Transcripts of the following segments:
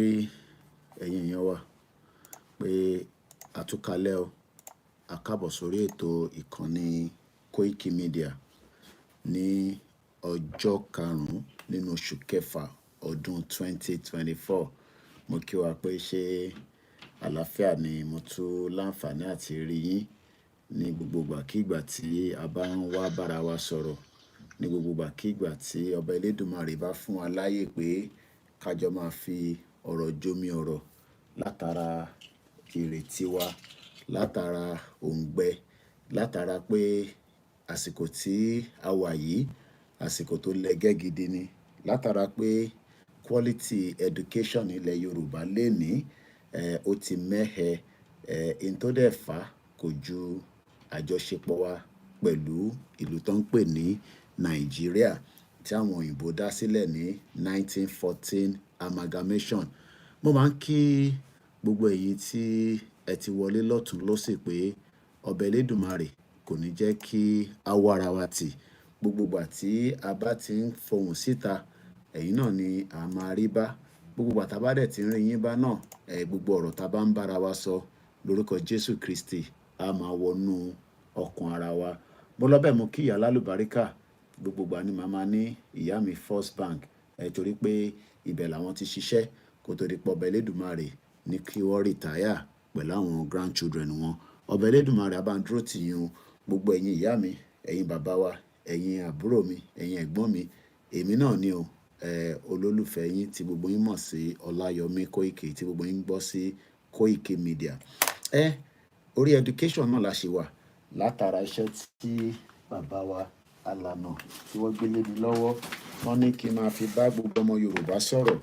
ẹ̀yin èèyàn wa pé àtúkalẹ̀ o a káàbọ̀ sórí ètò ìkànnì Koikimedia ní ọjọ́ karùn-ún nínú oṣù kẹfà ọdún 2024. Mo kí wa pé ṣé àlàáfíà ni mo tún láǹfààní àti rí yín ní gbogbo ìgbàkígbà tí a bá ń wá bára wa sọ̀rọ̀, ní gbogbo ìgbàkígbà tí ọba Elédùmarè bá fún wa láyè pé kájọ máa fi ọ̀rọ̀ jómi ọ̀rọ̀ látara ìrètí wa, látara òǹgbẹ, látara pé àsìkò tí a wà yìí àsìkò tó lẹ́gẹ́ gidi ni, látara pé quality education ilẹ̀ Yorùbá lénìí ó ti mẹ́hẹ in tó dẹ̀ fà kò ju àjọṣepọ̀ wa pẹ̀lú ìlú tó ń pè ní Nàìjíríà tí àwọn òyìnbó dá sílẹ̀ ní 1914 amalgamation. Mo máa ń kí gbogbo èyí tí ẹ ti wọlé lọ́tùn lósì pé ọba Elédùmarè kò ní jẹ́ kí a wá ara wa tì. Gbogbo ìgbà tí a bá ti ń fohùn síta, ẹ̀yin náà ni a máa rí bá. Gbogbo ìgbà tá a bá dẹ̀ ti ń rí yín bá náà, gbogbo ọ̀rọ̀ tá a bá ń bára wa sọ lórúkọ Jésù Kristi a máa wọnú ọkàn ara wa. Mo lọ bẹ́ẹ̀ mo kí ìyá lálùbáríkà. Gbogbo ìgbà ni màmá ní ìyá mi First Bank torí pé ibẹ̀ làwọn ti ṣiṣẹ́ kó tó di pé ọba Elédùmarè ní kí wọ́n rìtáyà pẹ̀lú àwọn grandchildren wọn. Ọba Elédùmarè á bá ń dúró tì yín o. Gbogbo ẹ̀yin ìyá mi, ẹ̀yin bàbá wa, ẹ̀yin àbúrò mi, ẹ̀yin ẹ̀gbọ́n mi, èmi náà ni o, olólùfẹ́ yín tí gbogbo yín mọ̀ sí Ọláyọmí Kóìkì, tí gbogbo yín gbọ́ sí Koikimedia. Orí education náà la ṣe wà látara iṣẹ́ tí bàbá wa Alànà tí wọ́n gbé lé mi lọ́wọ́. Wọ́n ní kí n máa fi bá gbogbo ọmọ Yorùbá sọ̀rọ̀.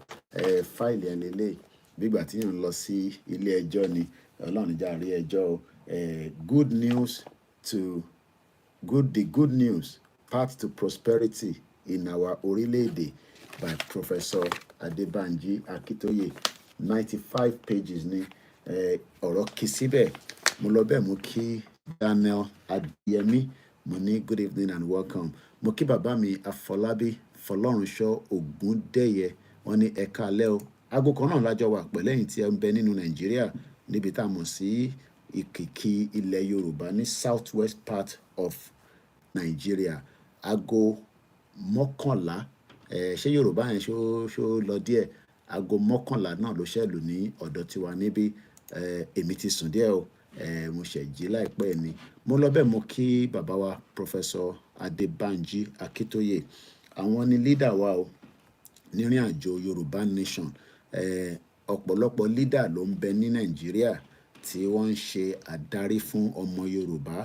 Fáìlì ẹ̀ lélẹ̀ bígbà tí yàn ń lọ sí ilé ẹjọ́ ni. Ọlọ́run jà rí ẹjọ́ o. The good news path to prosperity in our orílẹ̀-èdè by Professor Adébánjí Akíntóyè. 95 pages ni ọ̀rọ̀ kì í síbẹ̀. Mo lọ bẹ́ẹ̀ mo kí Daniel Adéyẹmí. Mo ní good evening and welcome. Mo kí bàbá mi Afọlábí Fọlọ́runṣọ́ Ògúndẹ̀yẹ. Wọ́n ní ẹ káalẹ́ o. Aago kan náà lájọ wà pẹ̀lú ẹ̀yin tí ẹ ń bẹ nínú Nàìjíríà níbi tá a mọ̀ sí ìkìkì ilẹ̀ Yorùbá ní south west part of Nigeria. Aago mọ́kànlá ṣé Yorùbá yẹn ṣó lọ díẹ̀. Aago mọ́kànlá náà ló ṣẹ̀lù ní ọ̀dọ̀ tiwa níbí. Èmi ti sùn díẹ̀ o. Mo ṣẹ̀ jí láìpẹ́ ni. Mo lọ bẹ́ẹ̀ mo kí bàbá wa Professor Adébánjí Akíntóyè. Àwọn ni leader wa o nírìn àjò Yorùbá nation. Ọ̀pọ̀lọpọ̀ leader ló ń bẹ ní Nàìjíríà tí wọ́n ń ṣe àdarí fún ọmọ Yorùbá.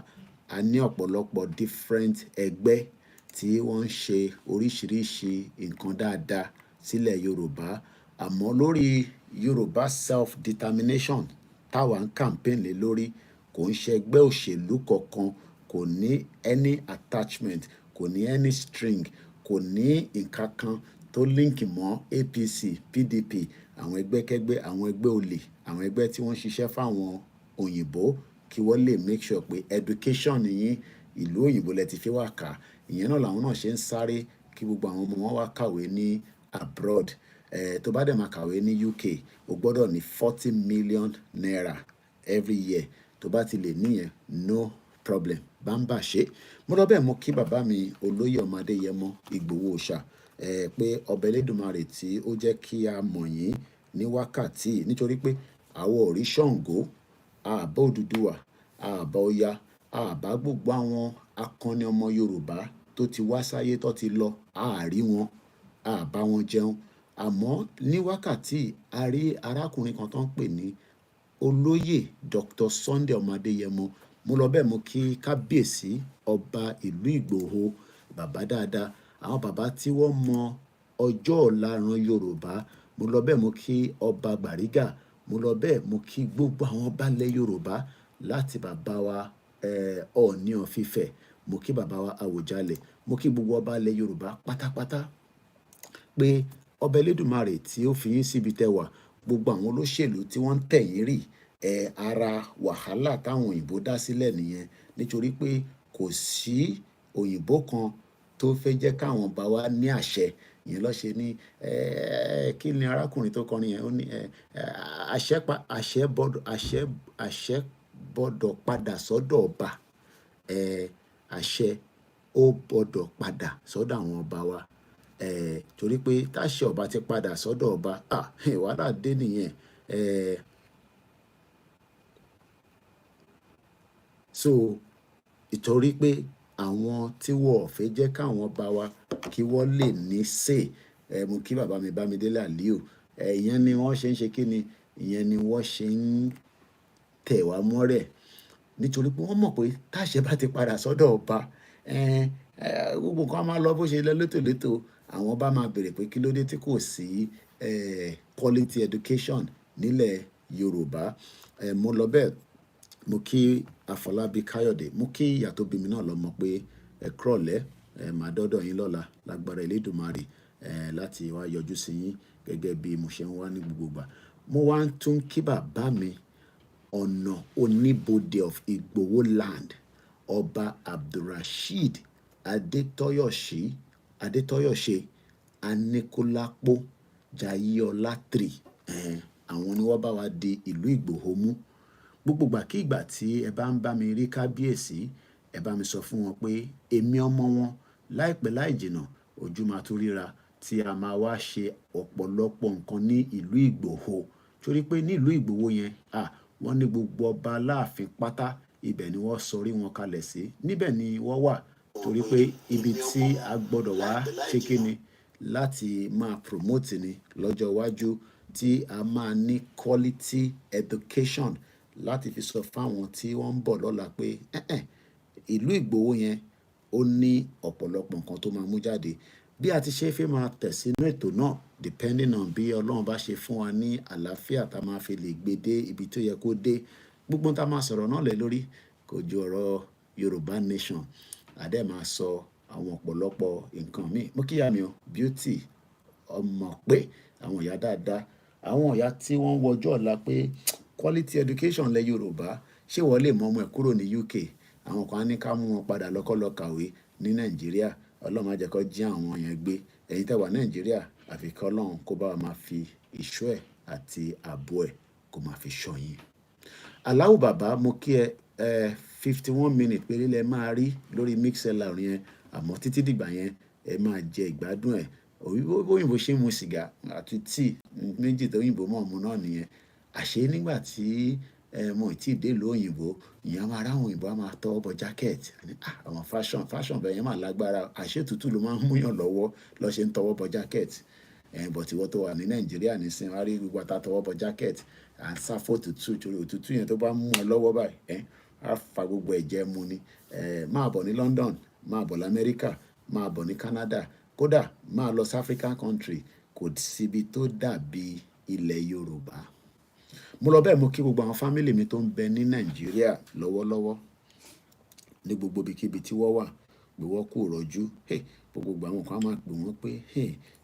A ní ọ̀pọ̀lọpọ̀ different ẹgbẹ́ tí wọ́n ń ṣe oríṣiríṣi nǹkan dáadáa sílẹ̀ Yorùbá. Àmọ́ lórí Yorùbá self-determination táwa ń campaign lé lórí, kò ń ṣe ẹgbẹ́ òṣèlú kankan, kò ní any attachment, kò ní any string, kò ní nǹkan kan tó link mọ́ APC, PDP, àwọn ẹgbẹ́kẹ́gbẹ́, àwọn ẹgbẹ́ olè, àwọn ẹgbẹ́ tí wọ́n ń ṣiṣẹ́ fáwọn òyìnbó kí wọ́n lè make sure pé education yín ìlú òyìnbó lẹ ti fi wá kà. Ìyẹn náà làwọn náà ṣe ń sáré kí gbogbo àwọn ọmọ wọn wá kàwé ní abroad. Tó bá dẹ̀ máa kàwé ní UK, o gbọ́dọ̀ ní 40 million naira every year. Tó bá ti lè níyẹn, no problem. Bá ń bà ṣe. Mo lọ bẹ́ẹ̀ mo kí bàbá mi olóyè ọmọ Adéyẹmọ Ìgbòho Òòṣà pé ọba Elédùmarè tí ó jẹ́ kí a mọ̀ yín ní wákàtí nítorí pé àwọn ò rí Ṣàngó, àbá Odùduwà, àbá Ọya, àbá gbogbo àwọn akọni ọmọ Yorùbá tó ti wá sáyé tó ti lọ, àárí wọn, àbá wọn jẹun. Àmọ́ ní wákàtí a rí arákùnrin kan tó ń pè ní olóyè Dr. Sunday ọmọ Adéyẹmọ. Mo lọ bẹ́ẹ̀ mo kí kábíyèsí ọba ìlú Ìgbòho, bàbá dáadáa, àwọn bàbá tí wọ́n mọ ọjọ́ ọ̀la ran Yorùbá. Mo lọ bẹ́ẹ̀ mo kí ọba Bàrígà. Mo lọ bẹ́ẹ̀ mo kí gbogbo àwọn baálẹ̀ Yorùbá láti bàbá wa Ọọ̀ni of Ifẹ̀. Mo kí bàbá wa Àwùjalẹ̀. Mo kí gbogbo ọba ilẹ̀ Yorùbá pátápátá pé ọba Elédùmarè tí ó fi yín síbi tẹ́ wà. Gbogbo àwọn olóṣèlú tí wọ́n ń tẹ̀ yín rì ara wàhálà táwọn òyìnbó dá sílẹ̀ nìyẹn. Nítorí pé kò sí òyìnbó kan tó fẹ́ jẹ́ káwọn bá wa ní àṣẹ ìyẹn ló ṣe ní kí ni arákùnrin tó kọrin yẹn ó ní àṣẹ gbọ́dọ̀ padà sọ́dọ̀ ọba, àṣẹ ó gbọ́dọ̀ padà sọ́dọ̀ àwọn ọba wa, torí pé táṣẹ ọba ti padà sọ́dọ̀ ọba wàhálà dé nìyẹn. So ìtorí pé àwọn tí wọ́n ò fẹ́ jẹ́ káwọn ọba wa kí wọ́n lè ní say, mú kí bàbá mi Bámidélé Àlíò, ìyẹn ni wọ́n ṣe ń ṣe kí ni, ìyẹn ni wọ́n ṣe ń tẹ̀ wá mọ́rẹ̀, nítorí pé wọ́n mọ̀ pé táṣẹ bá ti padà sọ́dọ̀ ọba, gbogbo nǹkan máa lọ bó ṣe lọ létòlétò. Àwọn bá máa bèrè pé kí ló dé tí kò sí quality education nílẹ̀ Yorùbá. Mo lọ bẹ́ẹ̀, mo kí Afọlábí Káyọ̀dé, mo kí ìyá tó bí mi náà lọ́mọ pé ẹ kúrọ̀lẹ́, màá dọ́dọ̀ yín lọ́la lágbára Elédùmarè, láti wá yọjú sí yín gẹ́gẹ́ bí mo ṣe ń wá ní gbogbo ìgbà. Mo wá ń tún kí bàbá mi ọ̀nà oníbodè of Ìgbòho land, ọba Abdulrasheed Adétọ́yọ̀ṣe Aníkúlápó Jayéọlá III. Àwọn ni wọ́n bá wa di ìlú Ìgbòho mú. Gbogbo ìgbàkígbà tí ẹ bá ń bá mi rí kábíyèsí, ẹ bá mi sọ fún wọn pé èmi ọmọ wọn láìpẹ́ láì jìnnà ojú máa tún ríra, tí a máa wá ṣe ọ̀pọ̀lọpọ̀ nǹkan ní ìlú Ìgbòho. Torí pé ní ìlú Ìgbòho yẹn, wọ́n ní gbogbo ọba aláàfin pátá, ibẹ̀ ni wọ́n sọrí wọn kalẹ̀ sí, níbẹ̀ ni wọ́n wà. Torí pé ibi tí a gbọ́dọ̀ wá ṣe kí ni láti máa promote ni lọ́jọ́ iwájú, tí a máa ní quality education láti fi sọ fáwọn tí wọ́n ń bọ̀ lọ́la pé ìlú Ìgbòho yẹn ó ní ọ̀pọ̀lọpọ̀ nǹkan tó máa mú jáde. Bí a ti ṣe fẹ́ máa tẹ̀ sínú ètò náà, depending on bí Ọlọ́run bá ṣe fún wa ní àlàáfíà tá máa fi lè gbé dé ibi tó yẹ kó dé. Gbogbo tá máa sọ̀rọ̀ náà lé lórí kò ju ọ̀rọ̀ Yorùbá nation. Adé máa sọ àwọn ọ̀pọ̀lọpọ̀ nǹkan míì. Mo kíyà mi o, beauty, ọmọ pé àwọn ìyá dáadáa, àwọn ìyá tí wọ́n wọjọ́ ọ̀la pé quality education lẹ Yorùbá, ṣé wọ́n lè mọ ọmọ ẹ̀ kúrò ní UK? Àwọn kan á ní ká mú wọn padà lọ kàwé ní Nàìjíríà. Ọlọ́run má jẹ́ kó jí àwọn yẹn gbé. Ẹ̀yin tẹ́ wà Nàìjíríà, àfi kí Ọlọ́run kó bá wa máa fi ìṣọ́ ẹ̀ àti ààbò ẹ̀ kó máa fi ṣọ́ yín. Aláwù bàbá, mo kí ẹ, 51 minutes péré lẹ máa rí lórí mixlr yẹn, àmọ́ títí dìgbà yẹn ẹ máa jẹ ìgbádùn ẹ̀. Òyìnbó ṣe ń mu sìgá àti tíì méjì tó òyìnbó mọ̀ mu náà nìyẹn. Àṣé nígbà tí mo ì tí ì dé ìlú òyìnbó, ìyẹn máa ráwọn òyìnbó á máa tọwọ́ bọ jacket. Àwọn fashion bẹ́ẹ̀ yẹn máa lágbára. Àṣé òtútù ló máa ń múyàn lọ́wọ́ lọ́ ṣe ń tọwọ́ bọ jacket. But ìwọ tó wà ní Nàìjíríà nísìnyí, wá rí gbogbo ata tọwọ́ bọ jacket, à ń sá fún òtútù, torí òtútù yẹn tó bá mú ẹ lọ́wọ́ báyìí, á fa gbogbo ẹ̀jẹ̀ mu ni. Máa bọ̀ ní London, máa bọ̀ l'Amẹ́ríkà, máa bọ̀ ní Canada, kódà máa lọ sí African country, kò síbi tó dàbí ilẹ̀ Yorùbá. Mo lọ bẹ́ẹ̀, mo kí gbogbo àwọn fámìlì mi tó ń bẹ ní Nàìjíríà lọ́wọ́lọ́wọ́, ní gbogbo ibikíbi tí wọ́n wà, pé wọ́n kú rọ́jú. Gbogbo àwọn kan á máa pè wọ́n pé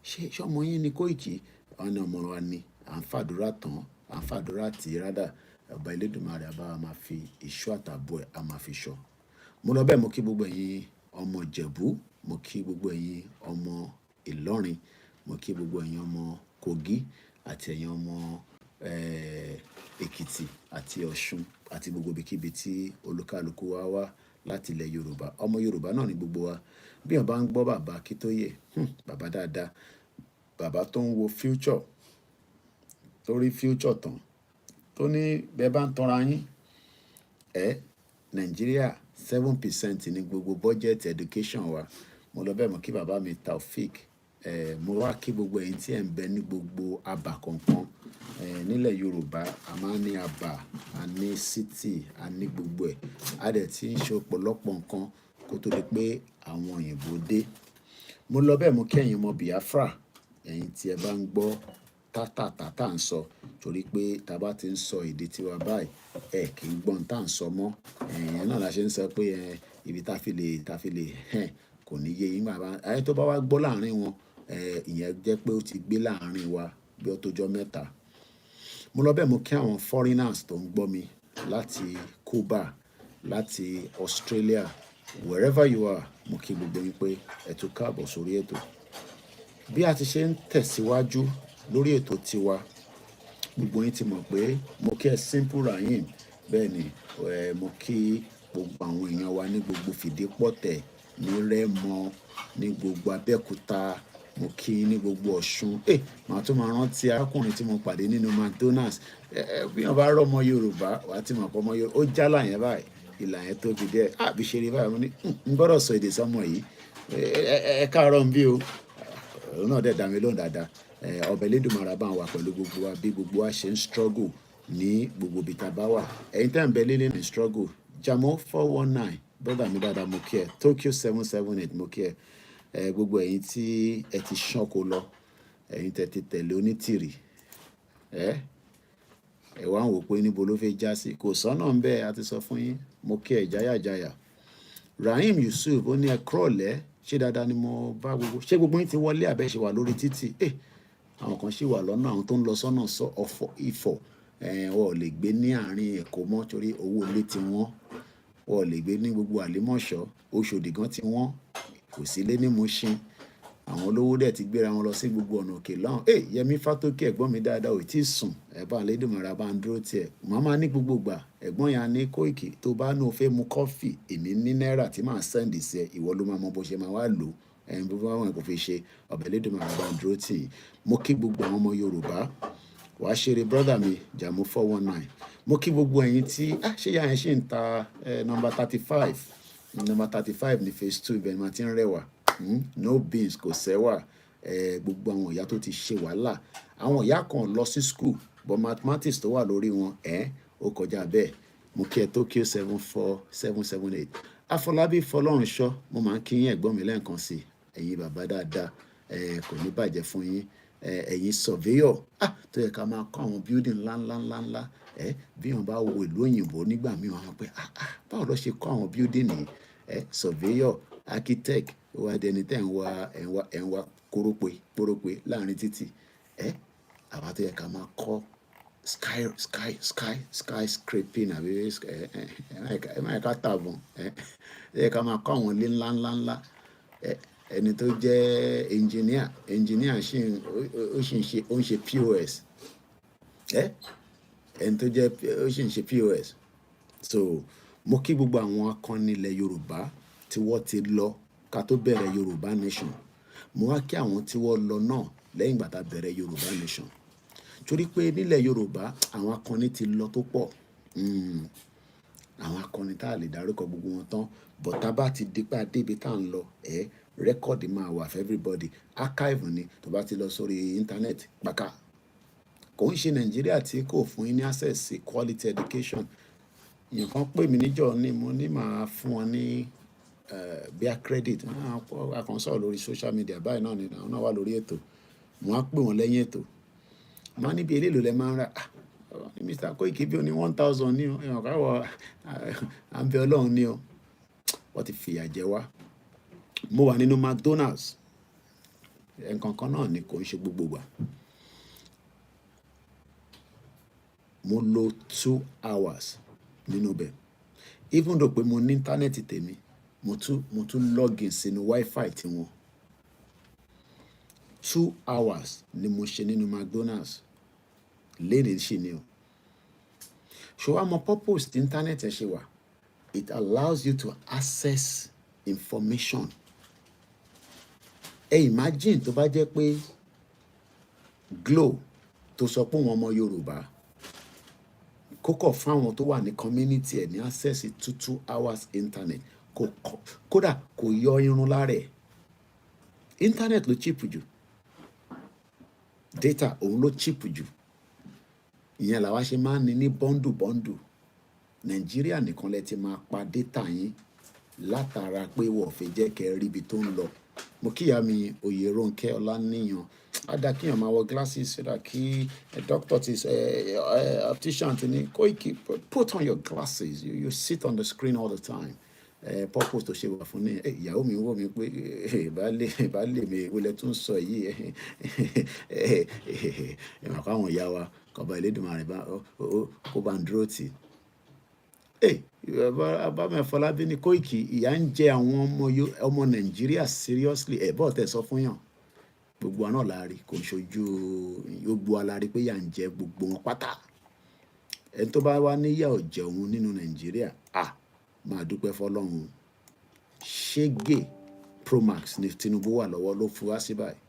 ṣé ọmọ yín ni Kóìkì? Àwọn ọmọ wa ni, à ń fàdúrà tán, à ń fàdúrà tì í rádà. Ọba Elédùmarè á bá wa máa fi ìṣọ́ àtàbò ẹ̀ á máa fi ṣọ́. Mo lọ bẹ́ẹ̀, mo kí gbogbo ẹ̀yin ọmọ Ìjẹ̀bú, mo kí gbogbo ẹ̀yin ọmọ Ìlọrin, mo kí gbogbo ẹ̀yin ọmọ Kogi àti ẹ̀yin ọmọ Èkìtì àti Ọ̀ṣun àti gbogbo ibikíbi tí olúkálùkù wa wá láti ilẹ̀ Yorùbá. Ọmọ Yorùbá náà ni gbogbo wa. Bí wọ́n bá ń gbọ́ bàbá Akíntóyè, bàbá dáadáa, bàbá tó ń wo future, tó rí future tán, tó ní bẹ́ẹ̀ bá ń tanra yín, Nàìjíríà 7% ní gbogbo budget education wa. Mo lọ bẹ́ẹ̀, mo kí bàbá mi Taofik. Mo wá kí gbogbo ẹ̀yin tí ẹ̀ ń bẹ ní gbogbo abà kọ̀ọ̀kan nílẹ̀ Yorùbá. A máa ń ní abà, a ní city, a ní gbogbo ẹ̀. A dẹ̀ ti ń ṣe ọ̀pọ̀lọpọ̀ nǹkan kó tó di pé àwọn òyìnbó dé. Mo lọ bẹ́ẹ̀, mo kí ẹ̀yin ọmọ Biafra, ẹ̀yin tí ẹ bá ń gbọ́ tátà ń sọ, torí pé tá bá ti ń sọ èdè tiwa báyìí, kì í gbọ́n tá ń sọ mọ́. Ìyẹn náà la ṣe ń sọ pé ibi tá fi lè kò ní yé yín. Ayé tó bá wá gbọ́ láàrin wọn, ìyẹn jẹ́ pé ó ti gbé láàrin wa bí ó tó jọ́ mẹ́ta. Mo lọ bẹ́ẹ̀, mo kí àwọn foreigners tó ń gbọ́ mi láti Cuba, láti Australia, wherever you are, mo kí gbogbo yín pé ẹ tún káàbọ̀ sórí ètò. bí a ti ṣe ń tẹ̀síwájú lórí ètò tiwa, gbogbo yín ti mọ̀ pé mo kí ẹ Simple Rahim, bẹ́ẹ̀ ni mo kí gbogbo àwọn èèyàn wa ní gbogbo Fìdípọ̀tẹ̀, ní Rẹ́mọ, ní gbogbo Abẹ́òkúta, mo kí ní gbogbo Ọ̀ṣun. Màá tún máa rántí arákùnrin tí mo pàdé nínú McDonald's. Bí wọ́n bá rọ́ ọmọ Yorùbá, wàá ti mọ̀ pé ọmọ Yorùbá ó jálà yẹn báyìí, ìlà yẹn tóbi díẹ̀. Bí ṣe rí báyìí mo ní n gbọ́dọ̀ sọ èdè sọ́mọ yìí. Ẹ káàárọ̀ ń bí o. Òun náà dẹ̀ dá mi lóhùn dáadáa. Ọba Elédùmarè bá wà pẹ̀lú gbogbo wa bí gbogbo wa ṣe ń struggle ní gbogbo ibi tá a bá wà. Ẹ̀yin tẹ́ ń bẹ lílé ní struggle. Jamo 419 brother mi dáadáa mo kí ẹ. Tokyo 778 mo kí ẹ. Gbogbo ẹ̀yin tí ẹ ti ṣánko lọ, ẹ̀yin tẹ́ ti tẹ̀lé onítìrì, ẹ wá ń wò pé níbo ló fẹ́ já sí. Kò sọ́nà ń bẹ́ẹ̀, a ti sọ fún yín. Mo kí ẹ jáyàjáyà. Rahim Yusuf ó ní ẹ kúrọ̀lẹ́, ṣé dáadáa ni mo bá gbogbo. Ṣé gbogbo yín ti wọlé àbẹ́ ṣe wà lórí títì? Àwọn kan ṣì wà lọ́nà, àwọn tó ń lọ sọ́nà Ifọ̀, wọn ò lè gbé ní àárín Èkó mọ́ torí owó ilé ti wọ́n. Wọn ò lè gbé ní gbogbo Àlímọ̀ṣọ́, Oṣòdì gan ti wọ́n, kò sí ilé ní Mùṣín. Àwọn olówó dẹ̀ ti gbéra wọn lọ sí gbogbo ọ̀nà òkè lọ́hùn. Yẹmí Fátókè ẹ̀gbọ́n mi dáadáa ò tí ì sùn. Ẹ̀bá Elédùmarè bá ń dúró tiẹ̀. Màmá ní gbogbo gbà, ẹ̀gbọ́n yẹn ní Kóìkì tó bá ní o fẹ́ mu kọ́fì, èmi ní náírà tí màá sẹ́ǹdì sí ẹ, ìwọ ló máa mọ bó ṣe máa wá lò. Bó bá wọn kò fi ṣe, Ọba Elédùmarè bá ń dúró tì í. Mo kí gbogbo àwọn ọmọ Yorùbá. Wàá ṣeré brother mi Jamo 419. Mo kí gbogbo ẹ̀yin tí ṣé ìyá yẹn ṣì ń ta number 35. Number 35 ní phase 2 ibẹ̀ ni màá ti ń rẹwà. No beans, kò sẹ́wà. Gbogbo àwọn ìyá tó ti ṣe wàhálà. Àwọn ìyá kan lọ sí school but mathematics tó wà lórí wọn ó kọjá bẹ́ẹ̀. Mo kí ẹ Tokyo 74778. Afọlábí Fọlọ́runṣọ́, mo máa ń kí yín ẹ̀gbọ́n mi lẹ́ẹ̀kan sí i. Ẹ̀yin bàbá dáadáa, kò ní bàjẹ́ fún yín. Ẹ̀yin surveyor tó yẹ ká máa kọ́ àwọn building ńláńláńláńlá. Bí wọ́n bá wo ìlú òyìnbó nígbà míì wọ́n á pẹ́ báwo ló ṣe kọ́ àwọn building yìí. Surveyor, architect, ó wá dẹni tẹ́ ń wá kórópè láàrin títì. Àwa tó yẹ ká máa kọ́ skyscraping àbí ẹ má yẹ ká tàbọn. Yẹ ká máa kọ́ àwọn ilé ńláńláńlá. Ẹni tó jẹ́ engineer ó ń ṣe POS. Ẹni tó jẹ́ ó ṣì ń ṣe POS. So mo kí gbogbo àwọn akọni ilẹ̀ Yorùbá tí wọ́n ti lọ ká tó bẹ̀rẹ̀ Yorùbá nation. Mo wá kí àwọn tí wọ́n lọ náà lẹ́yìn ìgbà tá a bẹ̀rẹ̀ Yorùbá nation. Torí pé nílẹ̀ Yorùbá àwọn akọni ti lọ tó pọ̀. Àwọn akọni tá a lè dárúkọ gbogbo wọn tán. But tá bá ti dípá débi tá à ń lọ, rẹ́kọ̀dì máa wà for everybody. Archive ni tó bá ti lọ sórí internet pàkà. Kò ń ṣe Nàìjíríà tí kò fún yín ní access sí quality education. Nǹkan pè mí níjọ́ ni mo ní màá fún wọn ní bíi credit. A kàn sọ̀rọ̀ lórí social media báyìí náà ni àwọn náà wà lórí ètò. Mo á pè wọ́n lẹ́yìn ètò. Màá níbi eléèlò lẹ máa ń rà. Mr. Koiki bí ó ní 1000 ní o. Ẹ̀wọ̀n káwọ̀ à ń bẹ Ọlọ́run ní o. Wọ́n ti fìyà jẹ wá. Mo wà nínú McDonald's. Nǹkan kan náà ni kò ń ṣe gbogbo gbà. Mo lò 2 hours nínú bẹ̀. Even though pé mo ní íńtánẹ́ẹ̀tì tèmi, mo tún login sínú wifi tí wọn. 2 hours ni mo ṣe nínú McDonald's. Léde ṣì ni o. Ṣé wàá mọ purpose tí íńtánẹ́ẹ̀tì ẹ ṣe wà? It allows you to access information. Imagine tó bá jẹ́ pé Glo tó sọ pé wọn ọmọ Yorùbá kókò fáwọn tó wà ní community ẹ̀ ní access to 2 hours internet. Kódà kò yọ irun lára ẹ̀. Internet ló cheap jù. Data òun ló cheap jù. Ìyẹn làwa ṣe máa ń ní bọ́ndù. Nàìjíríà nìkan lẹ ti máa pa data yín látara pé wọ́n fi jẹ́ kẹ́ rí ibi tó ń lọ. Mo kíyà mi Oyèrónkẹ́ Ọláníyàn. Ada kíyàn máa wọ glasses so that kí doctor ti optician ti ní Koiki put on your glasses. You sit on the screen all the time. Purpose tó ṣe wà fún ní ìyàwó mi wò mí pé baálé mi ìwọlẹ̀ tún sọ yìí. Ẹ̀mọ̀ káwọn ìyá wa kọba Elédùmarè kó bá ń dúró tì. Abámẹ́fọlábí ní Koiki ìyà ń jẹ àwọn ọmọ Nàìjíríà seriously. Bọ́ọ̀ tẹ̀ sọ fún yàn. gbogbo wa náà la rí, kò ń ṣojú gbogbo wa la rí pé yà ń jẹ gbogbo wọn pátá. Ẹni tó bá wá níyà ò jẹun nínú Nàìjíríà, máa dúpẹ́ fọlọ́run. Ṣégè Promax ni Tinubu wà lọ́wọ́ ló fi wá sí báyìí.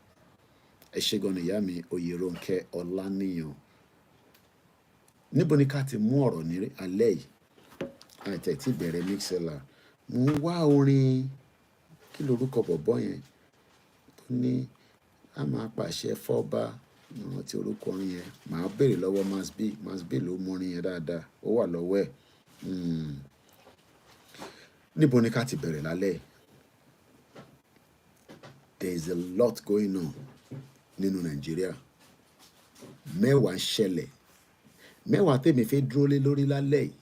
Ẹ ṣé gan ni ìyá mi Oyèrónkẹ́ Ọláníyàn. Níbo ni ká ti mú ọ̀rọ̀ ní alẹ́ yìí? Àìtẹ̀ tí bẹ̀rẹ̀ mixela. Mo ń wá orin, kí lorúkọ bọ̀bọ́ yẹn tó ní a máa pàṣẹ fọ́ba, àwọn tí orúkọ orin yẹn màá béèrè lọ́wọ́ Masbi ló mú orin yẹn dáadáa, ó wà lọ́wọ́ ẹ̀. Níbo ni ká ti bẹ̀rẹ̀ lálẹ́ yìí? There is a lot going on nínú Nàìjíríà. Mẹ́wàá ń ṣẹlẹ̀. Mẹ́wàá tèmi fẹ́ dúró lé lórí lálẹ́ yìí,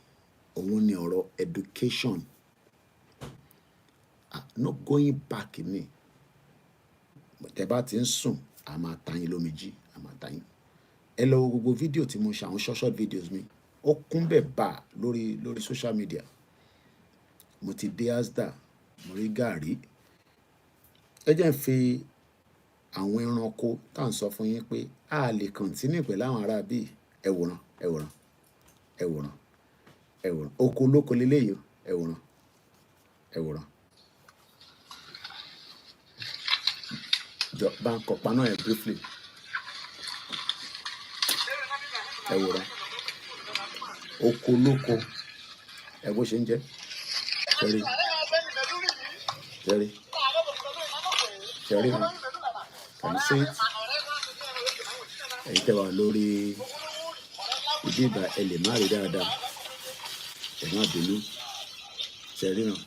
òun ni ọ̀rọ̀ education. No going back ni. Tẹ́ bá ti ń sùn, a máa ta yín lómi jí, a máa ta yín. Ẹ lọ wo gbogbo fídíò tí mo ṣe, àwọn short videos mi. Ó kún bẹ́ẹ̀ bá lórí social media. Mo ti dé Asda, mo rí gàrí. Ẹ jẹ́ ń fi àwọn ẹranko tá à ń sọ fún yín pé a lè continue pẹ̀lú àwọn ará bíi ẹ wòran. Oko olóko leléyìí, ẹ wòran. Bá ń kọ paná ẹ̀ briefly. Ẹ wòran. Oko olóko, ẹ bó ṣe ń jẹ́. Ṣẹ́rí hàn. Can you see it? Ẹ̀yin tẹ́ wà lórí ìdí ìgbà ẹ lè má rí dáadáa. Ẹ má bínú. Ṣẹ́rí hàn.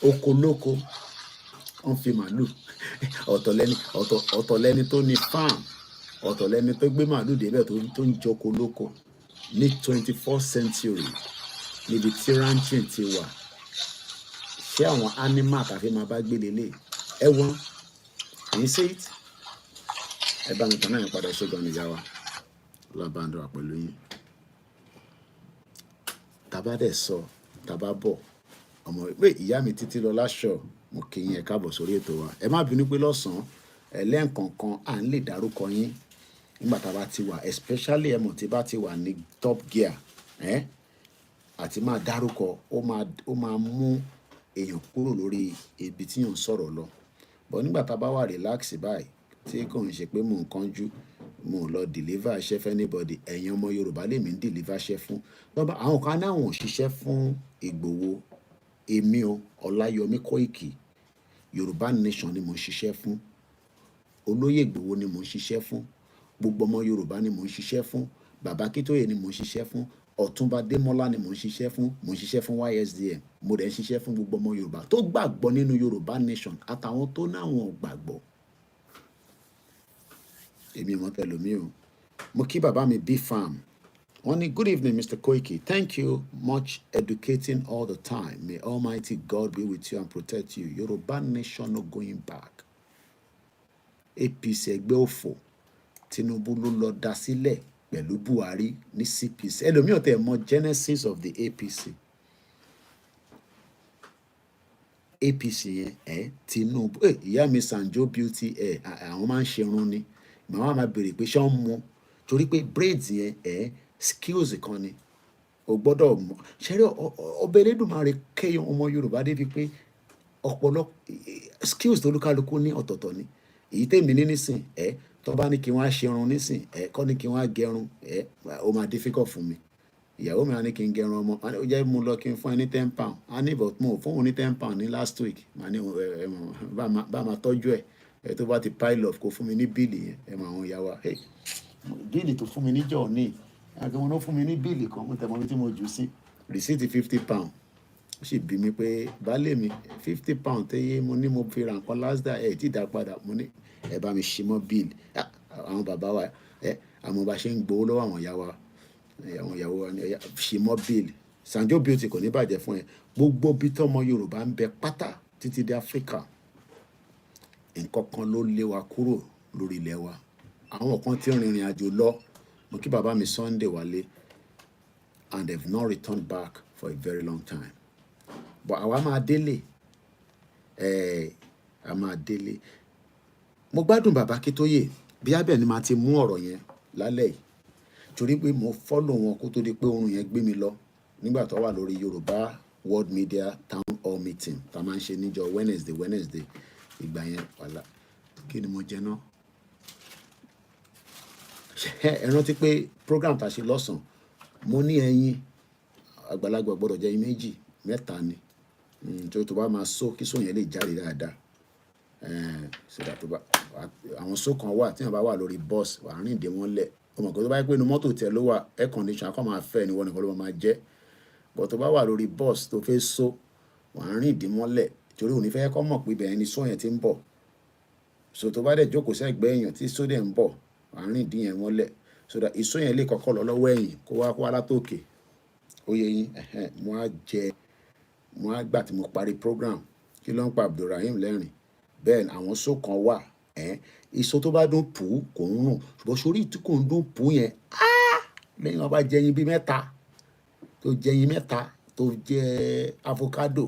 Oko olóko, wọ́n fi màálù. Ọ̀tọ̀ lẹ́ni tó ní farm. Ọ̀tọ̀ lẹ́ni tó gbé màálù débẹ̀ tó ń joko olóko. Ní 21st century, níbi tí ranching ti wà. Ṣé àwọn animal tàbí máa bá gbé lélẹ̀? Ẹ wọ́n. Can you see it? Ẹ bá mi tàn náà yẹn padà ṣe gan ni ìyá wa. Ọlọ́ba ń dọ̀wà pẹ̀lú yín. Tàbá dẹ̀ sọ, tàbá bọ̀. Ọmọ pé ìyá mi títí lọ láṣọ, mo kí yín ẹ káàbọ̀ sórí ètò wa. Ẹ má bínú pé lọ́sàn-án, ẹlẹ́ǹkankan à ń lè dárúkọ yín nígbà tá a bá ti wà, especially ẹ mọ̀ tí bá ti wà ní top gear. Àti máa dárúkọ, ó máa mú èèyàn kúrò lórí ibi tí yàn ń sọ̀rọ̀ lọ. But nígbà tá a bá wà relax báyìí, tí kò ń ṣe pé mò ń kánjú, mò ń lọ deliver iṣẹ́ fún anybody, ẹ̀yin ọmọ Yorùbá lèmi ń deliver iṣẹ́ fún. Àwọn kan náà wọ́n ṣiṣẹ́ fún Ìgbòho. Èmi o, Ọláyọmí Kóìkì, Yorùbá nation ni mò ń ṣiṣẹ́ fún. Olóyè Ìgbòho ni mò ń ṣiṣẹ́ fún. Gbogbo ọmọ Yorùbá ni mò ń ṣiṣẹ́ fún. Bàbá Akíntóyè ni mò ń ṣiṣẹ́ fún. Ọ̀túnba Démọ́lá ni mò ń ṣiṣẹ́ fún. Mò ń ṣiṣẹ́ fún YSDM. Mo dẹ̀ ń ṣiṣẹ́ fún gbogbo ọmọ Yorùbá tó gbàgbọ́ nínú Yorùbá nation àtàwọn tó náwọn ò gbàgbọ́. Èmi mọ̀ tẹlòmí o. Mo kí bàbá mi B-Farm. Wọ́n ní good evening Mr. Koiki. Thank you much educating all the time. May Almighty God be with you and protect you. Yorùbá nation no going back. APC ẹgbẹ́ òfò. Tinubu ló lọ dá sílẹ̀ pẹ̀lú Buhari ní CPC. Ẹlòmíràn tẹ̀ mọ̀ genesis of the APC. APC yẹn Tinubu ìyá mi Sanjo Beauty àwọn máa ń ṣerun ni. Màmá máa béèrè pé ṣé wọ́n mú torí pé braids yẹn skills kan ni. O gbọ́dọ̀ mọ̀. Ṣẹ́rí ọba Elédùmarè kẹ́yìn ọmọ Yorùbá débi pé ọ̀pọ̀lọpọ̀ skills tó olúkálukú ní ọ̀tọ̀ọ̀tọ̀ ni. Èyí tèmi ní nísìn tó bá ní kí wọ́n á ṣerun nísìn kọ́ ní kí wọ́n á gẹrun ó máa difficult fún mi. Ìyàwó mi á ní kí n gẹrun ọmọ ó jẹ́ mú lọ kí n fún ẹ ní £10. A ní but mo fún òun ní £10 ní last week. Màá ní bá máa tọ́jú ẹ̀ tó bá ti pile up kó fún mi ní bíìlì yẹn mọ àwọn ìyá wa bíìlì tó fún mi níjọ́ ní àgbẹ̀wọ̀n ló fún mi ní bíìlì kan mo tẹ̀mọ́ bí tí mo jù sí rìsíìtì £50. Ó sì bí mi pé baálé mi £50 tẹ́yẹ mo ní mo fi ra nǹkan lásdà tí dá padà mo ní ẹ bá mi ṣí mọ́ bíìlì. Àwọn bàbá wa àwọn bá ṣe ń gbowó lọ́wọ́ àwọn ìyá wa ṣí mọ́ bíìlì. Sanjo Beauty kò ní bàjẹ́ fún ẹ. Gbogbo bí tọ́mọ Yorùbá ń bẹ pátá títí dé Áfíríkà nǹkan kan ló lé wa kúrò lórí ilẹ̀ wa. Àwọn kan ti rìnrìn àjò lọ. Mo kí bàbá mi Sunday wálé and they have not returned back for a very long time. But àwa máa délé a máa délé. mo gbádùn bàbá Akíntóyè bí abẹ́ ni màá ti mú ọ̀rọ̀ yẹn lálẹ́ yìí torí pé mo follow wọn kó tó di pé oorun yẹn gbé mi lọ nígbà tó wà lórí Yorùbá World Media Town Hall Meeting tá a máa ń ṣe níjọ Wednesday ìgbà yẹn wàhálà kí ni mo jẹ náà ẹ rántí pé program tá a ṣe lọ́sàn-án mo ní ẹyin àgbàlagbà gbọ́dọ̀ jẹ ẹyin méjì mẹ́ta ni nítorí tó bá máa só kí sóyún yẹn lè jáde dáadáa ṣèdá tó bá àwọn só kan wà tí wọn bá wà lórí bus wà á rìn dé wọn lẹ̀ ọmọ kan tó bá yẹ pé inú mọ́tò tẹ ló wà air condition akọ́ máa fẹ́ ni wọ́n nìkan ló máa jẹ́ bọ̀ tó bá wà lórí bus tó fẹ́ só wà á rìn dé wọn lẹ̀ torí òní fẹ́ kọ́ mọ̀ pé bẹ́ẹ̀ ni só yẹn ti ń bọ̀ so tó bá dẹ̀ jókòó sẹ́gbẹ́ èèyàn tí só dẹ̀ ń bọ̀ wà á rìn dín yẹn wọn lẹ̀ so that ìsó yẹn lè kọ́kọ́ lọ lọ́wọ́ ẹ̀yìn kó wá látòkè ó yẹ yín mo á gbà tí mo parí program kí ló ń pa Abdulrahim lẹ́rìn bẹ́ẹ̀ àwọn só kan wà ìsó tó bá dún pù kò ń rùn ṣùgbọ́n sórí tí kò ń dún pù yẹn lẹ́yìn wọn bá jẹyin bíi mẹ́ta tó jẹyin mẹ́ta tó jẹ avocado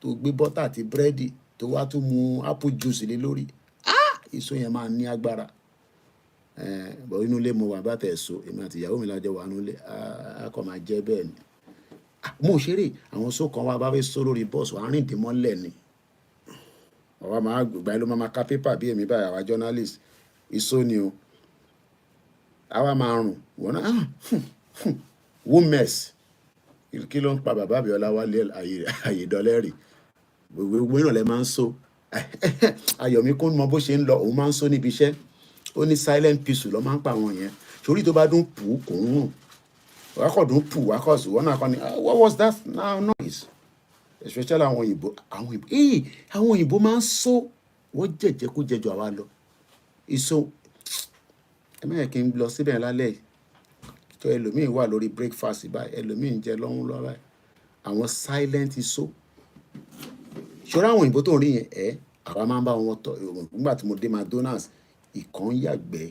tó gbé bọ́tà àti búrẹ́dì tó wá tún mu apple juice lé lórí ìsó yẹn máa ní agbára bọ̀ inú ilé mo wà bá tẹ̀ so èmi àti ìyàwó mi lájọ wà nínú ilé a kò máa jẹ́ bẹ́ẹ̀ ni mo ṣeré àwọn só kan wá bá fẹ́ só lórí bọ́ọ̀sì wà á rìn dé mọ́lẹ̀ ni ọ̀wá máa gbà ló máa ka pépà bí èmi báyìí àwa journalist ìsó ni o àwa máa rùn wọn náà womes kí ló ń pa bàbá Abíọ́lá Wálé Ayédọlẹ́rì gbogbo ìrànlẹ́ máa ń só Ayọ̀mí kó mọ bó ṣe ń lọ òun máa ń só níbi iṣẹ́ ó ní silent peace ló máa ń pa àwọn yẹn torí tó bá dún pù kò ń rùn wákọ̀ dún pù wákọ̀ sí wọn náà kọ́ ni what was that now noise especially àwọn òyìnbó máa ń só wọ́n jẹ̀jẹ̀ kó jẹjọ àwa lọ ìsó ẹ mẹ́rin kí n lọ síbẹ̀ lálẹ́ yìí tó ẹlòmíín wà lórí breakfast báyìí ẹlòmíín jẹ lọ́hún lọ́wọ́ báyìí àwọn silent ìsó ṣọ́ra àwọn òyìnbó tó ń rí yẹn àwa máa ń bá wọn tọ́ nígbà tí mo dé McDonald's ìkan yàgbẹ́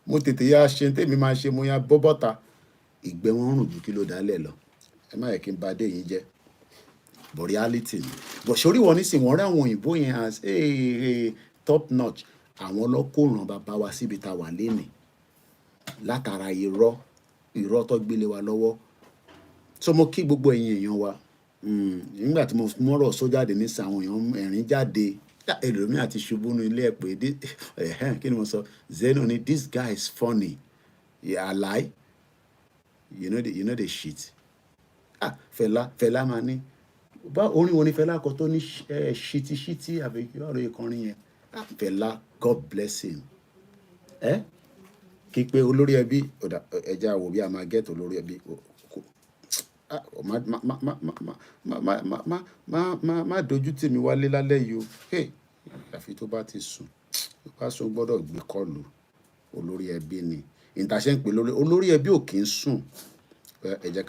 mo tètè yá ṣe tèmi máa ṣe mo yá bọ́ bọ́ta ìgbẹ́ wọn rùn ju kí ló dálẹ̀ lọ ẹ má yẹ kí n bá dé yín jẹ́ but reality ni but sórí wọn nísìnyí wọn rí àwọn òyìnbó yẹn as top notch àwọn ọlọ́kùnrin bàbá wa síbi tá a wà lénìí látara irọ́ tó gbélé wa lọ́wọ́ so mo kí gbogbo ẹ̀yin èèyàn wa nígbà tí mo mọ̀rọ̀ sójáde nísìnyí àwọn èèyàn ẹ̀rín jáde ẹlòmíì àti ṣubú ní ilé ẹ̀ pé kí ni mo sọ Zeno ni this guy is funny yeah, I lie you know the shit Fẹlá máa ní bá orin wo ni Fẹlá kọ tó ní ṣítí àbí ọ̀rọ̀ ìkọrin yẹn Fẹlá God bless him kí pé olórí ẹbí ẹja wò bí a máa gẹ́tò olórí ẹbí má dojú tì mí wálé lálẹ́ yìí o àfi tó bá ti sùn tó bá sùn gbọ́dọ̀ gbé kọlù olórí ẹbí ni ìtàṣẹ́ ń pè olórí ẹbí ò kì í sùn ẹ jẹ́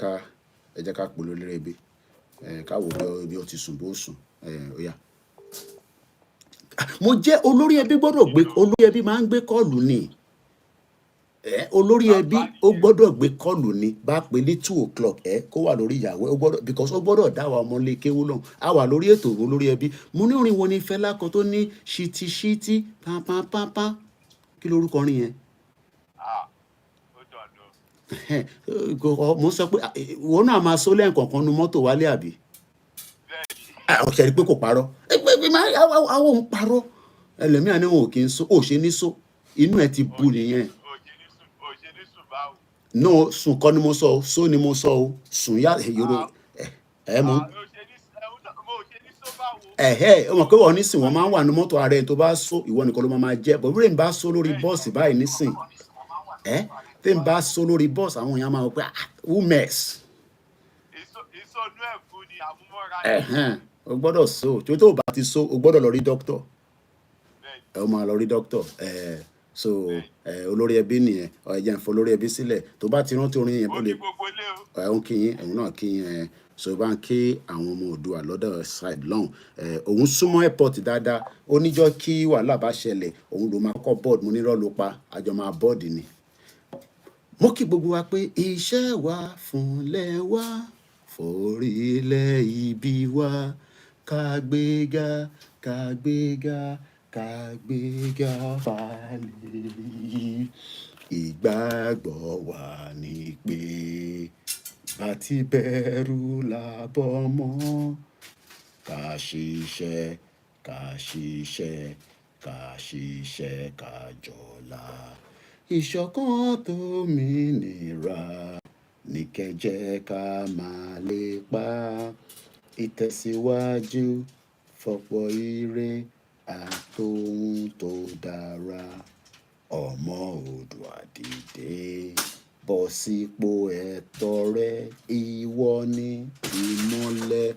ká pè olórí ẹbí ká wò bí ó ti sùn bó sùn ó yá. mo jẹ́ olórí ẹbí gbọ́dọ̀ gbé olórí ẹbí máa ń gbé kọlù ni olórí ẹbí ó gbọ́dọ̀ gbé kọlù ni bá pè ní 2:00 kó wà lórí ìyàwó ó gbọ́dọ̀ because ó gbọ́dọ̀ dá wa ọmọlé kéwú lọ́hùn á wà lórí ètò olórí ẹbí mo ní orin wo ni Fẹlá kan tó ní ṣítí pápápápá kí lórúkọ orin yẹn. mo sọ pé wọn náà máa sọ lẹ́ẹ̀kọ̀ọ̀kan nu mọ́tò wálé àbí ọ̀sẹ̀ rí pé kò parọ́ àwọn òun parọ́ ẹlẹ́mìí àná wọn ò kì í so ó ṣe ní so inú ẹ ti bu nìyẹn. no sùn kọ́ ni mo sọ o so ni mo sọ o sùn yá yorùbá mo ọmọ pé wọn nísìn wọn máa ń wà ní mọ́tò ààrẹ tó bá so ìwọ nìkan ló máa jẹ́ bọ̀ bí n bá so lórí bọ́ọ̀sì báyìí nísìn tí n bá so lórí bọ́ọ̀sì àwọn èèyàn máa wọ pé who mess. ìsọnù ẹ̀kú ni àmúmọ́ra o gbọ́dọ̀ so tó o bá ti so o gbọ́dọ̀ lọ rí dókítà o máa lọ rí dókítà so olórí ẹbí nìyẹn ẹ̀jẹ̀ ń fọ olórí ẹbí sílẹ̀ tó bá ti rántí orin yẹn bó lè òun kí yín òun náà kí yín so bá ń ké àwọn ọmọ Oòduà lọ́dọ̀ side lọ́hùn òun súnmọ́ airport dáadáa ó níjọ́ kí wàhálà bá ṣẹlẹ̀ òun ló máa kọ́ board mo nírọ́ ló pa àjọ máa board ni. mo kí gbogbo wa pé iṣẹ́ wa fúnlẹ̀ wa forílẹ̀ ibi wa Kàgbéga, kàgbéga, kàgbéga fàlẹ́. Ìgbàgbọ́ wa ni pé bá ti bẹ̀rù làbọ̀ mọ́. Ká ṣiṣẹ́, ká ṣiṣẹ́, ká ṣiṣẹ́, ká jọlá. Ìṣọ̀kan tó mìnira ní kẹ́jẹ́ ká máa lépa. Ìtẹ̀síwájú fọ̀pọ̀ ire àtòhun tó dára. Ọmọ Oòduà dìde, bọ́ sípò ẹ̀tọ́ rẹ. Ìwọ ni ìmọ́lẹ̀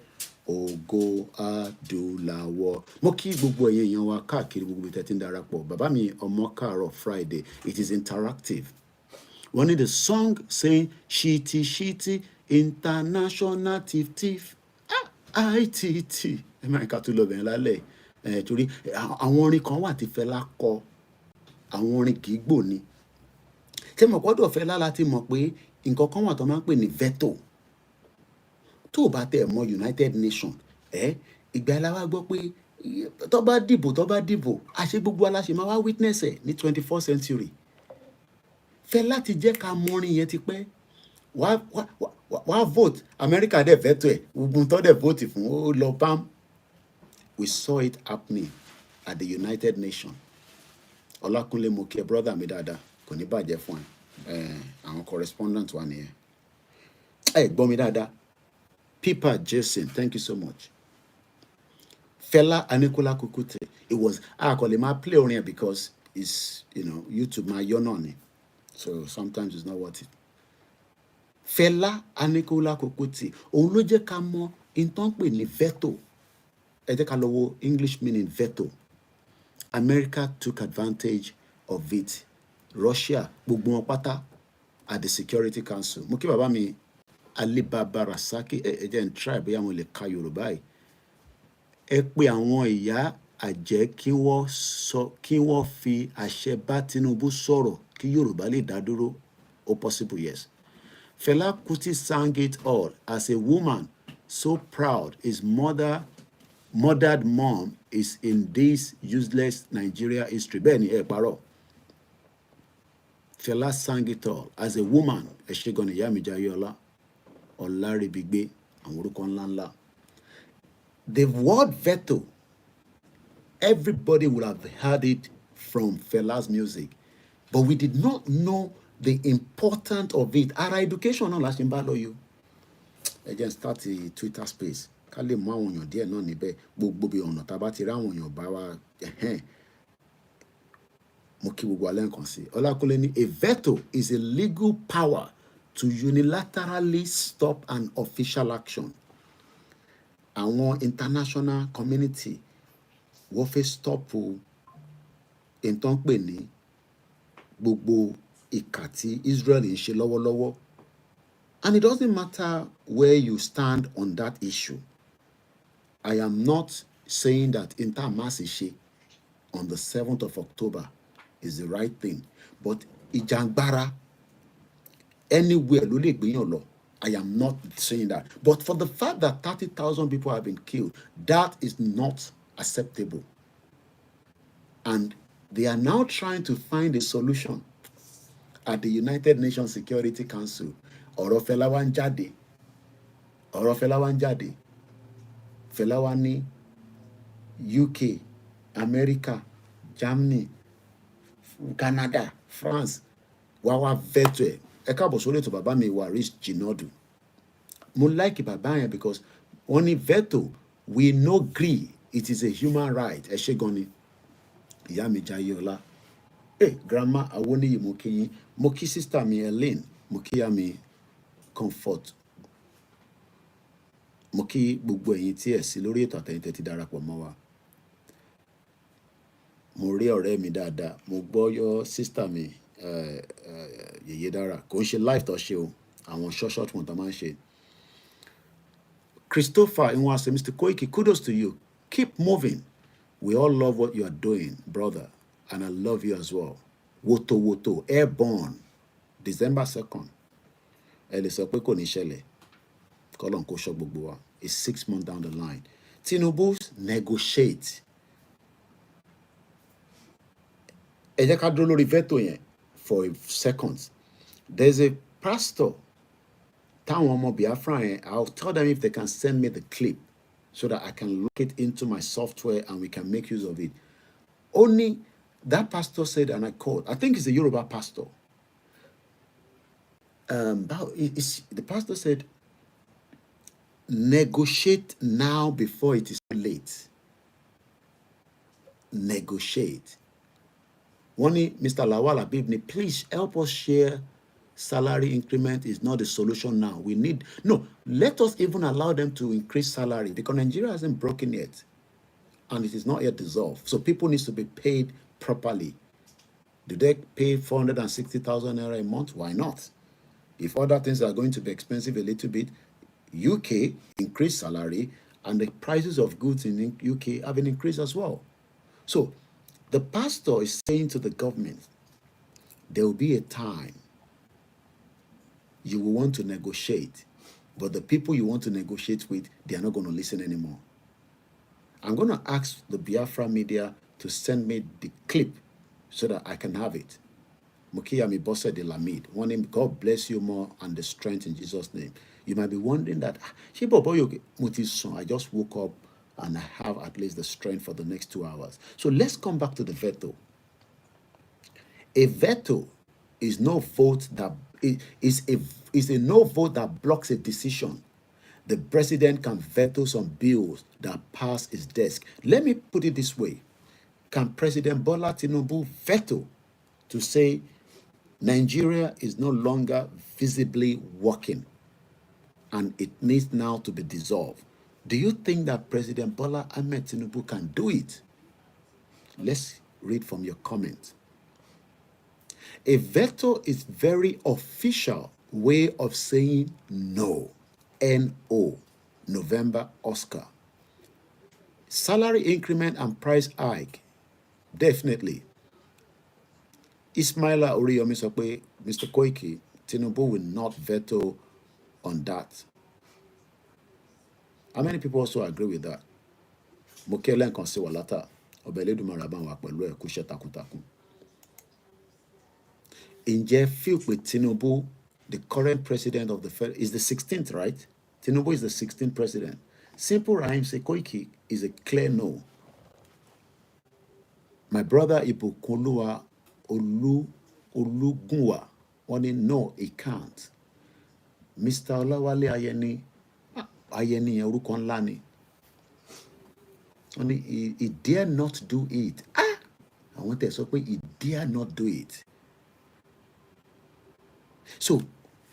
ògo adúláwọ̀. Mo kí gbogbo ẹ̀yin èèyàn wa káàkiri gbogbo ibi tẹ́ ti ń darapọ̀. Bàbá mi ọmọ káàárọ̀ Friday, it is interactive. One need a song saying shiti shiti international tif tif ITT. Ẹ máa ń ká tó lọ bẹ̀rẹ̀ lálẹ́ torí àwọn orin kan wà tí Fẹlá kọ, àwọn orin Gígbò ni. Ṣé mo gbọ́dọ̀ Fẹlá láti mọ̀ pé nǹkan kan wà tó máa ń pè ní veto. Tó o bá tẹ̀ mọ́ United Nations, ìgbà la wá gbọ́ pé tó bá dìbò, àṣẹ gbogbo aláṣẹ máa wá witness ẹ̀ ní 21st century. Fẹlá ti jẹ́ ká mọ orin yẹn ti pẹ́. Wá vote, America dẹ̀ veto ẹ̀, gbogbo tó dẹ̀ vote fún ó lọ bam. We saw it happening at the United Nations. Olakunle mo kí ẹ, brother mi dáadáa, kò ní bàjẹ́ fún ẹ. Àwọn correspondent wa nìyẹn. Gbọ́ mi dáadáa. Pipa Jason, thank you so much. Fẹlá Aníkúlápó Kútì, it was, I call him, I play on here because it's, YouTube my yononi. So sometimes it's not worth it. Fẹlá Aníkúlápó Kútì, òun ló jẹ́ ká mọ̀ in tó ń pè ní veto. Ẹ jẹ́ ká lọ wo English meaning veto. America took advantage of it. Russia, gbogbo wọn pátá at the Security Council. Mo kí bàbá mi Alibaba Rasaki, ẹ jẹ́ n try bóyá mo lè ka Yorùbá yìí. Ẹ pé àwọn ìyá àjẹ́ kí wọ́n fi àṣẹ bá Tinubu sọ̀rọ̀ kí Yorùbá lè dá dúró. Oh, possible, yes. Fẹlá Kútì sang it all as a woman so proud his murdered mom is in this useless Nigeria history. Bẹ́ẹ̀ni ẹ parọ́. Fẹlá sang it all as a woman. Ẹ ṣé gan ni ìyá mi Jayéọlá, Ọlárìbígbé, àwọn orúkọ ńláńlá. The word veto, everybody would have heard it from Fẹlá's music, but we did not know the importance of it. Ara education náà la ṣe ń bá lọ yìí. Ẹ jẹ́ n start Twitter space ká lè mú àwọn èèyàn díẹ̀ náà níbẹ̀. Gbogbo bí ọ̀nà tá a bá ti rí àwọn èèyàn bá wa mo kí gbogbo alẹ́ nǹkan sí. Ọlákúnlé ní a veto is a legal power to unilaterally stop an official action. Àwọn international community wọ́n fẹ́ stop nǹkan pè ní gbogbo ìkà tí Israel ń ṣe lọ́wọ́lọ́wọ́. And it doesn't matter where you stand on that issue. I am not saying that Intermasishe on the 7th of October is the right thing. But ìjàngbara anywhere ló lè gbéyàn lọ. I am not saying that. But for the fact that 30,000 people have been killed, that is not acceptable. And they are now trying to find a solution at the United Nations Security Council. Ọ̀rọ̀ Fẹlá wá ń jáde. Fẹlá wá ní UK, America, Germany, Canada, France, wá veto ẹ̀. Ẹ káàbọ̀ sórí ètò bàbá mi Waris Jinodu. Mo like bàbá yẹn because wọ́n ní veto, we no gree, it is a human right. Ẹ ṣé gan ni. Ìyá mi Jayéọlá. Grandma Awoniyi mo kí yín. Mo kí sister mi Elaine. Mo kí ìyá mi Comfort. Mo kí gbogbo ẹ̀yin tí ẹ sí lórí ètò àtẹ̀yin tẹ́ ti darapọ̀ mọ́ wa. Mo rí ọ̀rẹ́ mi dáadáa. Mo gbọ́ yọ sister mi Yèyé Dára. Kò ń ṣe live tó ṣe o. Àwọn short one tó máa ń ṣe. Christopher Inwase, Mr. Koiki, kudos to you. Keep moving. We all love what you are doing, brother. And I love you as well. Woto, airborne, December 2nd. Ẹ lè sọ pé kò ní ṣẹlẹ̀. Kọ́lọ́n kó ṣọ́ gbogbo wa. It's 6 months down the line. Tinubu negotiate. Ẹ jẹ́ ká dúró lórí veto yẹn for a second. There's a pastor, táwọn ọmọ Biafra yẹn, I'll tell them if they can send me the clip so that I can look it into my software and we can make use of it. Only that pastor said, and I quote, I think it's a Yoruba pastor. The pastor said, negotiate now before it is too late. Negotiate. Mr. Lawal Abibni, please help us share. Salary increment is not the solution now. Let us even allow them to increase salary because Nigeria hasn't broken yet and it is not yet dissolved. So people need to be paid properly. Do they pay 460,000 naira a month? Why not? If other things are going to be expensive a little bit, UK increased salary and the prices of goods in UK have been increased as well. So the pastor is saying to the government, there will be a time you will want to negotiate, but the people you want to negotiate with, they are not going to listen anymore. I'm going to ask the Biafra media to send me the clip so that I can have it. Mukiyami Bosse de Lamid. One name, God bless you more and the strength in Jesus' name. You might be wondering that, I just woke up and I have at least the strength for the next 2 hours. So let's come back to the veto. A veto is no vote that is a no vote that blocks a decision. The president can veto some bills that pass his desk. Let me put it this way. Can President Bola Tinubu veto to say Nigeria is no longer visibly working and it needs now to be dissolved? Do you think that President Bola Ahmed Tinubu can do it? Let's read from your comments. A veto is very official way of saying no. N-O. November Oscar. Salary increment and price hike. Definitely. Ismaila Oriyomi Sokwe, Mr. Koiki, Tinubu will not veto on that. How many people also agree with that? Mokele Nkonsi Walata. Obeledumarabang wa pẹ̀lú ẹ̀ kú iṣẹ́ takuntakun. Ǹjẹ́ feel pé Tinubu, the current president of the Fed, is the 16th, right? Tinubu is the 16th president. Simple rhyme say Koiki is a clear no. My brother Ibukunluwa Olugunwa, only no, he can't. Mr. Olawale Ayeni orúkọ ńlá ni. Only he dare not do it. I want to say he dare not do it. So,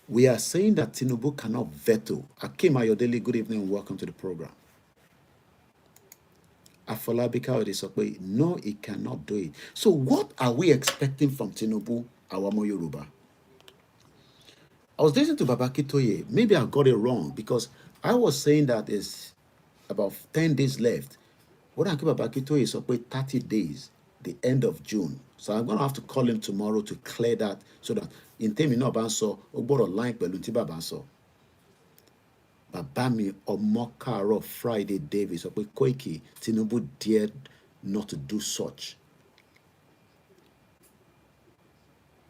we are saying that Tinubu cannot veto. Akim Ayodele, good evening and welcome to the program. Afolabika Odesokwe, no, he cannot do it. So, what are we expecting from Tinubu, Awamo Yoruba? I was listening to Baba Kitoye. Maybe I got it wrong because I was saying that there's about 10 days left. What I keep Baba Kitoye is 30 days, the end of June. So I'm going to have to call him tomorrow to clear that so that in time no banso ogboro line pẹ̀lú tí bàbá sọ. Bàbá mi ọmọ káàárọ̀ Friday Davis sọ pé Koiki Tinubu dared not to do such.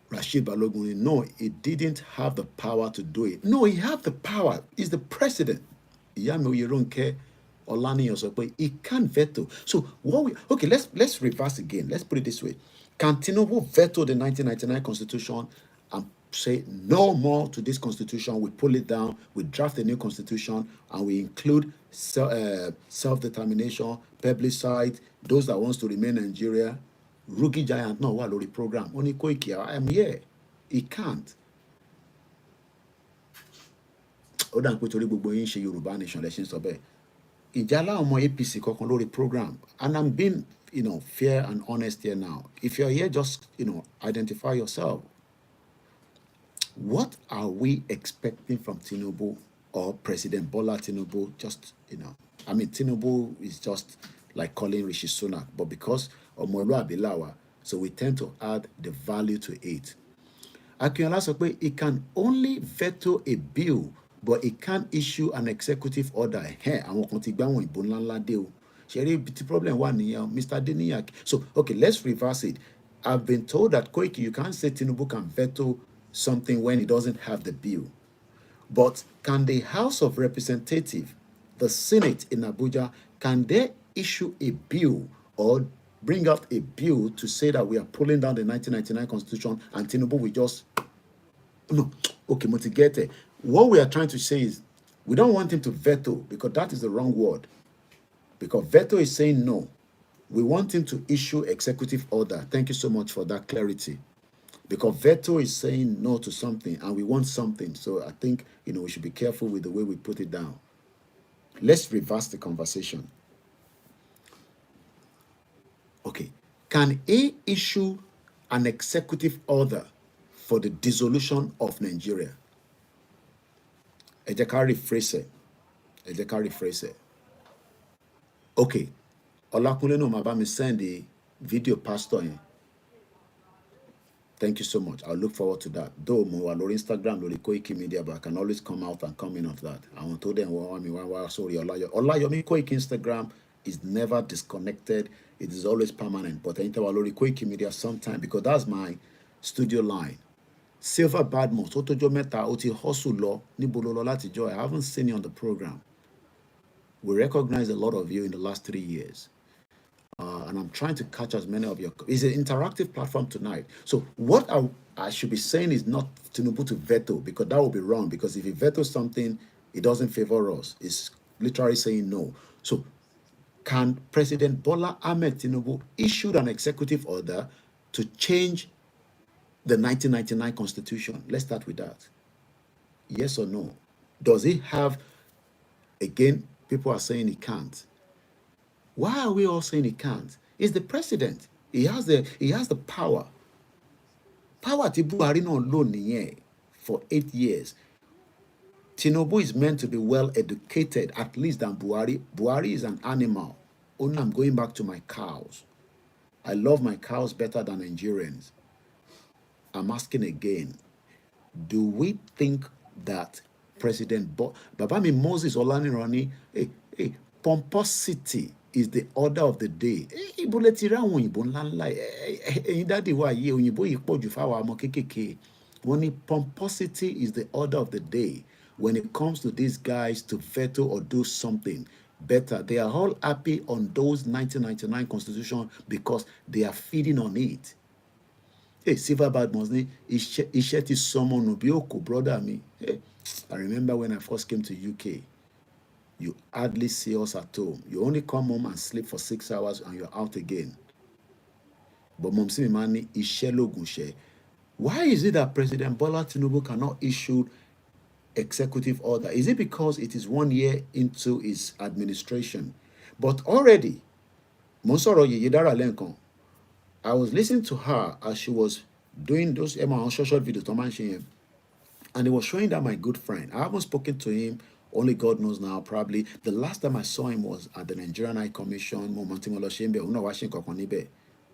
Rashid Balogun, no, he didn't have the power to do it. No, he had the power. He's the president. Ìyá mi Oyèrónkẹ́ Ọláníyàn sọ pé he can't veto. So let's reverse again. Let's put it this way. Can Tinubu veto the 1999 Constitution and say no more to this Constitution? We pull it down, we draft a new Constitution, and we include self-determination, plebiscite, those that wants to remain in Nigeria. Rookie Giant, no, what lórí program? Only Koiki, I am here. He can't. Ó dà ń pé torí gbogbo yín ṣe Yorùbá nation lẹ́sìn sọ bẹ́ẹ̀. Ìjálá ọmọ APC kankan lórí program, and I'm being fair and honest here now. If you're here, just identify yourself. What are we expecting from Tinubu or President Bola Tinubu? Just Tinubu is just like calling Rishi Sunak, but because of Omolu Abilawa, so we tend to add the value to it. Akinola sọ pé he can only veto a bill but it can't issue an executive order. Àwọn kan ti gbá wọn ìbò ńláńlá dé o. Ṣeré the problem wà nìyẹn, Mr. Adeniyi. So, okay, let's reverse it. I've been told that Koiki, you can't say Tinubu can veto something when he doesn't have the bill. But can the House of Representatives, the Senate in Abuja, can they issue a bill or bring out a bill to say that we are pulling down the 1999 Constitution and Tinubu will just... No, okay, Motigete. What we are trying to say is we don't want him to veto because that is the wrong word. Because veto is saying no. We want him to issue executive order. Thank you so much for that clarity. Because veto is saying no to something and we want something. So I think, we should be careful with the way we put it down. Let's reverse the conversation. Okay. Can he issue an executive order for the dissolution of Nigeria? Ẹ jẹ́ ká rephrase it. Okay. Olakunle no máa bá mi send the video pastor yẹn. Thank you so much. I'll look forward to that. Though mo wà lórí Instagram lórí Koikimedia, but I can always come out and come in of that. Àwọn tó dẹ̀ wọ́n mi wá sórí Olayomi Koiki Instagram is never disconnected. It is always permanent. But ẹ̀yin tẹ́ wà lórí Koikimedia sometime because that's my studio line. Silver Badmus, ó tójọ́ mẹ́ta, ó ti hustle lọ níbo ló lọ látijọ́. I haven't seen you on the program. We recognize a lot of you in the last 3 years. And I'm trying to catch as many of your... It's an interactive platform tonight. So what I should be saying is not Tinubu to veto, because that would be wrong. Because if he vetoes something, it doesn't favor us. It's literally saying no. So can President Bola Ahmed Tinubu issue an executive order to change the 1999 Constitution? Let's start with that. Yes or no? Does he have... Again, people are saying he can't. Why are we all saying he can't? He's the president. He has the power. Power tí Buhari náà lò nìyẹn for 8 years. Tinubu is meant to be well educated, at least than Buhari. Buhari is an animal. Only I'm going back to my cows. I love my cows better than Nigerians. I'm asking again, do we think that President Babami Moses Olanirani, pomposity is the order of the day? Pomposity is the order of the day when it comes to these guys to veto or do something better. They are all happy on those 1999 Constitution because they are feeding on it. Hey, Silver Bad Mosni, Isheti someone Nobioko, brother me. Hey, I remember when I first came to UK. You hardly see us at home. You only come home and sleep for 6 hours and you're out again. But Momsi Mimani, Ishelo Gunshe. Why is it that President Bola Tinubu cannot issue executive order? Is it because it is 1 year into his administration? But already, Monsoro Yedara Lenkon, I was listening to her as she was doing those short videos, and he was showing that my good friend. I haven't spoken to him, only God knows now, probably. The last time I saw him was at the Nigerian High Commission.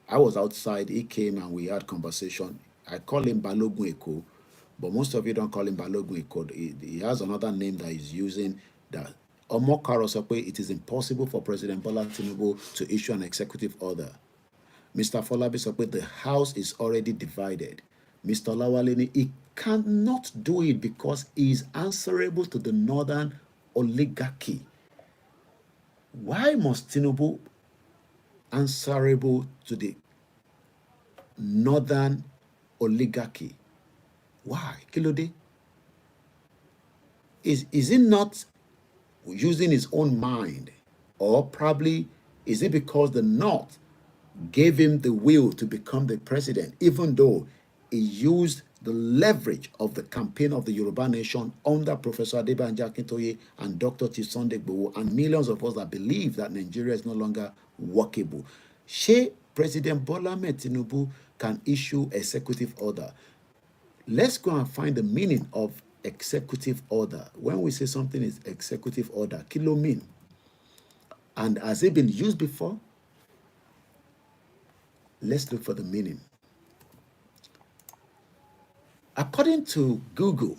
I was outside, he came and we had conversation. I call him Balogun Eko, but most of you don't call him Balogun Eko. He has another name that he's using. That Omokaro Sokwe, it is impossible for President Bola Tinubu to issue an executive order. Mr. Folabi Sokwe, the house is already divided. Mr. Lawaleni, he cannot do it because he is answerable to the northern oligarchy. Why must Tinubu answerable to the northern oligarchy? Why? Kilode? Is it not using his own mind? Or probably is it because the North gave him the will to become the president, even though he used the leverage of the campaign of the Yòrùbá nation under Professor Adebanji Akintoye and Dr. Sunday Igboho and millions of us that believe that Nigeria is no longer workable? She, President Bola Ahmed Tinubu, can issue executive order. Let's go and find the meaning of executive order. When we say something is executive order, kilo mean? And has it been used before? Let's look for the meaning. According to Google,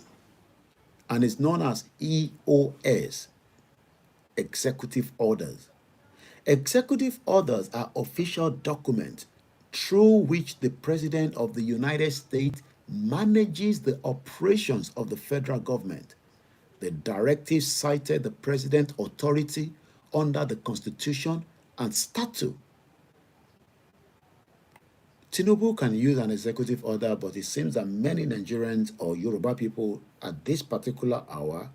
and it's known as EOS, executive orders. Executive orders are official documents through which the President of the United States manages the operations of the federal government. The directives cited the President's authority under the Constitution and statute. Tinubu can use an executive order, but it seems that many Nigerians or Yoruba people at this particular hour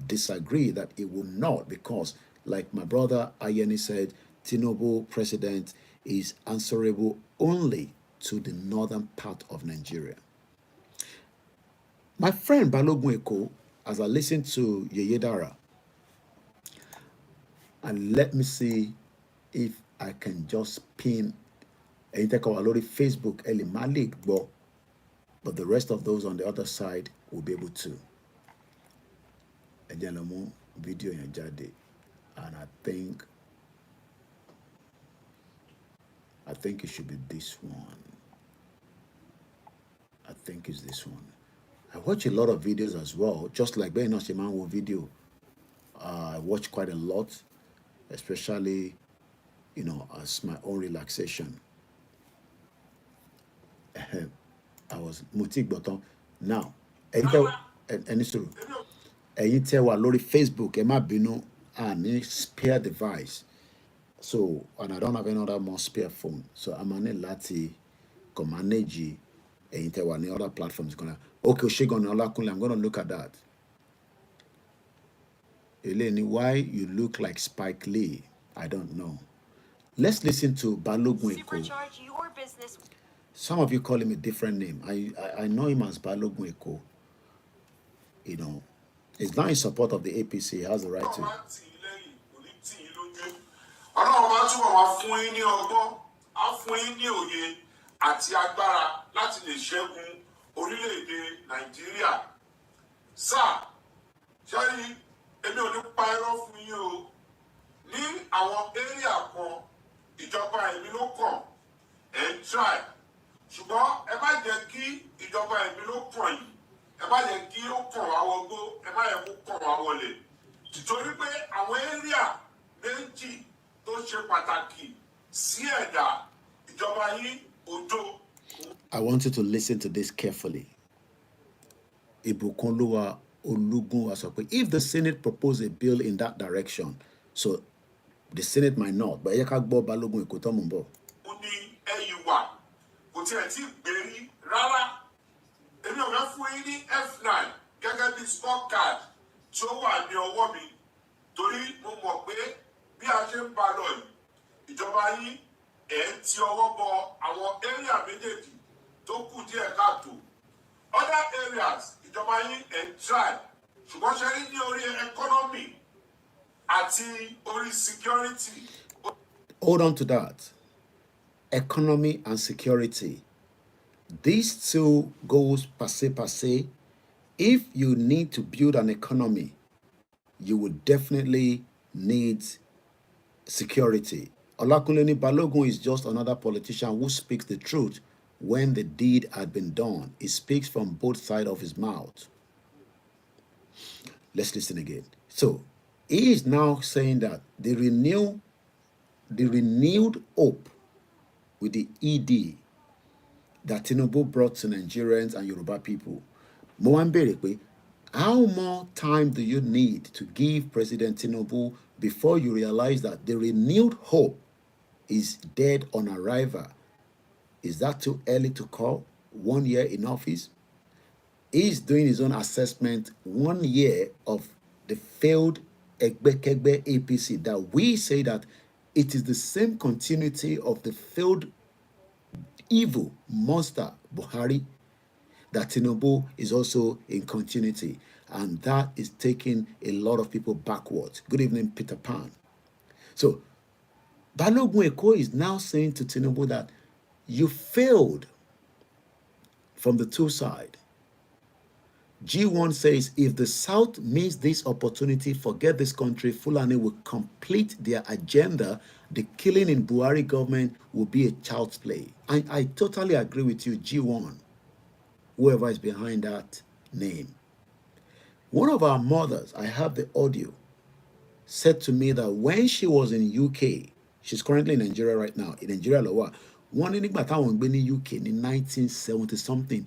disagree that it will not, because, like my brother Ayeni said, Tinubu president is answerable only to the northern part of Nigeria. My friend Balogun Eko, as I listen to Yeyedara, and let me see if I can just pin a Facebook Eli Malik, but the rest of those on the other side will be able to. Video and I think it should be this one. I think it's this one. I watch a lot of videos as well, just like Ben Oshimanwo video. I watch quite a lot, especially, as my own relaxation. I was mutik button. Now, any story. You tell what lórí Facebook, ẹ má bínú, and spare device. So, and I don't have another more spare phone. So I'm on a lati manage and tell what the other platforms gonna. Okay, Shegon OLAKUNLE, I'm gonna look at that. Eleni, why you look like Spike Lee? I don't know. Let's listen to Balogun Eko. Some of you call him a different name. I know him as Balogun Eko. He's not in support of the APC. He has the right to. ṣùgbọ́n ẹ má jẹ́ kí ìjọba ẹ̀mí ló kàn yìí, ẹ má jẹ́ kí ó kàn wá wọgbó, ẹ má yẹ kó kàn wá wọlé. Nítorí pé àwọn area méjì tó ṣe pàtàkì sí ẹ̀dá ìjọba yìí òjò. I want you to listen to this carefully. Ibukunluwa Olugun was up. If the Senate propose a bill in that direction, so the Senate might not, but Yekagbo Balogun Eko Tomumbo. Kò tiẹ̀ tí gbèrí rárá. Èmi ò fẹ́ fún yín ní F9 gẹ́gẹ́ bí scorecard tí ó wà ní ọwọ́ mi, torí mo mọ̀ pé bí a ṣe ń bá lọ yìí, ìjọba yín ẹ̀ ń ti ọwọ́ bọ àwọn area méjèèjì tó kù díẹ̀ káàtó. Other areas ìjọba yín ẹ̀ ń try, ṣùgbọ́n ṣe rí ní orí economy àti orí security. Hold on to that. Economy and security. These two goes per se. If you need to build an economy, you would definitely need security. Olakunle Balogun is just another politician who speaks the truth when the deed had been done. He speaks from both sides of his mouth. Let's listen again. So, he is now saying that the renewed hope with the ED that Tinubu brought to Nigerians and Yoruba people. How more time do you need to give President Tinubu before you realize that the renewed hope is dead on arrival? Is that too early to call? 1 year in office? He's doing his own assessment 1 year of the failed Egbekegbe APC, that we say that it is the same continuity of the failed evil monster Buhari, that Tinubu is also in continuity, and that is taking a lot of people backwards. Good evening, Peter Pan. So Balogun Eko is now saying to Tinubu that you failed from the two sides. G1 says, if the South missed this opportunity, forget this country, Fulani will complete their agenda. The killing in Buhari government will be a child's play. And I totally agree with you, G1, whoever is behind that name. One of our mothers, I have the audio, said to me that when she was in UK, she's currently in Nigeria right now, in Nigeria lọ́wọ́, wọ́n ní nígbà táwọn ń gbé ní UK ní 1970 something,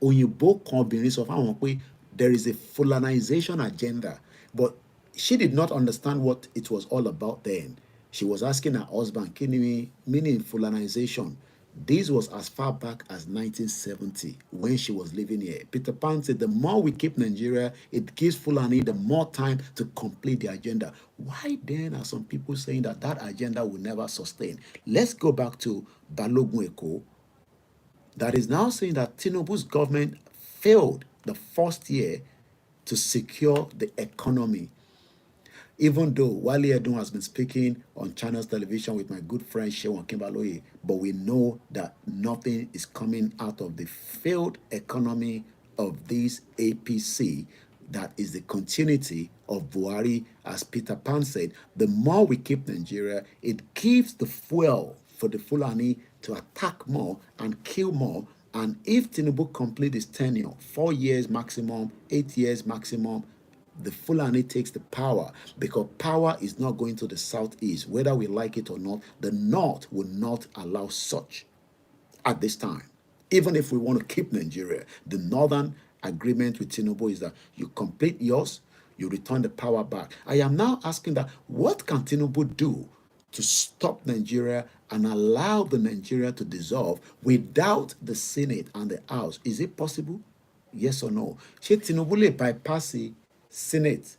òyìnbó kan obìnrin sọ fáwọn pé there is a Fulanization agenda, but she did not understand what it was all about then. She was asking her husband, kí ni meaning Fulanization? This was as far back as 1970 when she was living here. Peter Pan said, the more we keep Nigeria, it gives Fulani the more time to complete the agenda. Why then are some people saying that that agenda will never sustain? Let's go back to Balogun Eko, that is now saying that Tinubu's government failed the first year to secure the economy. Even though Wale Edun has been speaking on China's television with my good friend Shewan Kimbaloye, but we know that nothing is coming out of the failed economy of this APC. That is the continuity of Buhari. As Peter Pan said, the more we keep Nigeria, it gives the fuel for the Fulani to attack more and kill more. And if Tinubu complete his tenure, 4 years maximum, 8 years maximum, the Fulani takes the power, because power is not going to the southeast, whether we like it or not. The north will not allow such at this time. Even if we want to keep Nigeria, the northern agreement with Tinubu is that you complete yours, you return the power back. I am now asking that, what can Tinubu do to stop Nigeria and allow the Nigeria to dissolve without the Senate and the House? Is it possible? Yes or no? Ṣé Tinubu lè bypass Senate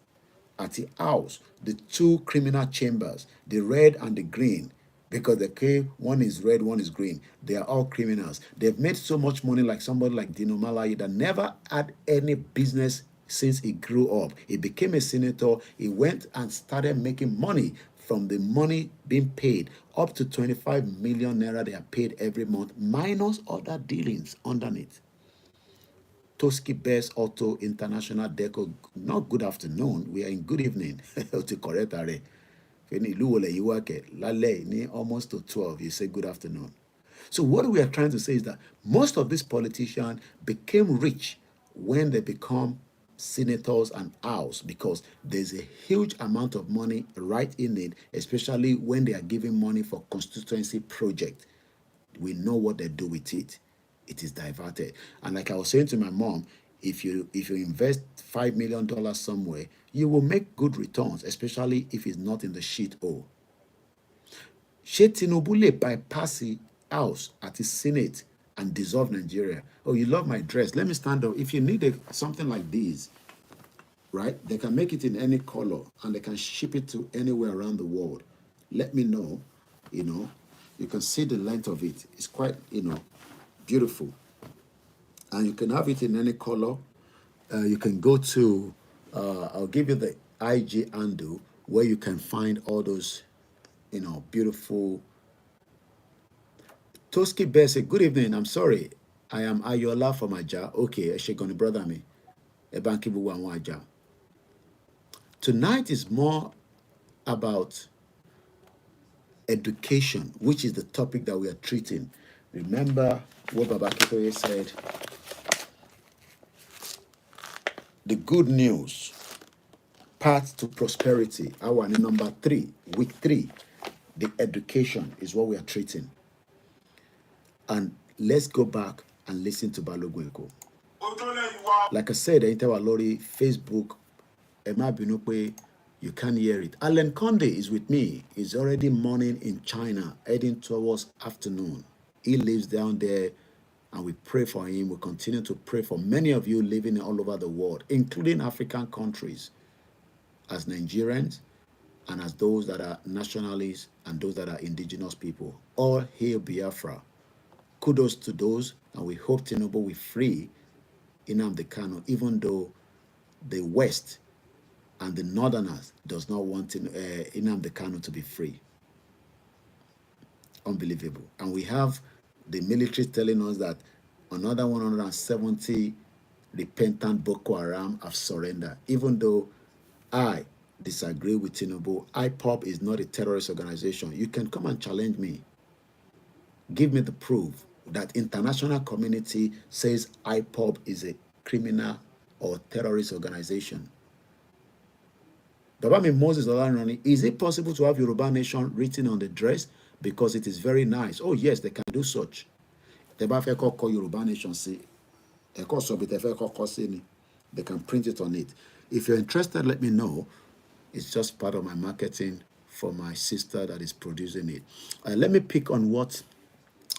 at the House, the two criminal chambers, the red and the green, because the case, one is red, one is green. They are all criminals. They've made so much money, like somebody like Dino Malayi that never had any business since he grew up. He became a senator. He went and started making money from the money being paid, up to 25 million naira they are paid every month, minus other dealings underneath. Toski Best Auto International Deco, not good afternoon, we are in good evening. To correct are almost to 12, you say good afternoon. So what we are trying to say is that most of these politicians became rich when they become senators and house, because there's a huge amount of money right in it, especially when they are giving money for constituency project. We know what they do with it. It is diverted. And like I was saying to my mom, if you invest $5 million somewhere, you will make good returns, especially if it's not in the shit hole. Ṣé Tinubu lè bypass the House at the Senate and dissolve Nigeria? Oh, you love my dress. Let me stand up. If you need something like this, right, they can make it in any color and they can ship it to anywhere around the world. Let me know. You can see the length of it. It's quite, beautiful. And you can have it in any color. You can go to, I'll give you the IG handle where you can find all those, beautiful. Toski Bear said, good evening. I'm sorry. I am Ayola from Aja. Okay, Eshegoni brother me. Ebankibu wa Aja. Tonight is more about education, which is the topic that we are treating. Remember what Baba Kitoye said. The good news, path to prosperity. Our number 3, week 3, the education is what we are treating. And let's go back and listen to Balogun Eko. Like I said, Lori, Facebook, Emma Binupe, you can't hear it. Alan Conde is with me. It's already morning in China, heading towards afternoon. He lives down there, and we pray for him. We continue to pray for many of you living all over the world, including African countries, as Nigerians, and as those that are nationalists and those that are indigenous people. All hail Biafra. Kudos to those, and we hope Tinubu will free Nnamdi Kanu, even though the West and the Northerners does not want Nnamdi Kanu to be free. Unbelievable. And we have the military telling us that another 170 repentant Boko Haram have surrendered, even though I disagree with Tinubu. IPOB is not a terrorist organization. You can come and challenge me. Give me the proof that international community says IPOB is a criminal or terrorist organization. Babami Moses Olanrani, is it possible to have Yoruba Nation written on the dress? Because it is very nice. Oh, yes, they can do such. They Yoruba Nation say, they can print it on it. If you're interested, let me know. It's just part of my marketing for my sister that is producing it. Let me pick on what,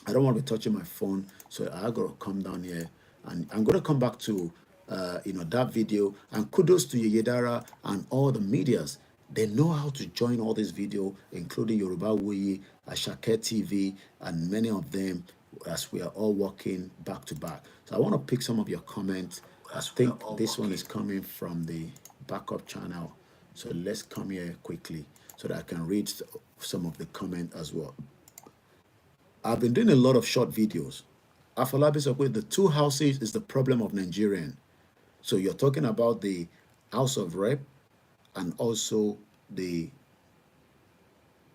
I don't want to be touching my phone, so I got to come down here. And I'm going to come back to that video. And kudos to Yedara and all the medias. They know how to join all this video, including Yoruba Wuyi, Ashake TV, and many of them, as we are all working back to back. So I want to pick some of your comments. I think this one is coming from the backup channel. So let's come here quickly so that I can read some of the comment as well. I've been doing a lot of short videos. Afolabi Sokwe, the two houses is the problem of Nigerian. So you're talking about the House of Rep and also the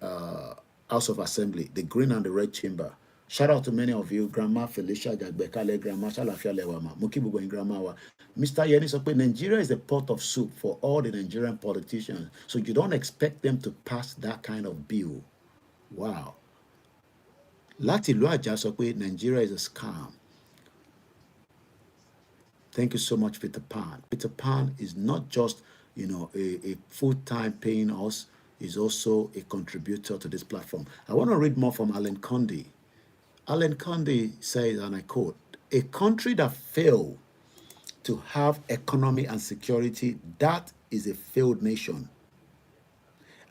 House of Assembly, the green and the red chamber. Shout out to many of you, Grandma Felicia Jagbekale, Grandma Shalafia Lewama, Mukibugo and Grandma. Mr. Yeni Sokwe, Nigeria is a pot of soup for all the Nigerian politicians. So you don't expect them to pass that kind of bill. Wow. Lati Luaja Sokwe, Nigeria is a scam. Thank you so much, Peter Pan. Peter Pan is not just, a full-time paying us, is also a contributor to this platform. I want to read more from Alan Conde. Alan Conde says, and I quote, a country that failed to have economy and security, that is a failed nation.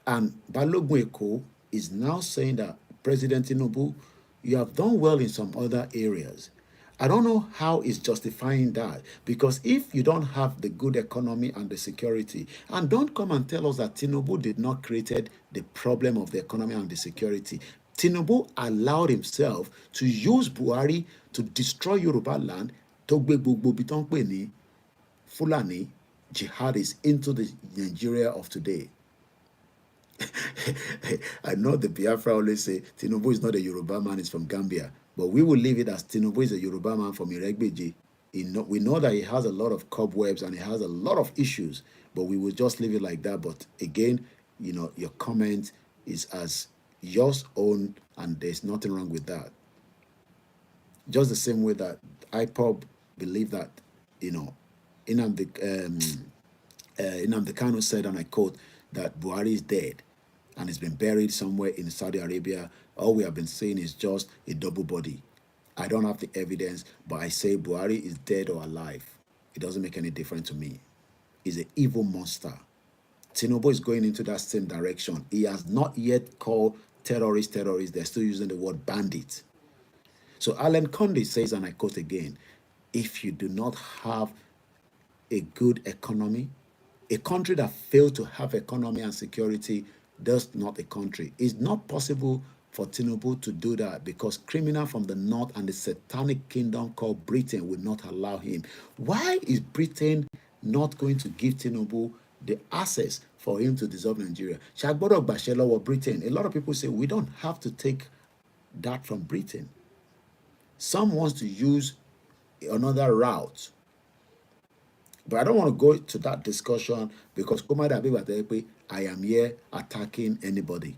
And Balogun Eko is now saying that, President Tinubu, you have done well in some other areas. I don't know how it's justifying that, because if you don't have the good economy and the security, and don't come and tell us that Tinubu did not create the problem of the economy and the security. Tinubu allowed himself to use Buhari to destroy Yoruba land, Fulani jihadists into the Nigeria of today. I know the Biafra always say Tinubu is not a Yoruba man, he's from Gambia. But we will leave it as Tinubu is a Yoruba man from Iregbeji. We know that he has a lot of cobwebs and he has a lot of issues, but we will just leave it like that. But again, your comment is as yours own, and there's nothing wrong with that. Just the same way that IPOB believe that, Nnamdi Kanu said, and I quote, that Buhari is dead and has been buried somewhere in Saudi Arabia. All we have been seeing is just a double body. I don't have the evidence, but I say Buhari is dead or alive. It doesn't make any difference to me. He's an evil monster. Tinubu is going into that same direction. He has not yet called terrorists. They're still using the word bandit. So Alan Conde says, and I quote again, if you do not have a good economy, a country that failed to have economy and security, that's not a country. It's not possible for Tinubu to do that because criminals from the north and the satanic kingdom called Britain will not allow him. Why is Britain not going to give Tinubu the access for him to dissolve Nigeria? Shagbodo Bashelo or Britain. A lot of people say we don't have to take that from Britain. Some wants to use another route. But I don't want to go to that discussion because I am here attacking anybody.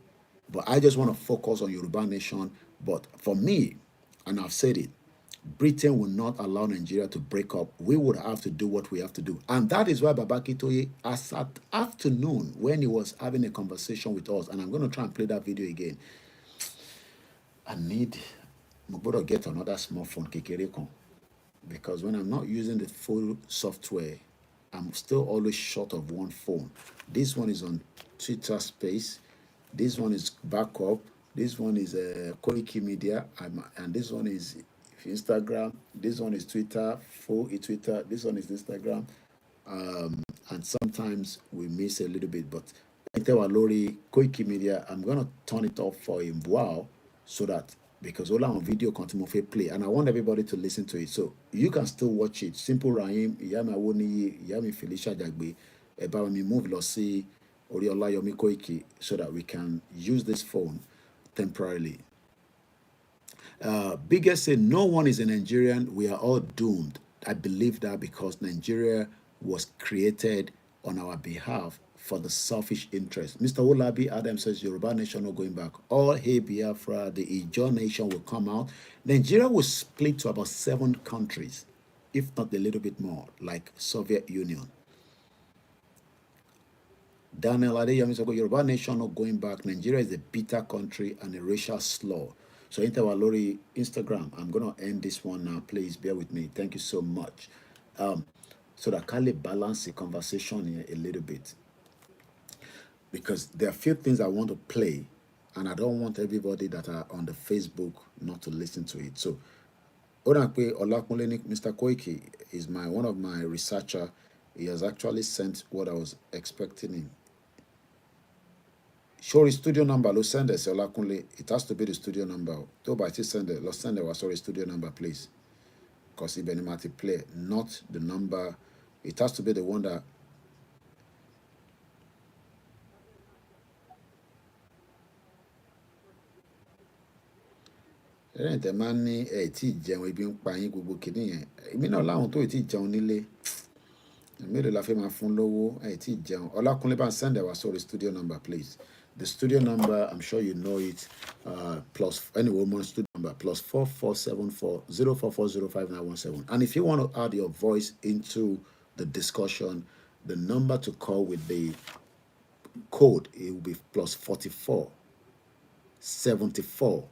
But I just want to focus on Yoruba Nation. But for me, and I've said it, Britain will not allow Nigeria to break up. We would have to do what we have to do. And that is why Babaki Toye, as at afternoon, when he was having a conversation with us, and I'm going to try and play that video again, I'm going to get another small phone, Kekereko. Because when I'm not using the full software, I'm still always short of one phone. This one is on Twitter Space. This one is backup. This one is Koikimedia. And this one is Instagram. This one is Twitter, full Twitter. This one is Instagram. And sometimes we miss a little bit. But Lori Koikimedia, I'm going to turn it off for a while so that because all on video continue to play, and I want everybody to listen to it, so you can still watch it. Simple Rahim, Iyami Awoniyi, Iyami Felicia Jagbe, about me move Losi, OLAYOMI KOIKI, so that we can use this phone temporarily. Biggest say no one is a Nigerian. We are all doomed. I believe that because Nigeria was created on our behalf for the selfish interest. Mr. Olabi Adam says Yoruba nation not going back. All hey Biafra, the Ijaw nation will come out. Nigeria will split to about 7 countries, if not a little bit more, like Soviet Union. Daniel Adeyomi said Yoruba nation not going back. Nigeria is a bitter country and a racial slur. So Interwalori Instagram, I'm gonna end this one now. Please bear with me. Thank you so much. So that can balance the conversation here a little bit, because there are a few things I want to play, and I don't want everybody that are on the Facebook not to listen to it. So, Olakunle, Mr. Koiki is one of my researcher. He has actually sent what I was expecting him. Show his studio number. Let's send us Olakunle. It has to be the studio number. Though by send it, let's send it. Sorry, studio number, please. Because he been play, not the number. It has to be the one that. The man ní tí jẹun ibi ń pa yín gbogbo kìíní yẹn. Èmi náà láwọn tó tí jẹun nílé. Mélòó la fẹ́ máa fún lówó tí jẹun. Ọlákúnlé bá ń send our sorry studio number, please. The studio number, I'm sure you know it. Plus any woman studio number +4474 04405917. And if you want to add your voice into the discussion, the number to call with the code, it will be +44 74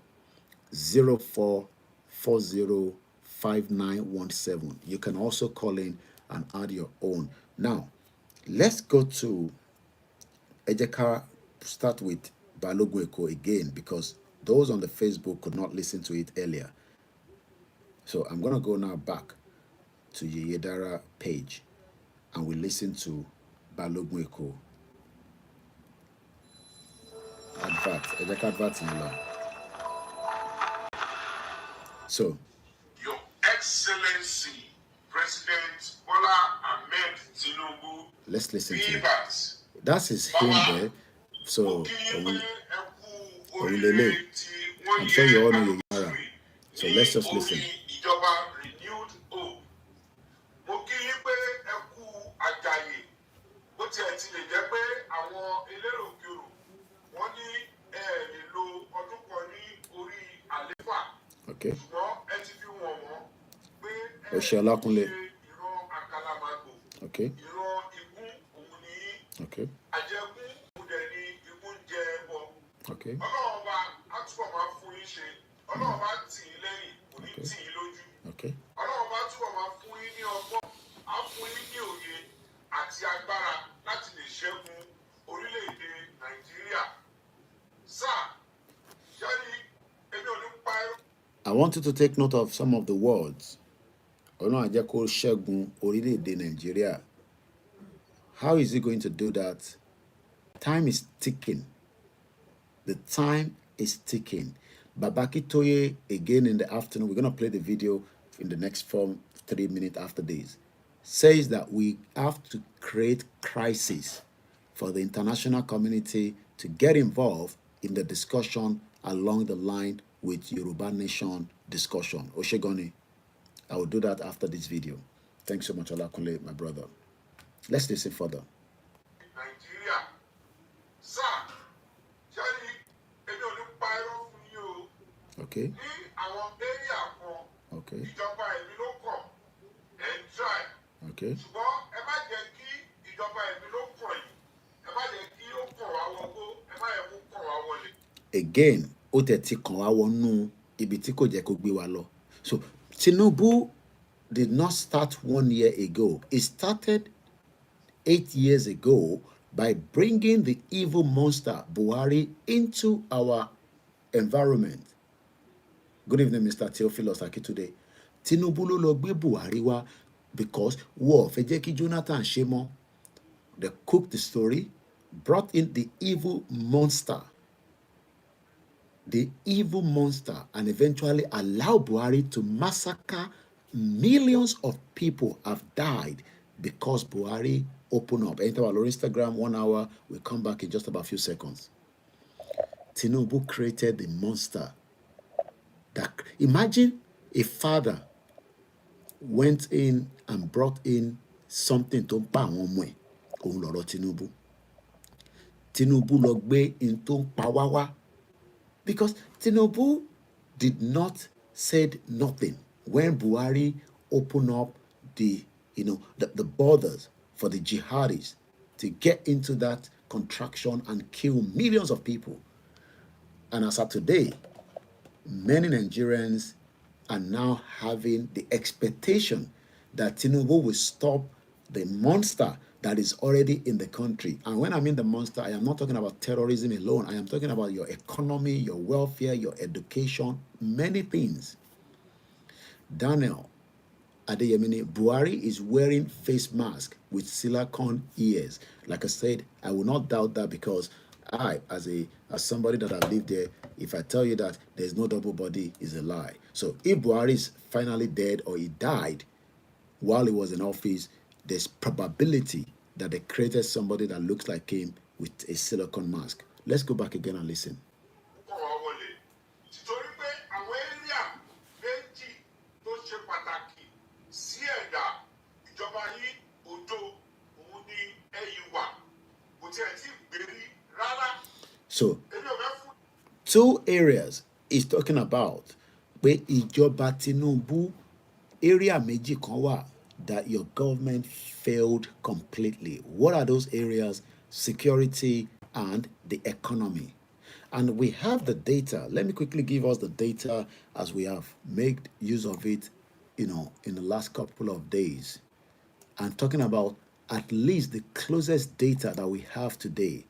04405917. You can also call in and add your own. Now, let's go to Ejeka. Start with Balogun Eko again, because those on the Facebook could not listen to it earlier. So I'm going to go now back to Yeyedara page, and we listen to Balogun Eko. Advert. Ejeka advert in law. So, Your Excellency, President Bola Ahmed Tinubu. Let's listen to it. That's his hymn there. So, I'm sure you all know Yara. So let's just listen. Okay. Olakunle. Okay. Okay. Okay. Okay. I want you to take note of some of the words. Nigeria. How is he going to do that? Time is ticking. The time is ticking. Babaki Toye, again in the afternoon, we're going to play the video in the next 3 minutes after this, says that we have to create crisis for the international community to get involved in the discussion along the line with Yoruba Nation discussion. Oshegoni, I will do that after this video. Thanks so much, Olakunle, my brother. Let's listen further. Nigeria, sir, okay. Okay. Okay. Again, so Tinubu did not start 1 year ago. It started 8 years ago by bringing the evil monster Buhari into our environment. Good evening, Mr. Theophilus Akitude. Tinubu ló lọ gbé Buhari wá because war fẹ́ jẹ́ kí Jonathan ṣe mọ́. They cooked the story, brought in the evil monster, and eventually allowed Buhari to massacre. Millions of people have died because Buhari opened up. Enter our Instagram, 1 hour. We'll come back in just about a few seconds. Tinubu created the monster. Imagine a father went in and brought in something tó ń pa àwọn ọmọ ẹ̀ òun lọ̀rọ̀ Tinubu. Tinubu lọ gbé in tó ń pa wá wá, because Tinubu did not said nothing when Buhari opened up the the borders for the jihadis to get into that contraction and kill millions of people. And as of today, many Nigerians are now having the expectation that Tinubu will stop the monster that is already in the country. And when I mean the monster, I am not talking about terrorism alone. I am talking about your economy, your welfare, your education, many things. Daniel Adeyemini, Buhari is wearing face mask with silicone ears. Like I said, I will not doubt that, because I, as somebody that have lived there, if I tell you that there's no double body, is a lie. So if Buhari is finally dead or he died while he was in office, there's probability that they created somebody that looks like him with a silicone mask. Let's go back again and listen. So, two areas he's talking about where ìjọba Tinubu, area méjì kan wà that your government failed completely. What are those areas? Security and the economy. And we have the data. Let me quickly give us the data as we have made use of it, in the last couple of days. I'm talking about at least the closest data that we have today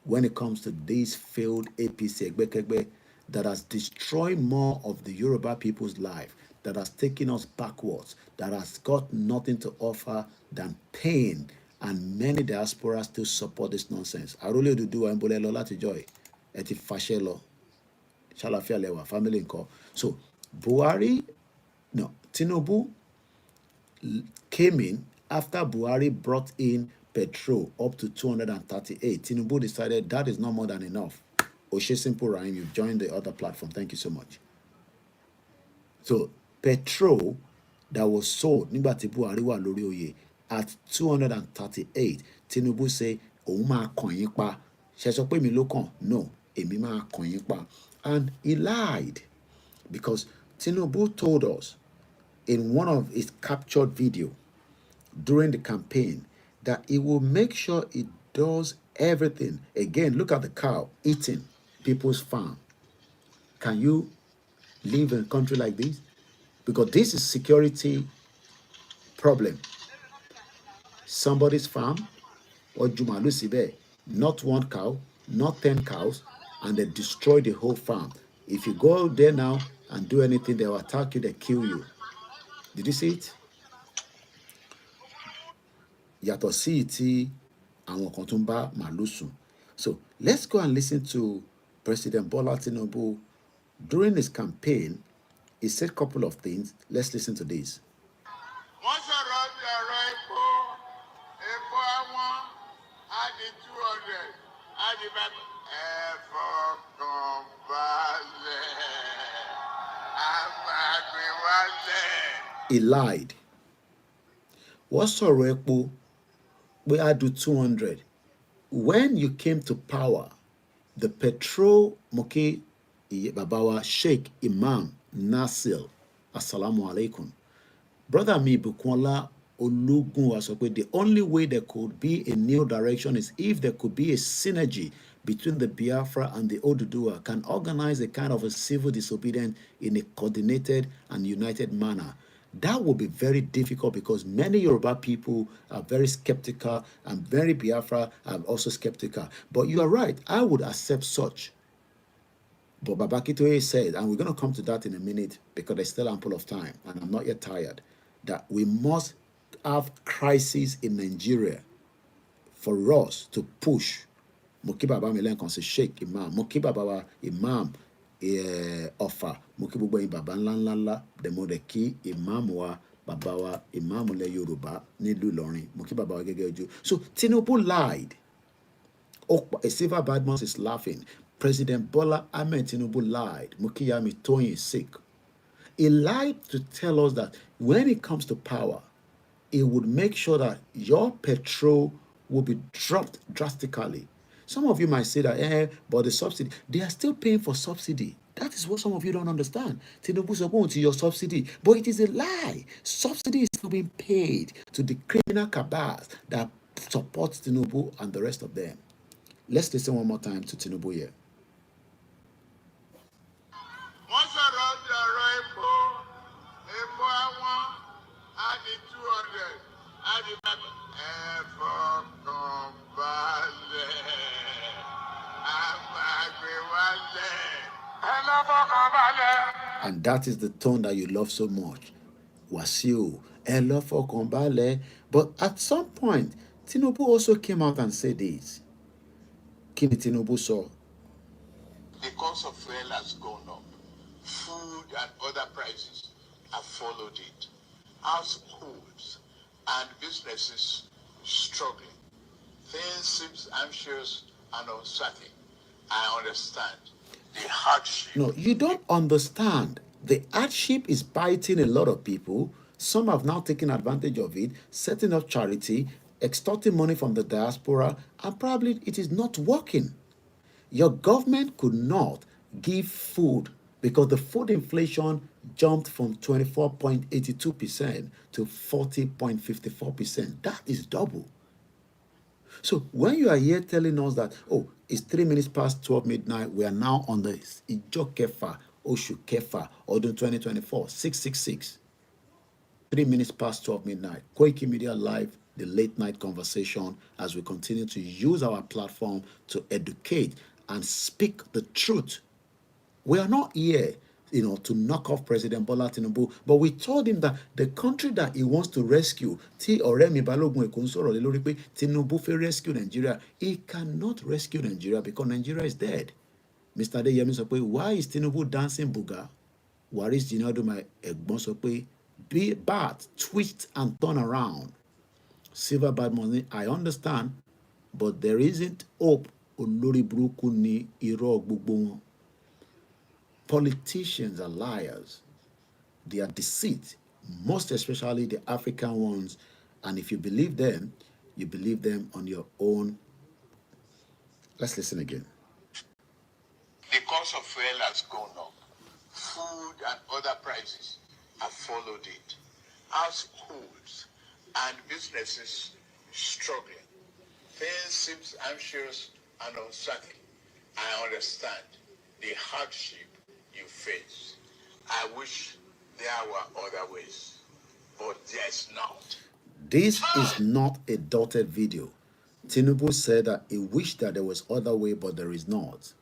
when it comes to this failed APC Egbekegbe that has destroyed more of the Yoruba people's life, that has taken us backwards, that has got nothing to offer than pain, and many diasporas still support this nonsense. Arole Oduduwa Mbole Lola Tijoy, Eti Fashelo, Shalafia Lewa, family nko. So Tinubu came in after Buhari brought in petrol up to 238. Tinubu decided that is not more than enough. Oshe Simple Rhyme, you've joined the other platform. Thank you so much. So petrol that was sold nígbàtí Buhari wà lórí oyè at 238. Tinubu say, òun máa kàn yín pa. Ṣé sọ pé mi ló kàn? No, èmi máa kàn yín pa. And he lied, because Tinubu told us in one of his captured video during the campaign that he will make sure he does everything. Again, look at the cow eating people's farm. Can you live in a country like this? Because this is security problem. Somebody's farm, or Jumalu Sibe, not one cow, not 10 cows, and they destroy the whole farm. If you go there now and do anything, they will attack you, they kill you. Did you see it? Yàtọ̀ sí ti àwọn kan tó ń bá màlúù sùn. So let's go and listen to President Bola Tinubu during his campaign. He said a couple of things. Let's listen to this. Wọ́n sọ̀rọ̀ bí ọ̀rọ̀ epo àwọn á di 200 á di bàbá. Ẹ fọkàn balẹ̀, a máa gbé wálẹ̀. He lied. Wọ́n sọ̀rọ̀ epo pé á do 200. When you came to power, the petrol moke Babawa Sheikh Imam Nasir, Assalamu alaikum. Brother mi Bukola Olugun was the only way there could be a new direction is if there could be a synergy between the Biafra and the Oduduwa can organize a kind of a civil disobedience in a coordinated and united manner. That would be very difficult because many Yoruba people are very skeptical and very Biafra are also skeptical. But you are right, I would accept such. But Babakitoye said, and we're going to come to that in a minute because there's still ample of time and I'm not yet tired, that we must have crisis in Nigeria for us to push. Mokibaba Milen say Sheikh Imam, Mokibaba Imam offer, Mokibuba Baba Lanla, the Modeki Imam wa Babawa Imam le Yòrùbá Nílùú Ìlọrin, Mokibaba Gegeju. So Tinubu lied. A silver badman is laughing. President Bola Ahmed Tinubu lied. Mukiyami Toyin is sick. He lied to tell us that when it comes to power, it would make sure that your petrol will be dropped drastically. Some of you might say that, but the subsidy, they are still paying for subsidy. That is what some of you don't understand. Tinubu supposed to your subsidy, but it is a lie. Subsidy is still being paid to the criminal cabals that supports Tinubu and the rest of them. Let's listen one more time to Tinubu here. And that is the tone that you love so much. Wasiu, love for Kombale. But at some point, Tinubu also came out and said this. Kini Tinubu saw. The cost of fuel has gone up. Food and other prices have followed it. Households and businesses struggling. Things seem anxious and uncertain. I understand the hardship. No, you don't understand. The hardship is biting a lot of people. Some have now taken advantage of it, setting up charity, extorting money from the diaspora, and probably it is not working. Your government could not give food because the food inflation jumped from 24.82% to 40.54%. That is double. So when you are here telling us that, oh, it's 3 minutes past 12 midnight, we are now on the Ijo Kefa, Oshu Kefa, Odun 2024, 666. 3 minutes past 12 midnight. Koikimedia Live, the late night conversation, as we continue to use our platform to educate and speak the truth. We are not here, to knock off President Bola Tinubu, but we told him that the country that he wants to rescue, Tinubu fe rescue Nigeria, he cannot rescue Nigeria because Nigeria is dead. Mr. Adeyemi sọ pé, why is Tinubu dancing buga? Waris Jinaduma Egbon sọ pé, be bat, twist and turn around. Silver bad money, I understand, but there isn't hope. Olórí burúkú ni irọ́ gbogbo wọn. Politicians are liars. They are deceit, most especially the African ones. And if you believe them on your own. Let's listen again. The cost of fuel has gone up. Food and other prices have followed it. Households and businesses struggling. Things seem anxious and uncertain. I understand the hardship you face. I wish there were other ways, but there's not. This is not a dotted video. Tinubu said that he wished that there was other way, but there is not.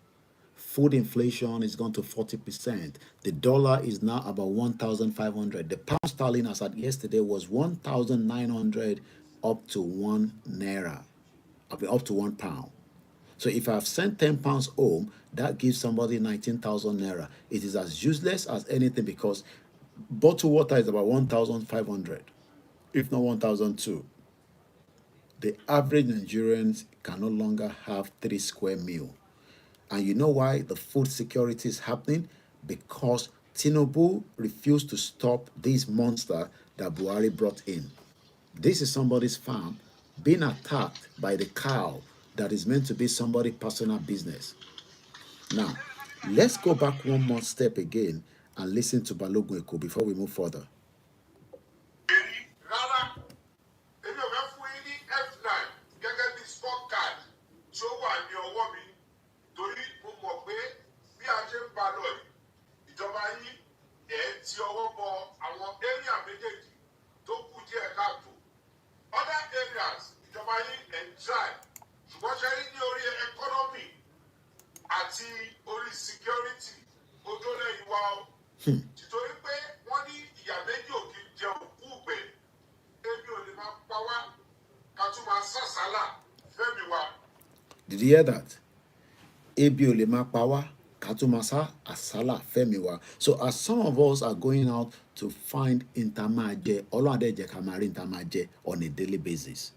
Food inflation is gone to 40%. The dollar is now about 1,500. The pound sterling as at yesterday was 1,900 up to 1 naira, up to 1 pound. So if I've sent 10 pounds home, that gives somebody 19,000 naira. It is as useless as anything because bottled water is about 1,500, if not 1,002. The average Nigerians can no longer have 3 square meals. And you know why the food security is happening? Because Tinubu refused to stop this monster that Buhari brought in. This is somebody's farm being attacked by the cow that is meant to be somebody's personal business. Now, let's go back one more step again and listen to Balogun Eko before we move further. Other areas, ìjọba yìí ẹ̀ try. Ṣùgbọ́n ṣe rí ní orí economy àti orí security ojú lẹ́yìn wa o. Títorí pé wọ́n ní ìyà méjì ò kì í jẹ òkú ìgbẹ́. Ebi ò lè máa pa wá ká tún máa sàsálà fẹ́mi wa. Did you hear that? Ebi ò lè máa pa wá ká tún máa sá àsálà fẹ́mi wa. So as some of us are going out to find intermaje, Ọlọ́run á dẹ̀ jẹ́ ká máa rí intermaje on a daily basis.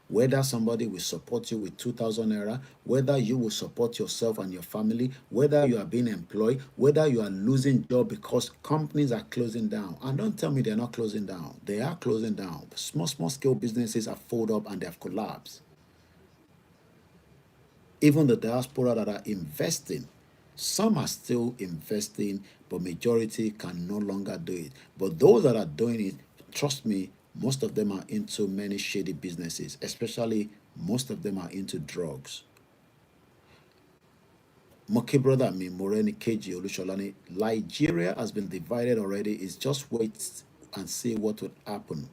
Whether somebody will support you with 2,000 naira, whether you will support yourself and your family, whether you are being employed, whether you are losing job because companies are closing down. And don't tell me they're not closing down. They are closing down. Small scale businesses have folded up and they have collapsed. Even the diaspora that are investing, some are still investing, but majority can no longer do it. But those that are doing it, trust me, most of them are into many shady businesses, especially most of them are into drugs. Moki brother mi Moreni Keji Olusholani, Nigeria has been divided already. It's just wait and see what would happen.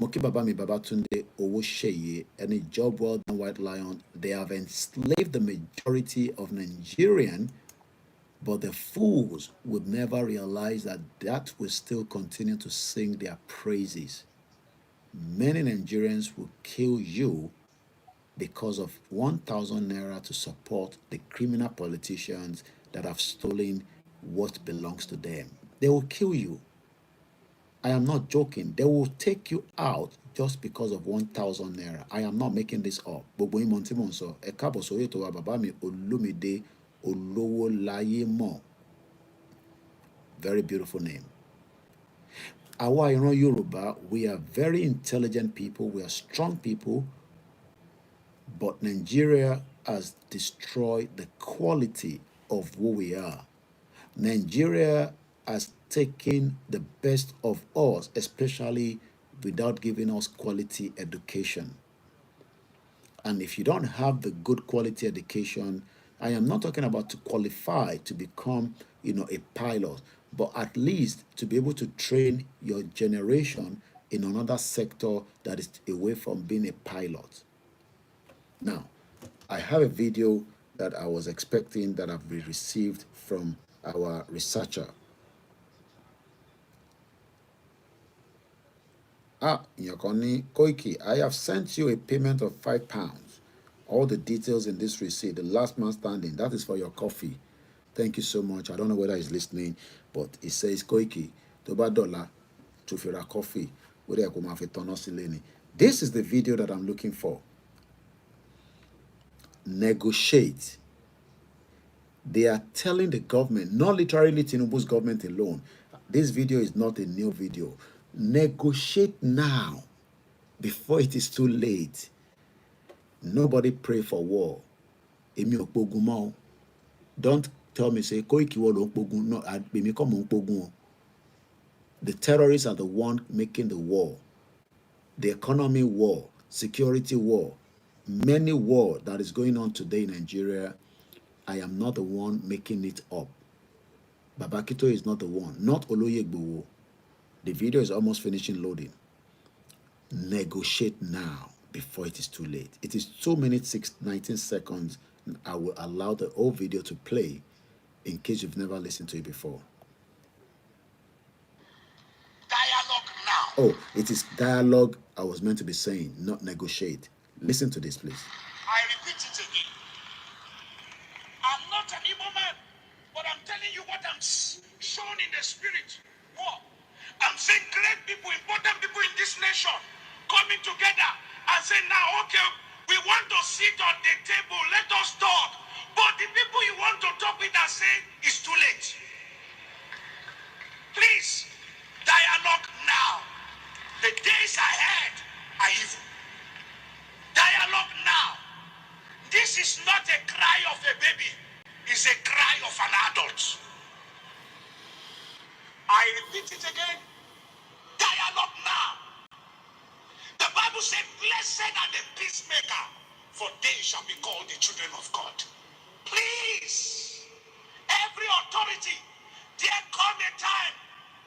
Moki Baba mi Babatunde Owosheye, any job well done, White Lion. They have enslaved the majority of Nigerian, but the fools would never realize that that will still continue to sing their praises. Many Nigerians will kill you because of 1,000 naira to support the criminal politicians that have stolen what belongs to them. They will kill you. I am not joking. They will take you out just because of 1,000 naira. I am not making this up. Gbogbo yín mọ̀ tí mò ń sọ. Ẹ káàbọ̀ sórí ètò wa bàbá mi Olúmídé Olówóláyémọ̀. Very beautiful name. Àwa ìran Yorùbá, we are very intelligent people. We are strong people. But Nigeria has destroyed the quality of who we are. Nigeria has taken the best of us, especially without giving us quality education. And if you don't have the good quality education, I am not talking about to qualify to become, a pilot, but at least to be able to train your generation in another sector that is away from being a pilot. Now, I have a video that I was expecting that I've received from our researcher. Yòrùbá Koiki, I have sent you a payment of £5. All the details in this receipt, the last man standing, that is for your coffee. Thank you so much. I don't know whether he's listening, but it says Koiki, $2 to fira coffee. This is the video that I'm looking for. Negotiate. They are telling the government, not literally Tinubu's government alone. This video is not a new video. Negotiate now before it is too late. Nobody pray for war. Emi okpogun mo. Don't tell me say Koiki wo lo okpogun. No, emi ko mo okpogun. The terrorists are the one making the war. The economy war, security war, many war that is going on today in Nigeria. I am not the one making it up. Babakito is not the one, not Oloyegbowo. The video is almost finishing loading. Negotiate now before it is too late. It is 2 minutes 19 seconds. I will allow the whole video to play in case you've never listened to it before. Dialogue now. Oh, it is dialogue I was meant to be saying, not negotiate. Listen to this, please. I repeat it again. I'm not an evil man, but I'm telling you what I'm shown in the spirit. What? I'm saying great people, important people in this nation coming together and saying, now, okay, we want to sit on the table, let us talk. But the people you want to talk with are saying, it's too late. Please, dialogue now. The days ahead are evil. Dialogue now. This is not a cry of a baby. It's a cry of an adult. I repeat it again. Dialogue now. The Bible says, blessed are the peacemaker, for they shall be called the children of God. Please, every authority, there come a time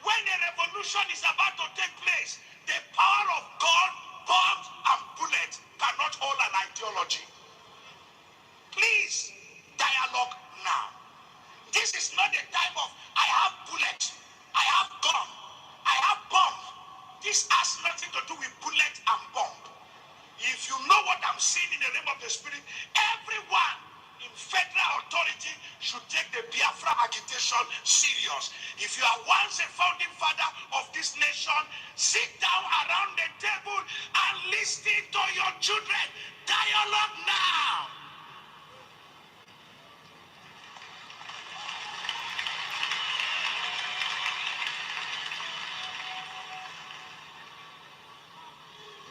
when a revolution is about to take place. The power of God, bombs and bullets cannot hold an ideology. Please, dialogue now. This is not the time of, I have bullets, I have gun, I have bomb. This has nothing to do with bullet and bomb. If you know what I'm saying in the realm of the spirit, everyone in federal authority should take the Biafra agitation serious. If you are once a founding father of this nation, sit down around the table and listen to your children. Dialogue now.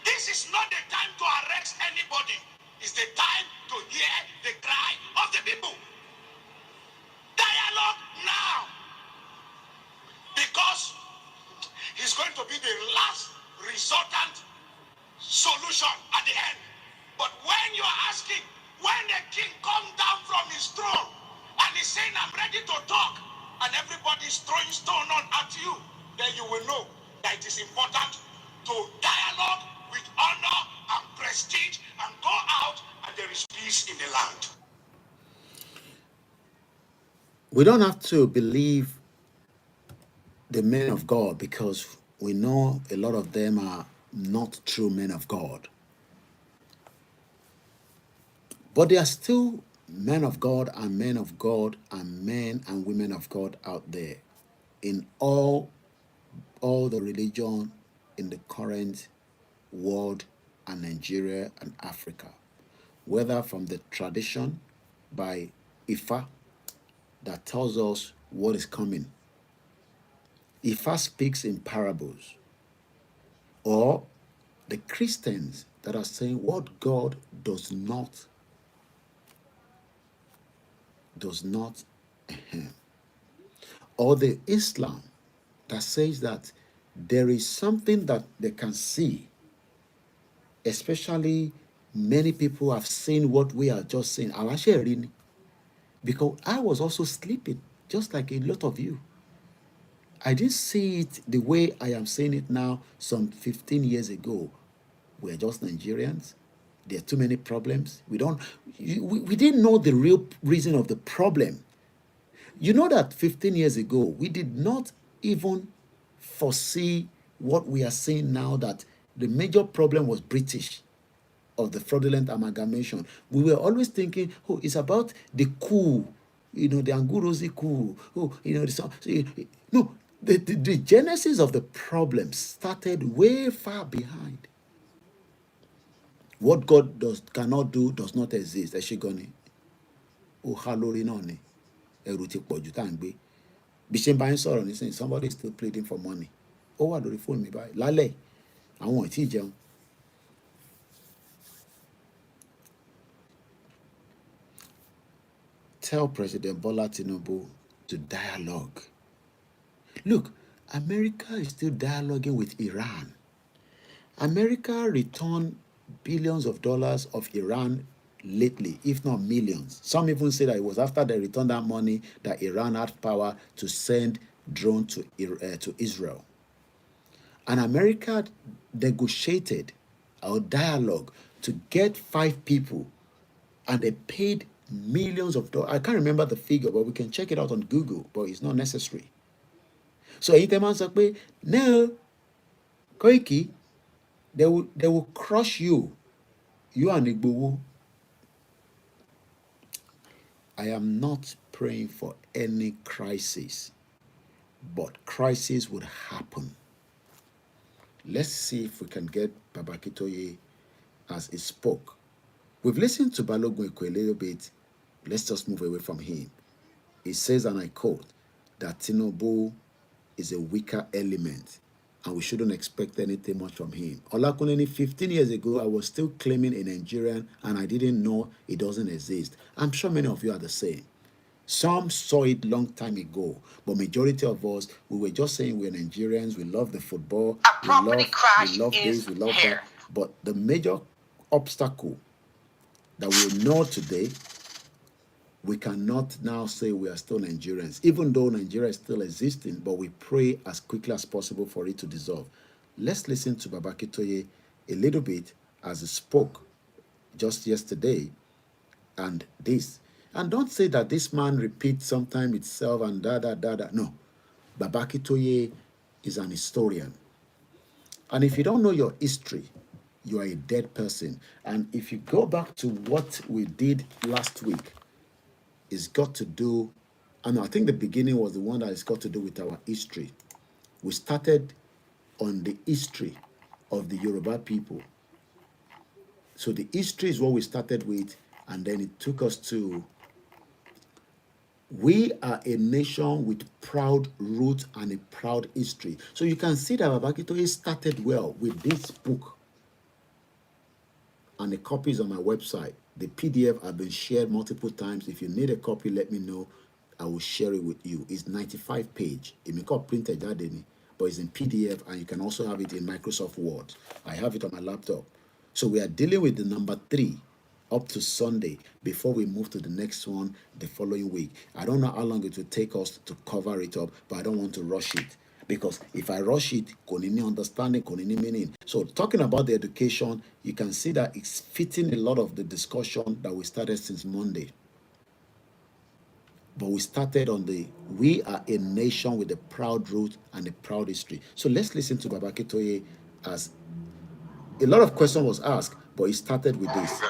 This is not the time to arrest anybody. It's the time to hear the cry of the people. Dialogue now. Because it's going to be the last resultant solution at the end. But when you are asking, when the king comes down from his throne and he's saying, I'm ready to talk, and everybody is throwing stone on at you, then you will know that it is important to dialogue with honor and prestige and go out and there is peace in the land. We don't have to believe the men of God because we know a lot of them are not true men of God. But there are still men of God and men and women of God out there in all the religion in the current world and Nigeria and Africa, whether from the tradition by Ifa that tells us what is coming. Ifa speaks in parables, or the Christians that are saying what God does not, or the Islam that says that there is something that they can see. Especially many people have seen what we are just saying. Because I was also sleeping, just like a lot of you. I didn't see it the way I am saying it now some 15 years ago. We're just Nigerians. There are too many problems. We didn't know the real reason of the problem. You know that 15 years ago, we did not even foresee what we are seeing now, that the major problem was British, of the fraudulent amalgamation. We were always thinking, oh, it's about the coup, the Angurozi coup. Oh, no, the genesis of the problem started way far behind. What God cannot do does not exist. Eshigoni. Oh, halori noni. Eruti poju tangbe. Bishen buying sorrow, somebody is still pleading for money. Oh, what do you phone me by? Lale. I want to teach you. Tell President Bola Tinubu to dialogue. Look, America is still dialoguing with Iran. America returned billions of dollars of Iran lately, if not millions. Some even say that it was after they returned that money that Iran had power to send drones to Israel. And America negotiated our dialogue to get 5 people, and they paid millions of dollars. I can't remember the figure, but we can check it out on Google, but it's not necessary. So Iteman said, no, Koiki, they will crush you and Igbowo. I am not praying for any crisis, but crisis would happen. Let's see if we can get Babakitoye as he spoke. We've listened to Balogun Eko a little bit. Let's just move away from him. He says, and I quote, that Tinubu is a weaker element and we shouldn't expect anything much from him. Olakunle, 15 years ago, I was still claiming a Nigerian and I didn't know it doesn't exist. I'm sure many of you are the same. Some saw it long time ago, but majority of us, we were just saying we're Nigerians, we love the football, we love this, we love that. But the major obstacle that we know today, we cannot now say we are still Nigerians, even though Nigeria is still existing, but we pray as quickly as possible for it to dissolve. Let's listen to Babakitoye a little bit as he spoke just yesterday and this. And don't say that this man repeats sometimes itself and da. No. Babakitoye is an historian. And if you don't know your history, you are a dead person. And if you go back to what we did last week, it's got to do, and I think the beginning was the one that has got to do with our history. We started on the history of the Yòrùbá people. So the history is what we started with, and then it took us to, we are a nation with proud roots and a proud history. So you can see that Baba Akintoye started well with this book, and the copy is on my website. The PDF have been shared multiple times. If you need a copy, let me know. I will share it with you. It's 95 page. It may not printed that day, but it's in PDF, and you can also have it in Microsoft Word. I have it on my laptop. So we are dealing with the number 3 up to Sunday before we move to the next one the following week. I don't know how long it will take us to cover it up, but I don't want to rush it. Because if I rush it, konini understanding, konini meaning. So talking about the education, you can see that it's fitting a lot of the discussion that we started since Monday. But we started on the, we are a nation with a proud root and a proud history. So let's listen to Baba Akintoye, as a lot of questions was asked, but he started with this.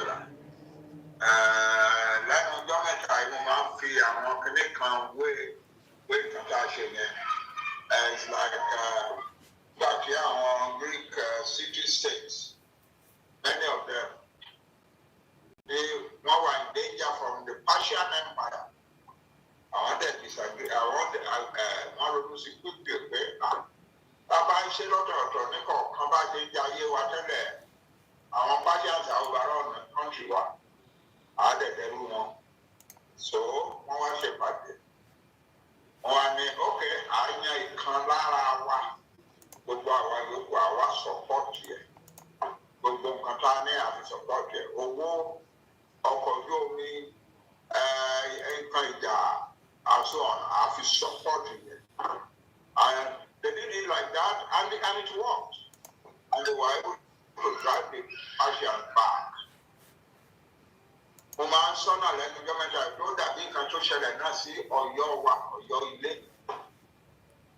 It's like Greek city-states, many of them, they were in danger from the Persian Empire. I want to disagree. I want to see good people. Baba ń ṣe lọ́tọ̀ọ̀tọ̀ ní kọ̀ọ̀kan bá ṣe ń jẹ ayé wa tẹ́lẹ̀. Àwọn Persians are overrun the country wa. Àádẹ́dẹ́rú wọn. So wọ́n wá ṣe pàdé. Wọ́n wá ní okay, àyàn ìkan lára wa. Gbogbo àwa yòókù àwa support yẹ. Gbogbo nǹkan tá a ní àfi support yẹ. Owó ọkọ̀ ojú omi nǹkan ìjà and so on àfi support yẹ. And they did it like that, and it worked. And they were able to drive the Persians back. Mo máa ń sọ́nà lẹ́nu ọjọ́ mẹ́ta tó dàbí nǹkan tó ṣẹlẹ̀ náà sí Ọ̀yọ́ wa, Ọ̀yọ́ Ilé.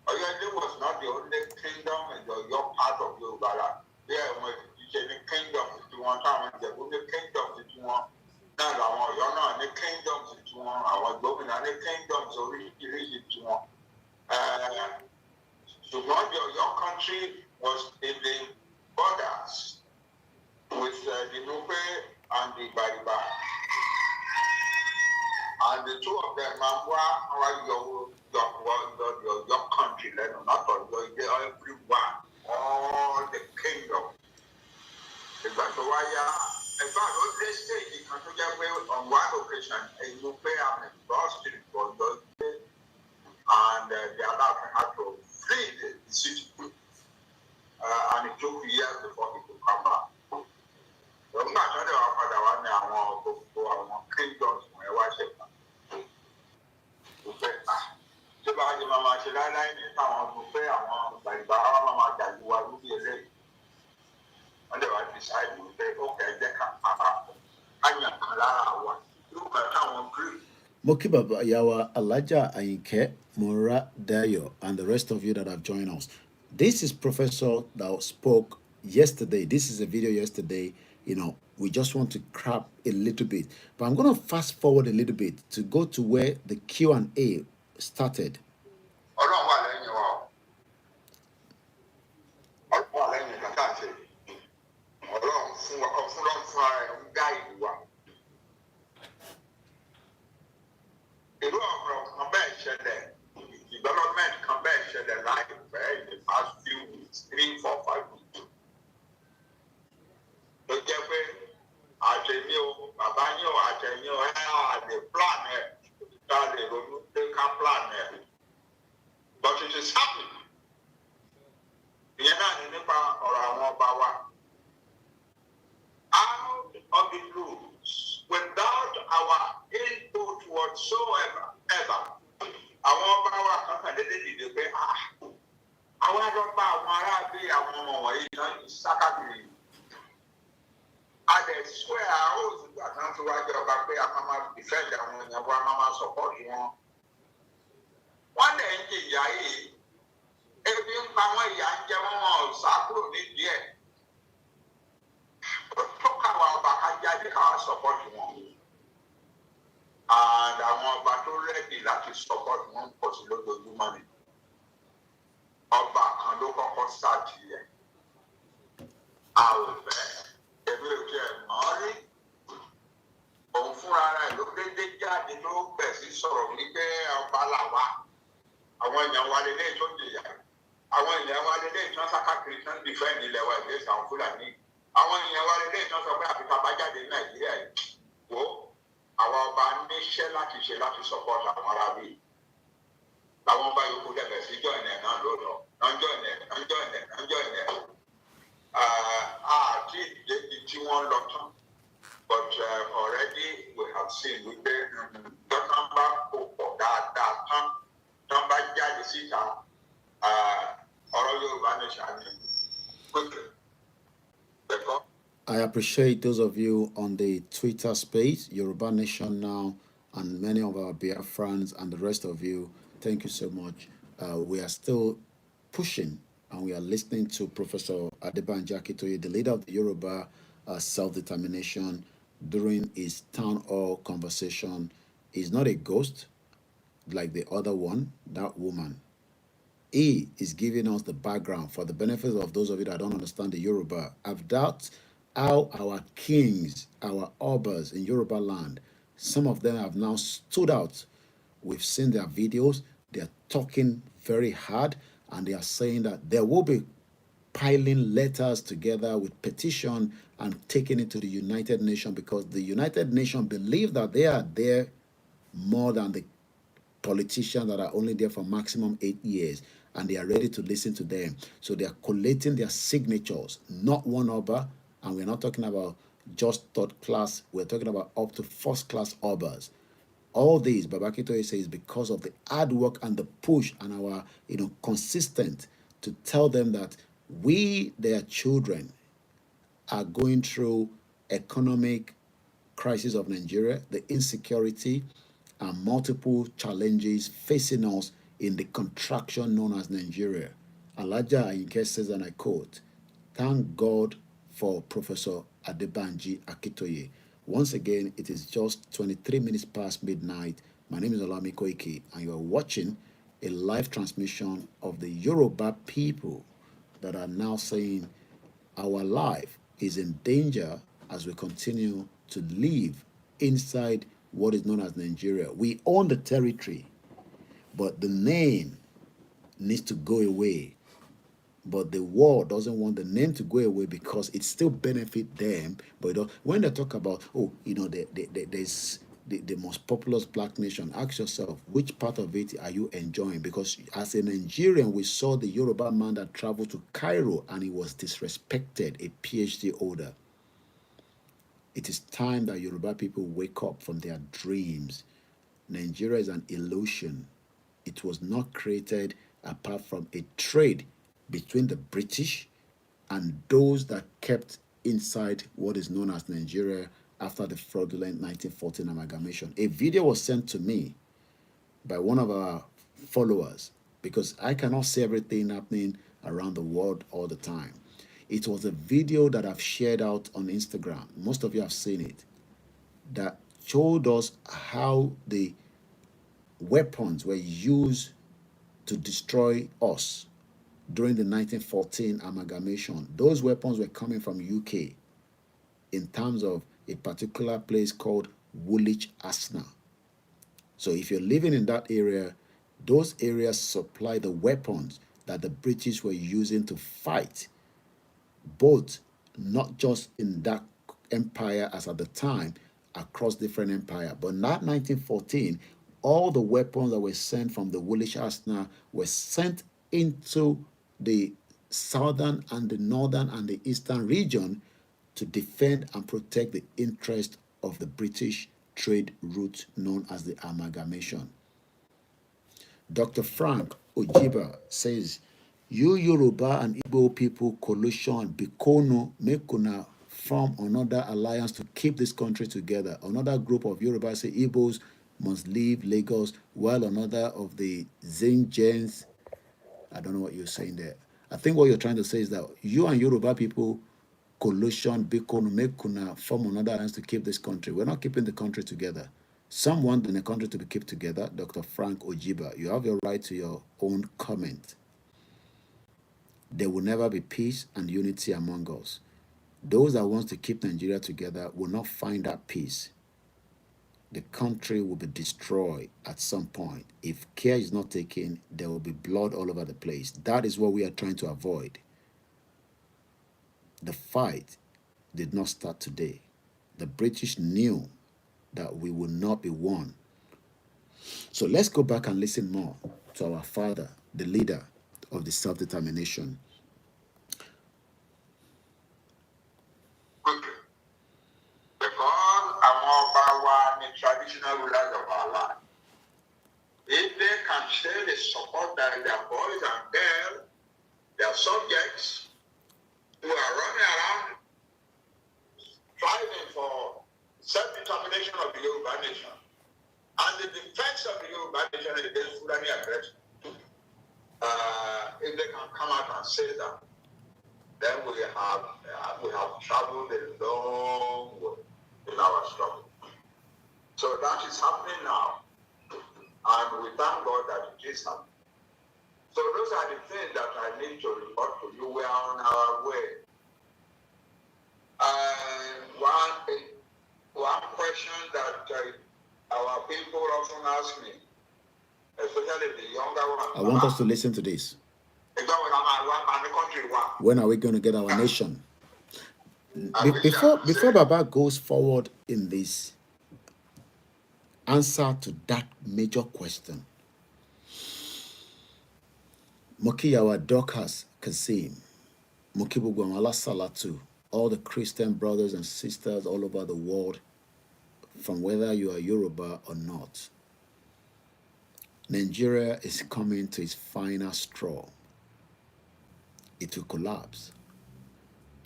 Ọ̀yọ́ Ilé was not the only kingdom in the Ọ̀yọ́ part of Yorùbá land. Bẹ́ẹ̀ wọ́n ti ṣe ní kingdom tí wọ́n táwọn Ìjẹ̀bú ní kingdom tí wọ́n náà làwọn Ọ̀yọ́ náà ní kingdom tí wọ́n, àwọn Ìgbómìnà ní kingdom oríṣiríṣi tí wọ́n. So your country was in the borders with the Nupe and the Bariba. And the two of them are your country, not all everyone, all the kingdom. In fact, on one occasion, a Nupe and Boston for those, and the other had to flee the city, and it took years before he could come back. So I'm not sure about kingdoms. And they were deciding to say, okay, they can look at our Greek. Moki Baba Yawa, Alaja Ayinke, Mora Dayo, and the rest of you that have joined us. This is Professor that spoke yesterday. This is a video yesterday. You know, we just want to crap a little bit. But I'm going to fast forward a little bit to go to where the Q&A started. Development convention the life in the past few weeks, 3, 4, 5 weeks. So the plan they can plan but it is happening. Out of the blues, without our input whatsoever, ever. Àwọn ọba wa kankan dédé dìde pé àwọn ọlọ́ba àwọn aráàlú àwọn ọmọ wọ̀nyí náà ń sákàkiri. And I swear I was going to write about pé a máa defend àwọn èèyàn wa máa support wọn. Wọ́n lè ń jìyà yìí, ebi ń pa wọ́n ìyà ń jẹ wọ́n ṣàkúrò nídìí ẹ̀. Tó káwa ọba ká jáde káwa support wọn. And àwọn ọba tó rẹ́dì láti support wọn pọ̀ sí lójoojúmọ́ ni. Ọba kan ló kọ́kọ́ ṣáàtì ẹ̀. A ò fẹ́. Èmi ò jẹ́ mọ́ jáde tó bẹ̀ sí sọ̀rọ̀ wípé ọba làwà àwọn èèyàn wa lélẹ́yìn tó jìyà àwọn èèyàn wa lélẹ́yìn tó ń sákàkiri tó ń dìfẹ́ǹdì ilẹ̀ wa ìgbésẹ̀ àwọn Fúlàní àwọn èèyàn wa lélẹ́yìn tó ń sọ pé àfikà bá jáde ní Nàìjíríà yìí wò àwọn ọba níṣẹ́ láti ṣe láti support àwọn arábì làwọn ọba yòókù dẹ̀bẹ̀ sí jọ̀ọ̀nì ẹ̀ náà lóòótọ́ àti ìdèbí tí wọ́n lọ tán but already we have seen wípé tọ́tàn bá kó pọ̀ dáadáa tán bá jáde síta ọ̀rọ̀ Yorùbá nation ni quickly. I appreciate those of you on the Twitter space, Yoruba Nation Now, and many of our Biafrans and the rest of you. Thank you so much. We are still pushing and we are listening to Professor Adebanji Akitoye, the leader of the Yoruba self-determination, during his town hall conversation. He's not a ghost like the other one, that woman. He is giving us the background for the benefit of those of you that don't understand the Yoruba. I've doubted how our kings, our obas in Yoruba land, some of them have now stood out. We've seen their videos. They're talking very hard, and they are saying that there will be piling letters together with petition and taking it to the United Nations, because the United Nations believe that they are there more than the politicians that are only there for maximum 8 years, and they are ready to listen to them. So they are collating their signatures, not one Oba, and we're not talking about just third class, we're talking about up to first class Obas. All these, Baba Akitoye says, because of the hard work and the push and our, consistent to tell them that we, their children, are going through economic crisis of Nigeria, the insecurity, and multiple challenges facing us in the contraction known as Nigeria. Alaja Ayinke says, and I quote, "Thank God for Professor Adebanji Akitoye." Once again, it is just 23 minutes past midnight. My name is OLAYOMI KOIKI, and you are watching a live transmission of the Yoruba people that are now saying our life is in danger as we continue to live inside what is known as Nigeria. We own the territory, but the name needs to go away. But the world doesn't want the name to go away because it still benefits them. But when they talk about, there's the most populous black nation, ask yourself, which part of it are you enjoying? Because as a Nigerian, we saw the Yoruba man that traveled to Cairo and he was disrespected, a PhD holder. It is time that Yoruba people wake up from their dreams. Nigeria is an illusion. It was not created apart from a trade between the British and those that kept inside what is known as Nigeria after the fraudulent 1914 amalgamation. A video was sent to me by one of our followers, because I cannot see everything happening around the world all the time. It was a video that I've shared out on Instagram. Most of you have seen it, that showed us how the weapons were used to destroy us during the 1914 amalgamation. Those weapons were coming from UK in terms of a particular place called Woolwich Arsenal. So if you're living in that area, those areas supply the weapons that the British were using to fight, both not just in that empire as at the time, across different empires, but not 1914. All the weapons that were sent from the Woolwich Arsenal were sent into the southern and the northern and the eastern region to defend and protect the interest of the British trade route known as the amalgamation. Dr. Frank Ojiba says, "You Yoruba and Igbo people collusion Bikono Mekuna form another alliance to keep this country together. Another group of Yoruba say Igbos must leave Lagos, while another of the Zingens," I don't know what you're saying there. I think what you're trying to say is that you and Yoruba people collusion, Bikono, Mekuna, form another alliance to keep this country. We're not keeping the country together. Some want the country to be kept together. Dr. Frank Ojiba, you have your right to your own comment. There will never be peace and unity among us. Those that want to keep Nigeria together will not find that peace. the country will be destroyed at some point. If care is not taken, there will be blood all over the place. That is what we are trying to avoid. The fight did not start today. The British knew that we would not be won. So let's go back and listen more to our father, the leader of the self-determination. Because among our traditional rulers of our land, if they can say they support their boys and girls, their subjects, who are running around fighting for self-determination of the Yòrùbá nation and the defense of the Yòrùbá nation against Fulani aggression, if they can come out and say that, then we have traveled a long way in our struggle. So that is happening now, and we thank God that it is happening. So those are the things that I need to report to you. We are on our way. And one question that our people often ask me, especially the younger ones. I want us to listen to this. When are we going to get our nation? Before Baba goes forward in this answer to that major question, Mokiyawa Dorcas Kasim, Mokibugwamala Salatu, all the Christian brothers and sisters all over the world, from whether you are Yoruba or not, Nigeria is coming to its final straw. It will collapse.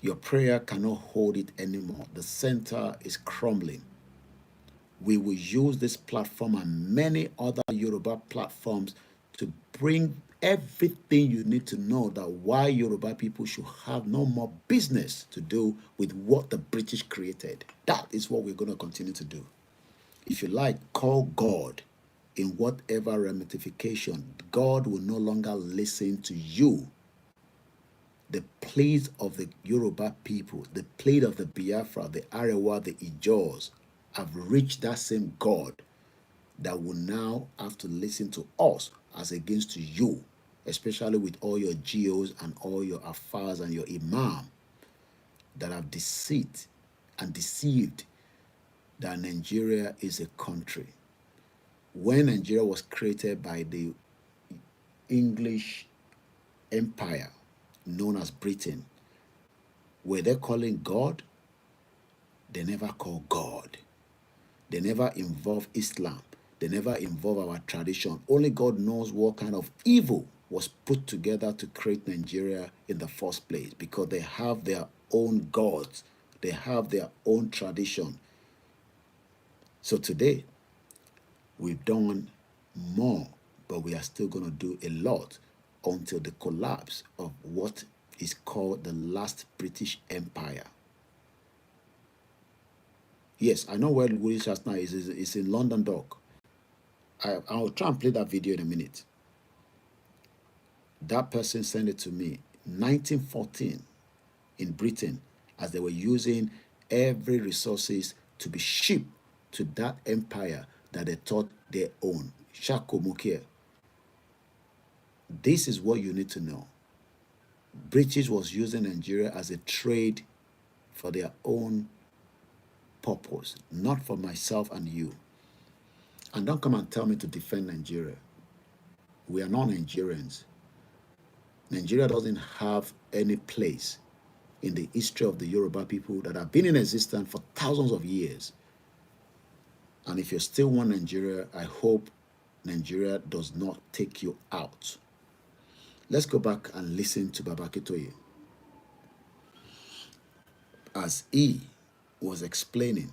Your prayer cannot hold it anymore. The center is crumbling. We will use this platform and many other Yoruba platforms to bring everything you need to know that why Yoruba people should have no more business to do with what the British created. That is what we're going to continue to do. If you like, call God in whatever ramification. God will no longer listen to you. The pleas of the Yoruba people, the plea of the Biafra, the Arewa, the Ijaws have reached that same God that will now have to listen to us as against to you, especially with all your geos and all your affairs and your imam that have deceived that Nigeria is a country. When Nigeria was created by the English Empire, known as Britain, were they calling God? They never call God. They never involve Islam. They never involve our tradition. Only God knows what kind of evil was put together to create Nigeria in the first place, because they have their own gods. They have their own tradition. So today, we've done more, but we are still going to do a lot until the collapse of what is called the last British Empire. Yes, I know where Willie Shastner is. It's in London Dock. I'll try and play that video in a minute. That person sent it to me, 1914, in Britain, as they were using every resources to be shipped to that empire that they thought they owned. Shako Mukia. This is what you need to know. British was using Nigeria as a trade for their own purpose, not for myself and you. And don't come and tell me to defend Nigeria. We are not Nigerians. Nigeria doesn't have any place in the history of the Yoruba people that have been in existence for thousands of years. And if you still want Nigeria, I hope Nigeria does not take you out. Let's go back and listen to Baba Akintoye as he was explaining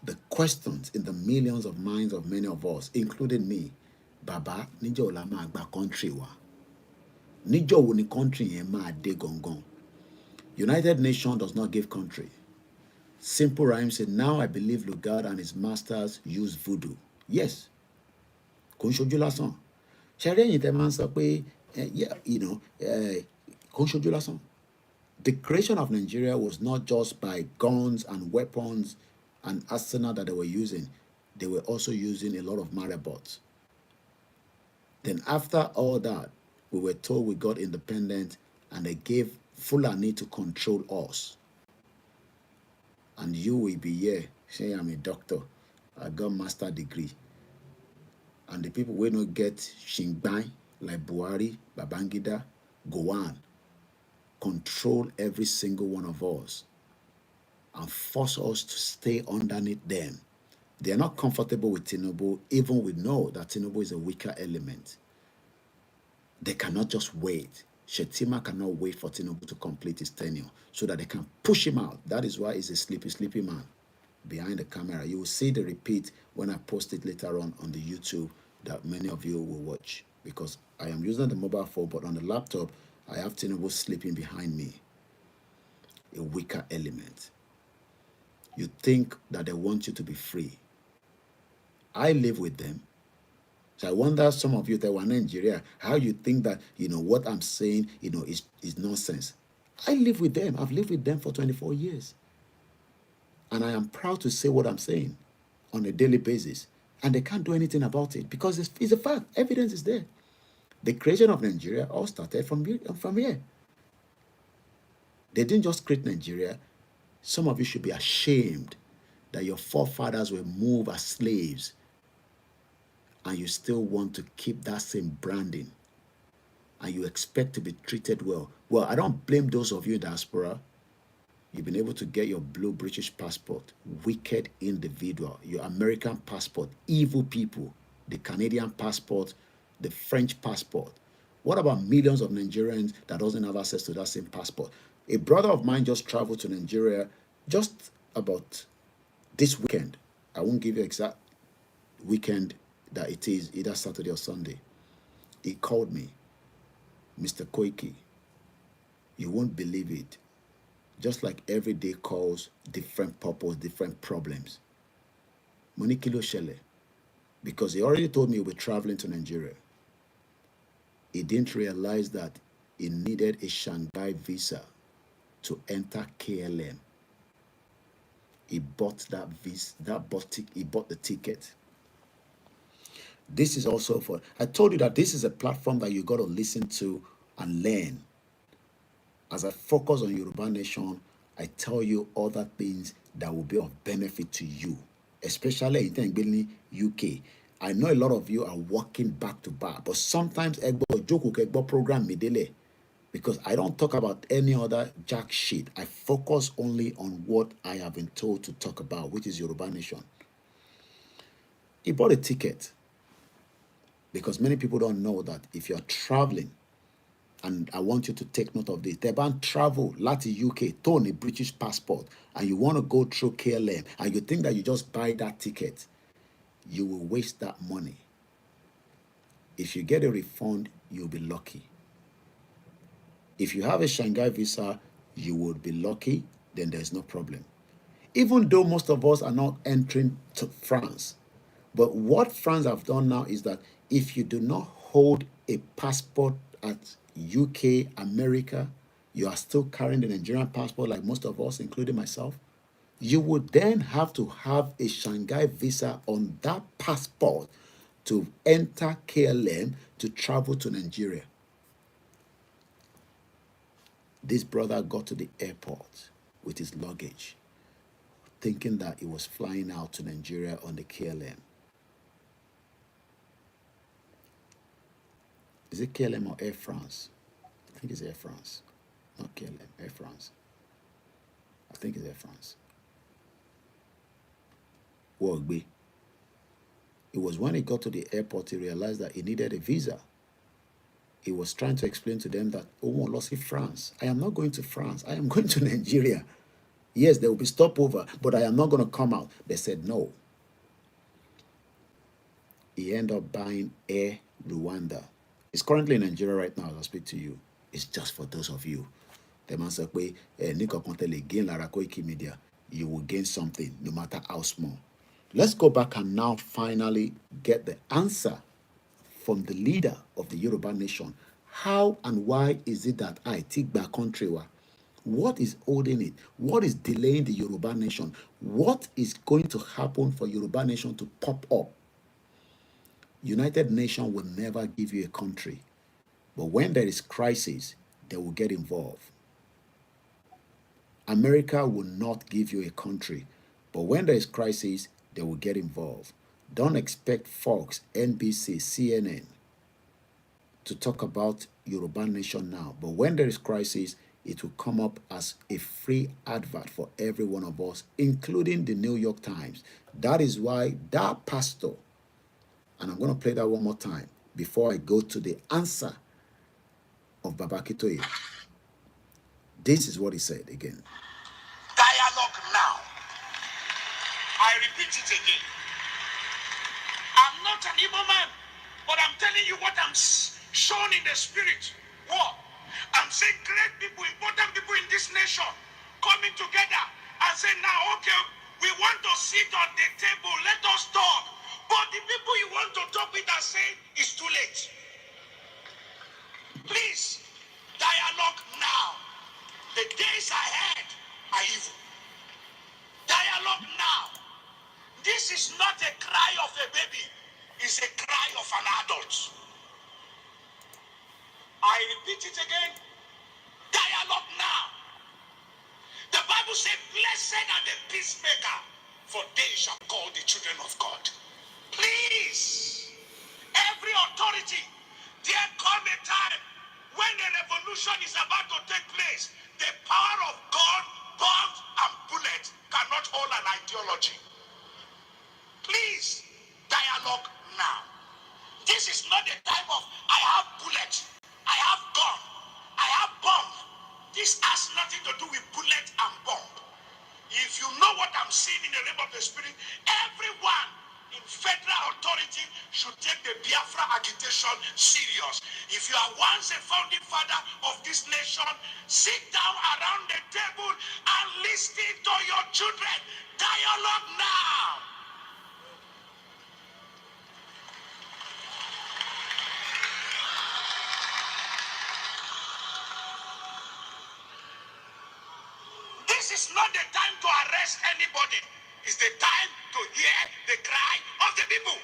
the questions in the millions of minds of many of us, including me. Baba, níjọ́ la máa gba country wa. Níjọ́ wo ni country yẹn máa dé gangan. United Nations does not give country. Simple Rhyme said, now I believe Lugard and his masters use voodoo. Yes. Kò ń ṣojú lásán. Ṣé rí ẹ̀yin tẹ́ máa ń sọ pé, kò ń ṣojú lásán. The creation of Nigeria was not just by guns and weapons and arsenal that they were using. they were also using a lot of marabots. Then after all that, we were told we got independent and they gave Fulani to control us. And you will be here saying I'm a doctor. I got master degree. And the people will not get Shingbai, like Buhari, Babangida, Gowon, control every single one of us and force us to stay underneath them. They are not comfortable with Tinubu, even we know that Tinubu is a weaker element. They cannot just wait. Shetima cannot wait for Tinubu to complete his tenure so that they can push him out. That is why he's a sleepy man behind the camera. You will see the repeat when I post it later on the YouTube that many of you will watch, because I am using the mobile phone, but on the laptop, I have Tinubu sleeping behind me, a weaker element. You think that they want you to be free. I live with them. So I wonder, some of you that were in Nigeria, how you think that, what I'm saying, is nonsense. I live with them. I've lived with them for 24 years. And I am proud to say what I'm saying on a daily basis. And they can't do anything about it because it's a fact. Evidence is there. The creation of Nigeria all started from here. They didn't just create Nigeria. Some of you should be ashamed that your forefathers were moved as slaves and you still want to keep that same branding and you expect to be treated well. Well, I don't blame those of you in diaspora. You've been able to get your blue British passport, wicked individual, your American passport, evil people, the Canadian passport, the French passport. What about millions of Nigerians that doesn't have access to that same passport? A brother of mine just traveled to Nigeria just about this weekend. I won't give you exact weekend that it is, either Saturday or Sunday. He called me, Mr. Koiki. You won't believe it. Just like every day calls, different purpose, different problems. Monikilo Shele, because he already told me he was traveling to Nigeria. He didn't realize that he needed a Shanghai visa to enter KLM. He bought that visa, he bought the ticket. This is also for, I told you that this is a platform that you got to listen to and learn. As I focus on Yòrùbá Nation, I tell you other things that will be of benefit to you, especially in UK. I know a lot of you are working back to back, but sometimes Egbo program midele, because I don't talk about any other jack shit. I focus only on what I have been told to talk about, which is Yòrùbá Nation. He bought a ticket because many people don't know that if you're traveling, and I want you to take note of this. They ban travel Latin UK, turn a British passport, and you want to go through KLM, and you think that you just buy that ticket, you will waste that money. If you get a refund, you'll be lucky. If you have a Shanghai visa, you would be lucky, then there's no problem. Even though most of us are not entering to France, but what France have done now is that if you do not hold a passport at UK, America, you are still carrying the Nigerian passport like most of us, including myself, you would then have to have a Shanghai visa on that passport to enter KLM to travel to Nigeria. This brother got to the airport with his luggage, thinking that he was flying out to Nigeria on the KLM. Is it KLM or Air France? I think it's Air France. Not KLM, Air France. I think it's Air France. Wogbe. It was when he got to the airport, he realized that he needed a visa. He was trying to explain to them that, oh, lost France. I am not going to France. I am going to Nigeria. Yes, there will be stopover, but I am not going to come out. They said no. He ended up buying Air Rwanda. It's currently in Nigeria right now as I speak to you. It's just for those of you. The man said, Koikimedia, you will gain something no matter how small. Let's go back and now finally get the answer from the leader of the Yòrùbá Nation. How and why is it that I take back country? What is holding it? What is delaying the Yoruba nation? What is going to happen for Yoruba nation to pop up? United Nations will never give you a country. But when there is crisis, they will get involved. America will not give you a country. But when there is crisis, they will get involved. Don't expect Fox, NBC, CNN to talk about Yoruba nation now. But when there is crisis, it will come up as a free advert for every one of us, including the New York Times. That is why that pastor, and I'm going to play that one more time before I go to the answer of Baba Kitoye. This is what he said again. Dialogue now. I repeat it again. I'm not an evil man, but I'm telling you what I'm shown in the spirit. What? I'm saying great people, important people in this nation coming together and saying, now, okay, we want to sit on the table, let us talk. But the people you want to talk with are saying it's too late. Please, dialogue now. The days ahead are evil. Dialogue now. This is not a cry of a baby. It's a cry of an adult. I repeat it again. Dialogue now. The Bible says, blessed are the peacemaker, for they shall call the children of God. Please, every authority, there come a time when a revolution is about to take place. The power of God, bombs and bullets cannot hold an ideology. Please, dialogue now. This is not the time of, I have bullets, I have gun, I have bomb. This has nothing to do with bullet and bomb. If you know what I'm seeing in the realm of the spirit, everyone in federal authority should take the Biafra agitation serious. If you are once a founding father of this nation, sit down around the table and listen to your children. Dialogue now. This is not the time to arrest anybody. It's the time to hear the cry of the people.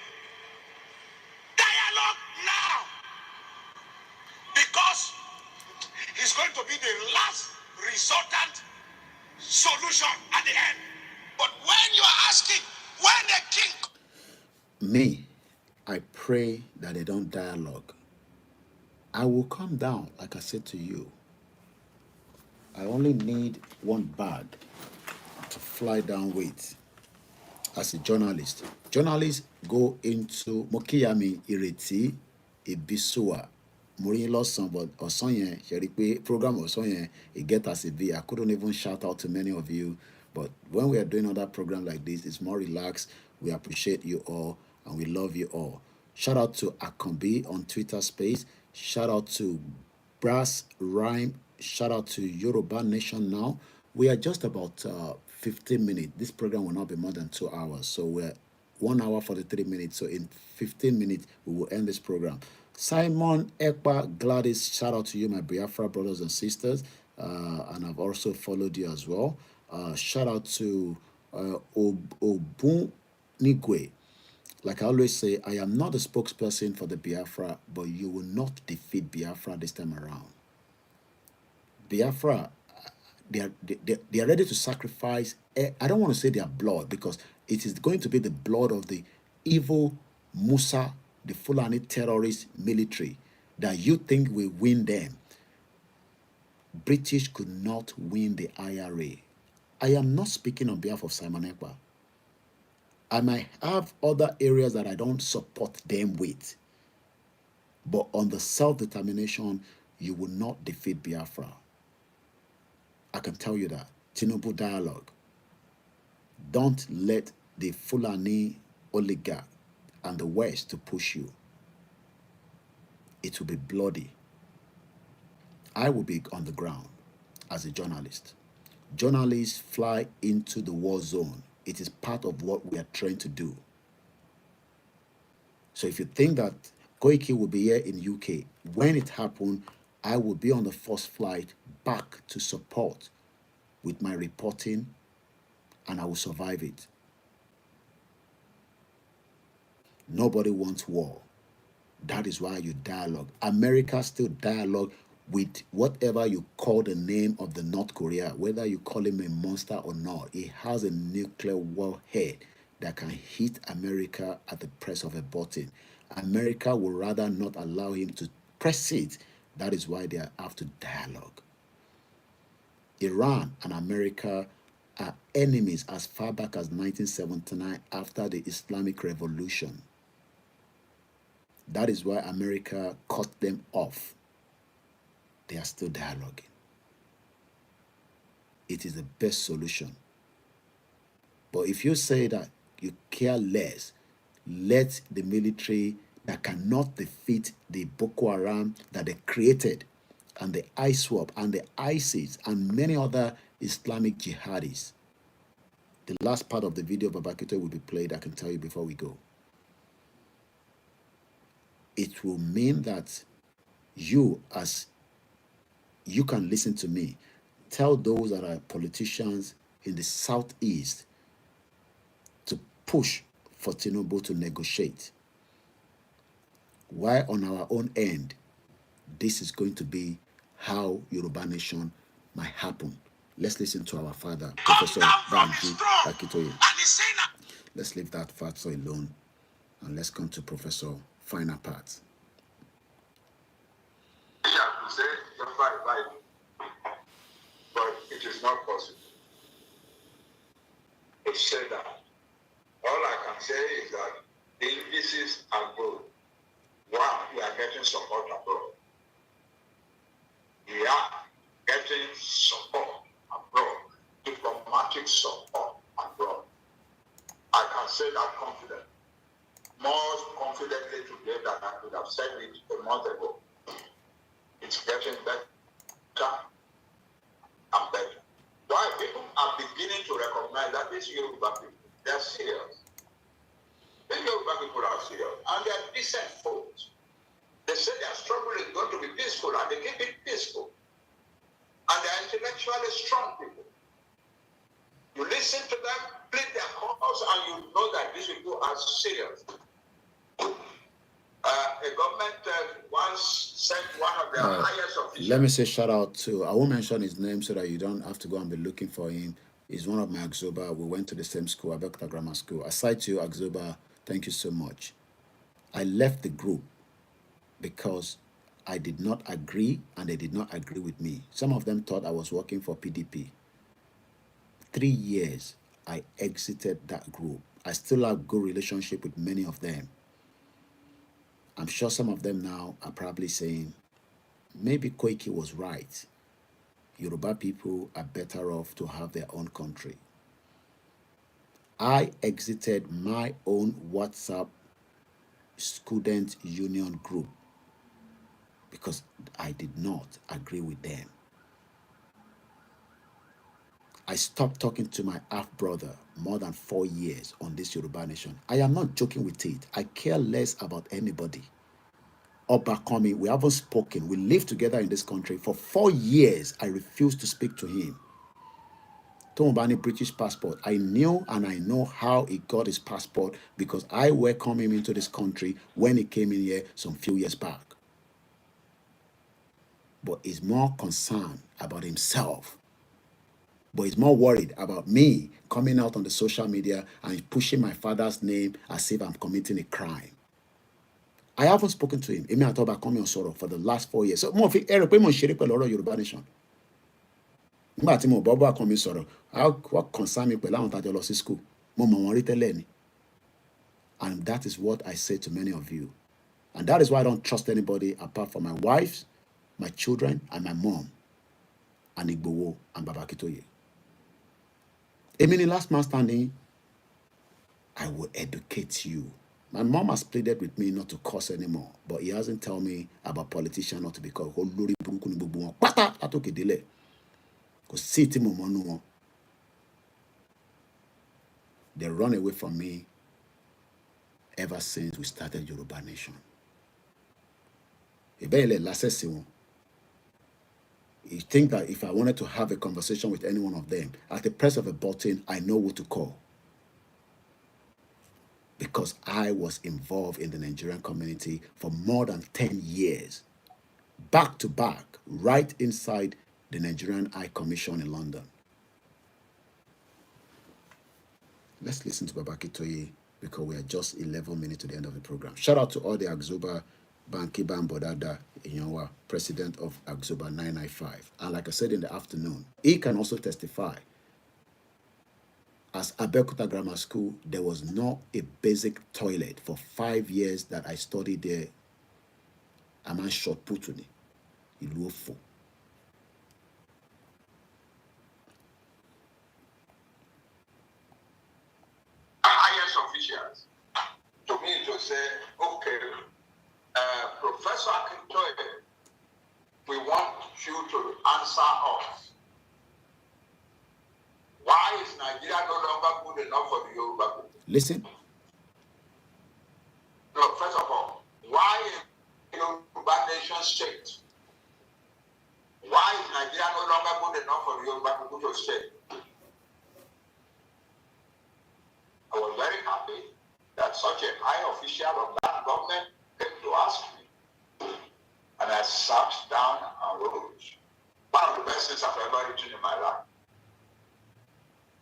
Dialogue now. Because it's going to be the last resultant solution at the end. But when you are asking, when the king... Me, I pray that they don't dialogue. I will come down, like I said to you. I only need one bag to fly down with as a journalist. Journalists go into Mokiyami Ireti Ibisua. Mori lost but Osonye, Sheripe program Osonye, it get us a V. I couldn't even shout out to many of you. But when we are doing another program like this, it's more relaxed. We appreciate you all and we love you all. Shout out to Akombi on Twitter Space. Shout out to Brass Rhyme. Shout out to Yoruba Nation Now. We are just about 15 minutes. This program will not be more than 2 hours. So we're 1 hour 43 minutes. So in 15 minutes, we will end this program. Simon, Ekpa, Gladys, shout out to you, my Biafra brothers and sisters. And I've also followed you as well. Shout out to Obun Nigwe. Like I always say, I am not a spokesperson for the Biafra, but you will not defeat Biafra this time around. Biafra, they are ready to sacrifice, I don't want to say their blood, because it is going to be the blood of the evil Musa, the Fulani terrorist military, that you think will win them. British could not win the IRA. I am not speaking on behalf of Simon Ekpa. I might have other areas that I don't support them with. But on the self-determination, you will not defeat Biafra. I can tell you that. Tinubu dialogue. Don't let the Fulani oligarch and the West to push you. It will be bloody. I will be on the ground as a journalist. Journalists fly into the war zone. It is part of what we are trained to do. So if you think that Koiki will be here in UK, when it happens, I will be on the first flight back to support with my reporting, and I will survive it. Nobody wants war. That is why you dialogue. America still dialogue with whatever you call the name of the North Korea, whether you call him a monster or not. It has a nuclear warhead that can hit America at the press of a button. America will rather not allow him to press it. That is why they have to dialogue. Iran and America are enemies as far back as 1979 after the Islamic Revolution. That is why America cut them off. They are still dialoguing. It is the best solution. But if you say that you care less, let the military that cannot defeat the Boko Haram that they created, and the ISWAP and the ISIS and many other Islamic jihadis. The last part of the video of Babakito will be played, I can tell you before we go. It will mean that you can listen to me. Tell those that are politicians in the southeast to push for Tinubu to negotiate. While on our own end, this is going to be how Yoruba nation might happen. Let's listen to our father, Professor Banji Akitoye. Let's leave that factor alone and let's come to Professor final parts. But it is not possible to say that. All I can say is that the indices are good. One, we are getting support abroad. We are getting support abroad, diplomatic support abroad. I can say that confidently, more confidently today than I could have said it a month ago. It's getting better and better. Why? People are beginning to recognize that these Yoruba people, they're serious. These Yoruba people are serious, and they are decent folks. They say their struggle is going to be peaceful, and they keep it peaceful. And they are intellectually strong people. You listen to them, plead their cause, and you know that these people are serious. A government once sent one of their highest officials. Let me say shout out to, I won't mention his name so that you don't have to go and be looking for him. He's one of my Agzoba. We went to the same school, Abeokuta Grammar School. Aside to you, Agzoba, thank you so much. I left the group because I did not agree and they did not agree with me. Some of them thought I was working for PDP. 3 years, I exited that group. I still have good relationship with many of them. I'm sure some of them now are probably saying, maybe Koiki was right. Yoruba people are better off to have their own country. I exited my own WhatsApp student union group because I did not agree with them. I stopped talking to my half-brother more than 4 years on this Yoruba nation. I am not joking with it. I care less about anybody. Obakami, we haven't spoken. We lived together in this country. For 4 years, I refused to speak to him. Tombani British passport. I knew and I know how he got his passport because I welcomed him into this country when he came in here some few years back. But he's more concerned about himself. But he's more worried about me coming out on the social media and pushing my father's name as if I'm committing a crime. I haven't spoken to him. Emi atoba coming on sorrow for the last 4 years. So mo fi ere pe mo sere pẹ̀lú ọ̀rọ̀ Yoruba nation. Nígbà tí mo bobo come sọ̀rọ̀, what concern me pẹ̀lú àwọn tá jọ lọ sí school. Mo mọ̀ wọ́n rí tẹ́lẹ̀ ni. And that is what I say to many of you. And that is why I don't trust anybody apart from my wives, my children, and my mom, and Igbowo and Babakitoye. Emini last man standing, I will educate you. My mom has pleaded with me not to curse anymore, but he hasn't told me about politicians not to be called. They run away from me ever since we started Yoruba Nation. You think that if I wanted to have a conversation with any one of them, at the press of a button, I know who to call. Because I was involved in the Nigerian community for more than 10 years, back to back, right inside the Nigerian High Commission in London. Let's listen to Baba Akintoye because we are just 11 minutes to the end of the program. Shout out to all the Agzoba, Bankiba and Bodada Inyanwa, president of Agzoba 995. And like I said in the afternoon, he can also testify. As Abeokuta Grammar School, there was not a basic toilet for 5 years that I studied there. Aman short putuni, Iluofo. Highest officials to me to say, okay, Professor Akintoye, we want you to answer us. Why is Nigeria no longer good enough for the Yoruba people? Listen. No, first of all, why is the Yoruba nation state? Why is Nigeria no longer good enough for the Yoruba people to stay? I was very happy that such a high official of that government came to ask me. And I sat down and wrote. One of the best things I've ever written in my life.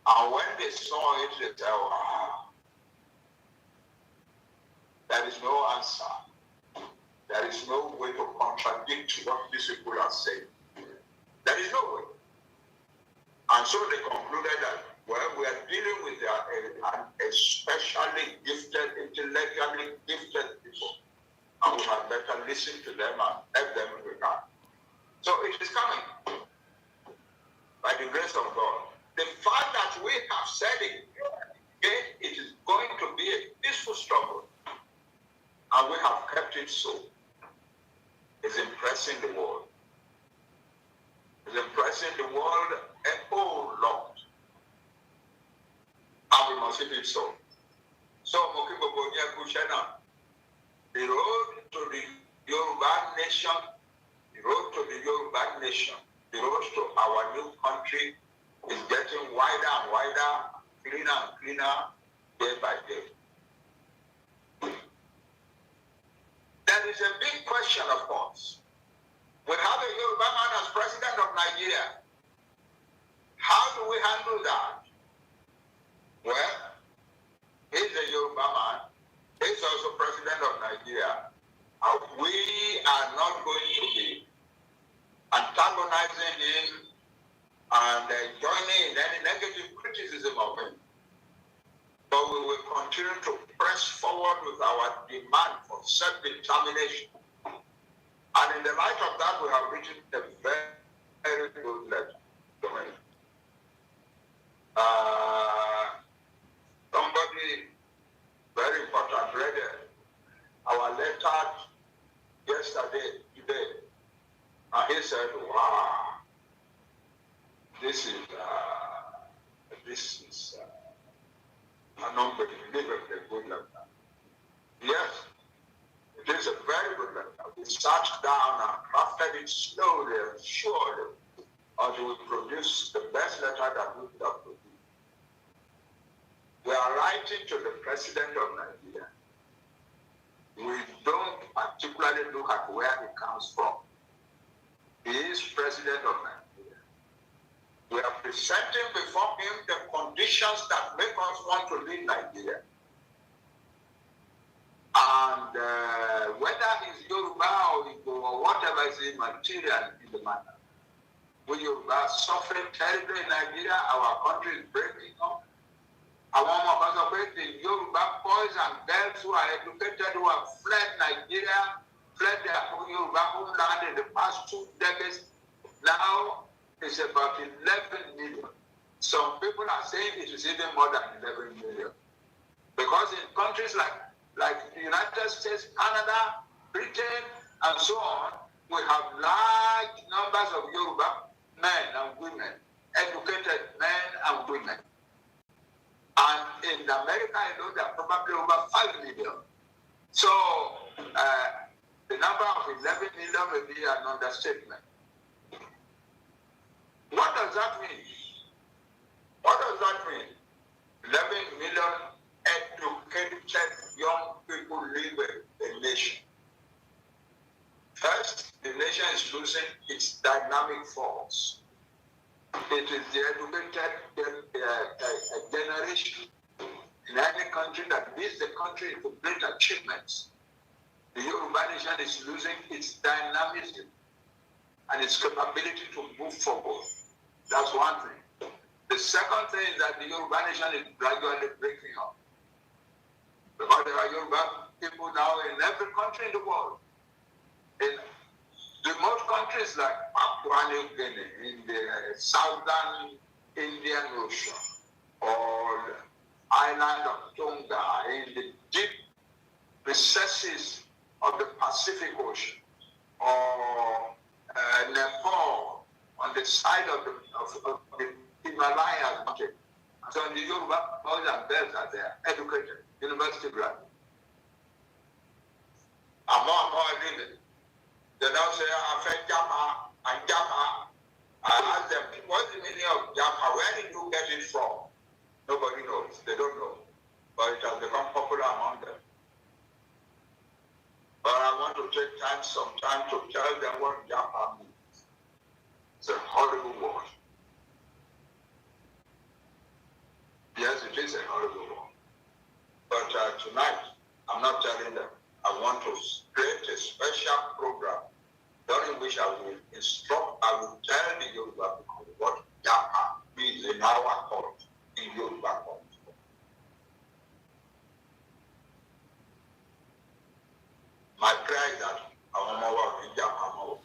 And when they saw it, they said, wow, there is no answer. There is no way to contradict what these people are saying. There is no way. And so they concluded that, well, we are dealing with especially gifted, intellectually gifted people. And we had better listen to them and help them if we can. So it is coming by the grace of God. The fact that we have said it, it is going to be a peaceful struggle, and we have kept it so, is impressing the world. Is impressing the world a whole lot. And we must keep it so. So, Mokibobonia Kushena, the road to the Yoruba nation, the road to the Yoruba nation, the road to our new country is getting wider and wider, cleaner and cleaner, day by day. There is a big question, of course. We have a Yoruba man as president of Nigeria. How do we handle that? Well, he's a Yoruba man. He's also president of Nigeria. We are not going to be antagonizing him and joining in any negative criticism of him. But we will continue to press forward with our demand for self-determination. And in the light of that, we have written a very, very good letter to him. Somebody very important read our letter today, and he said, wow, this is an unbelievably good letter. Yes, it is a very good letter. We sat down and crafted it slowly and surely until we produce the best letter that we could have produced. We are writing to the president of Nigeria. We don't particularly look at where he comes from. He is president of Nigeria. We are presenting before him the conditions that make us want to leave Nigeria. And whether he's Yoruba or Igbo or whatever is immaterial in the matter, we Yoruba suffering terribly in Nigeria. Our country is breaking up. Our the Yoruba boys and girls who are educated, who have fled Nigeria, fled their Yoruba homeland in the past 2 decades, now it's about 11 million. Some people are saying it is even more than 11 million. Because in countries like the United States, Canada, Britain, and so on, we have large numbers of Yoruba men and women, educated men and women. And in America, there are probably over 5 million. So the number of 11 million may be an understatement. What does that mean? What does that mean? 11 million educated young people live in a nation. First, the nation is losing its dynamic force. It is the educated generation in any country that leads the country to great achievements. The Yoruba nation is losing its dynamism and its capability to move forward. That's one thing. The second thing is that the Yoruba nation is gradually breaking up. Because there are Yoruba people now in every country in the world. In remote countries like Papua New Guinea, in the southern Indian Ocean, or the island of Tonga, in the deep recesses of the Pacific Ocean, or Nepal, on the side of the Himalayas mountain. So in the Yoruba, boys and girls are there, educated, university graduates. And more living. They now say, I fed Japa and Japa. I ask them, what's the meaning of Japa? Where did you get it from? Nobody knows. They don't know. But it has become popular among them. But I want to take some time to tell them what Japa means. It's a horrible word. Yes, it is a horrible word. But tonight, I'm not telling them. I want to create a special program during which I will instruct, I will tell the Yoruba people what Japa means in our court, in Yoruba court. My prayer is that our mother will be Japa.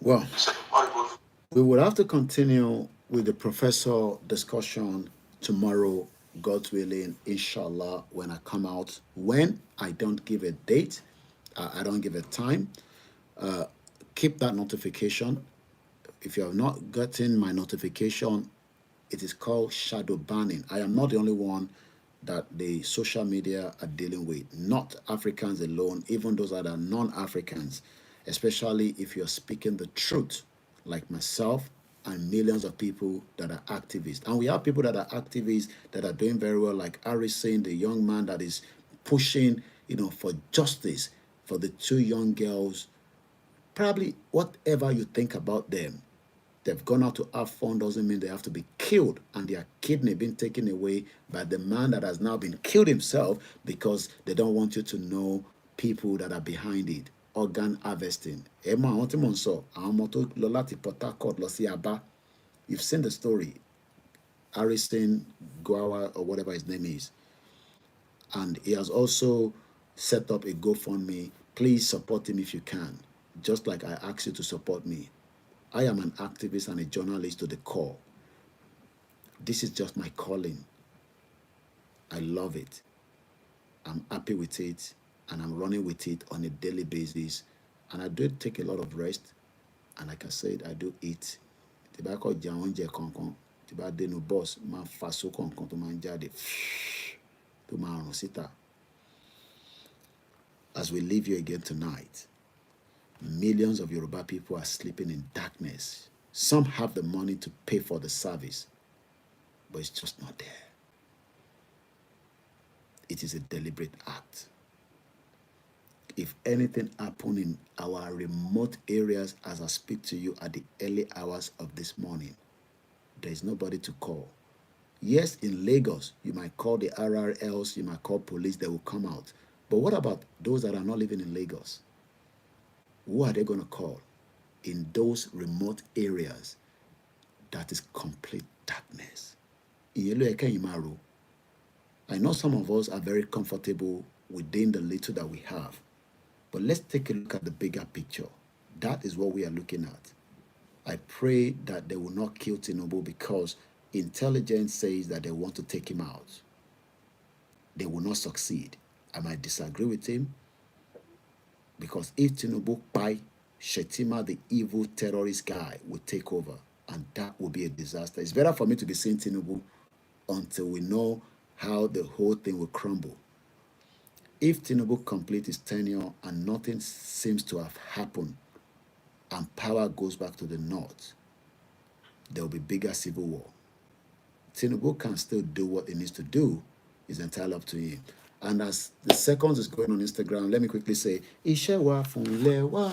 Well, we will have to continue with the professor discussion tomorrow, God willing, inshallah, when I come out. When I don't give a date, I don't give a time. Keep that notification. If you have not gotten my notification, it is called shadow banning. I am not the only one that the social media are dealing with, not Africans alone, even those that are non-Africans, especially if you're speaking the truth, like myself and millions of people that are activists. And we have people that are activists that are doing very well, like Harrison, the young man that is pushing, for justice for the two young girls. Probably whatever you think about them, they've gone out to have fun doesn't mean they have to be killed, and their kidney being taken away by the man that has now been killed himself because they don't want you to know people that are behind it. Organ harvesting. You've seen the story. Harrison Gower, or whatever his name is. And he has also set up a GoFundMe. Please support him if you can, just like I asked you to support me. I am an activist and a journalist to the core. This is just my calling. I love it. I'm happy with it, and I'm running with it on a daily basis. And I do take a lot of rest. And like I said, I do eat. As we leave you again tonight, millions of Yoruba people are sleeping in darkness. Some have the money to pay for the service, but it's just not there. It is a deliberate act. If anything happened in our remote areas as I speak to you at the early hours of this morning, there is nobody to call. Yes, in Lagos, you might call the RRLs, you might call police, they will come out. But what about those that are not living in Lagos? Who are they going to call in those remote areas that is complete darkness? I know some of us are very comfortable within the little that we have, but let's take a look at the bigger picture. That is what we are looking at. I pray that they will not kill Tinubu because intelligence says that they want to take him out. They will not succeed. I might disagree with him, because if Tinubu by Shetima, the evil terrorist guy, will take over, and that will be a disaster. It's better for me to be seeing Tinubu until we know how the whole thing will crumble. If Tinubu completes his tenure and nothing seems to have happened, and power goes back to the north, there will be bigger civil war. Tinubu can still do what he needs to do. It's entirely up to him. And as the seconds is going on Instagram, let me quickly say, Iṣẹ́ wa fúnlẹ̀ wa,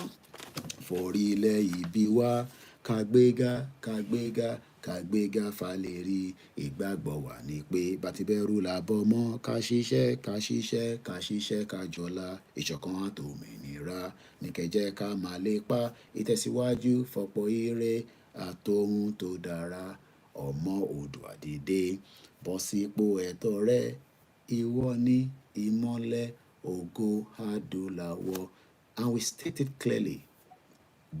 forílẹ̀ ìbí wa, kàgbéga, kàgbéga, kàgbéga falérí, ìgbàgbọ́ wa ni pé bàtìbẹ̀rù làbọ̀ mọ́, ká ṣiṣẹ́, ká ṣiṣẹ́, ká ṣiṣẹ́, ká jọlá, ìṣọ̀kan àtòmìnira, ní kẹjẹ́ ká máa lépa, ìtẹ̀síwájú fọ̀pọ̀ ire, àtòhun tó dára, ọmọ Oòduà dìde, bọ́ sípò ẹ̀tọ́ rẹ, ìwọ ni ìmọ́lẹ̀ ògo adúláwọ̀. And we state it clearly.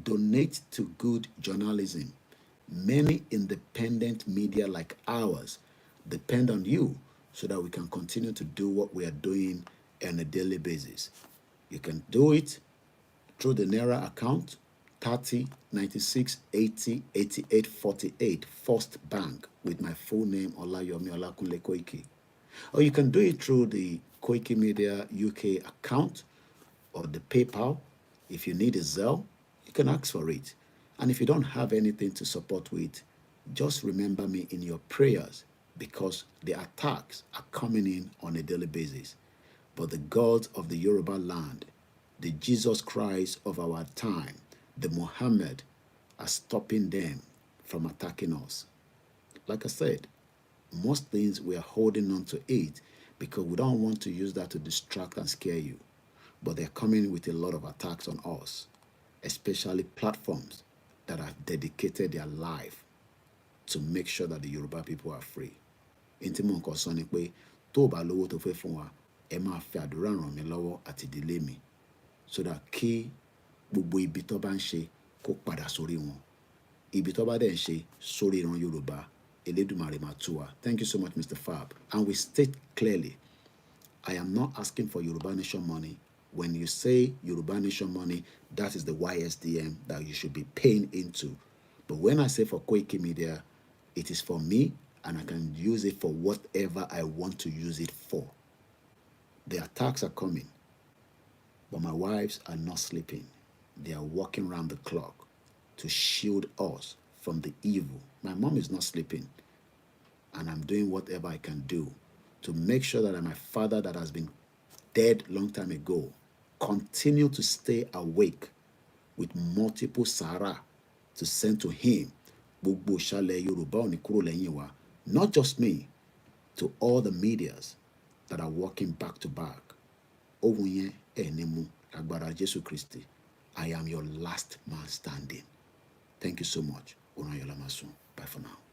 Donate to good journalism. Many independent media like ours depend on you so that we can continue to do what we are doing on a daily basis. You can do it through the Naira account, 30 96 80 88 48, First Bank, with my full name, OLAYOMI KOIKI. Or you can do it through the Koikimedia UK account or the PayPal. If you need a Zelle, you can ask for it. And if you don't have anything to support with, just remember me in your prayers, because the attacks are coming in on a daily basis. But the gods of the Yòrùbá land, the Jesus Christ of our time, the Muhammad, are stopping them from attacking us. Like I said, most things we are holding on to it because we don't want to use that to distract and scare you. But they're coming with a lot of attacks on us, especially platforms that have dedicated their life to make sure that the Yoruba people are free. Ntí mò ń kọ́ sọ ni pé tó bá lówó tó fẹ́ fún wa, ẹ máa fi àdúrà ràn mí lọ́wọ́ àti ìdílé mi, so that kí gbogbo ibi tó bá ń ṣe kó padà sórí wọn. Ibi tó bá dẹ̀ ń ṣe sórí ìran Yorùbá, Elédùmarè máa tú wa. Thank you so much, Mr. Fab. And we state clearly, I am not asking for Yoruba Nation money. When you say Yoruba Nation money, that is the YSDM that you should be paying into. But when I say for Koikimedia, it is for me, and I can use it for whatever I want to use it for. The attacks are coming, but my wives are not sleeping. They are working around the clock to shield us from the evil. My mom is not sleeping, and I'm doing whatever I can do to make sure that my father, that has been dead long time ago, continue to stay awake with multiple Sahara to send to him. Gbogbo ìṣàlẹ̀ Yorùbá ò ní kúrò lẹ́yìn wa. Not just me, to all the medias that are working back to back. Ohun yẹn ẹ̀ ní mú lágbára Jésù Kristi. I am your last man standing. Thank you so much. Bye for now.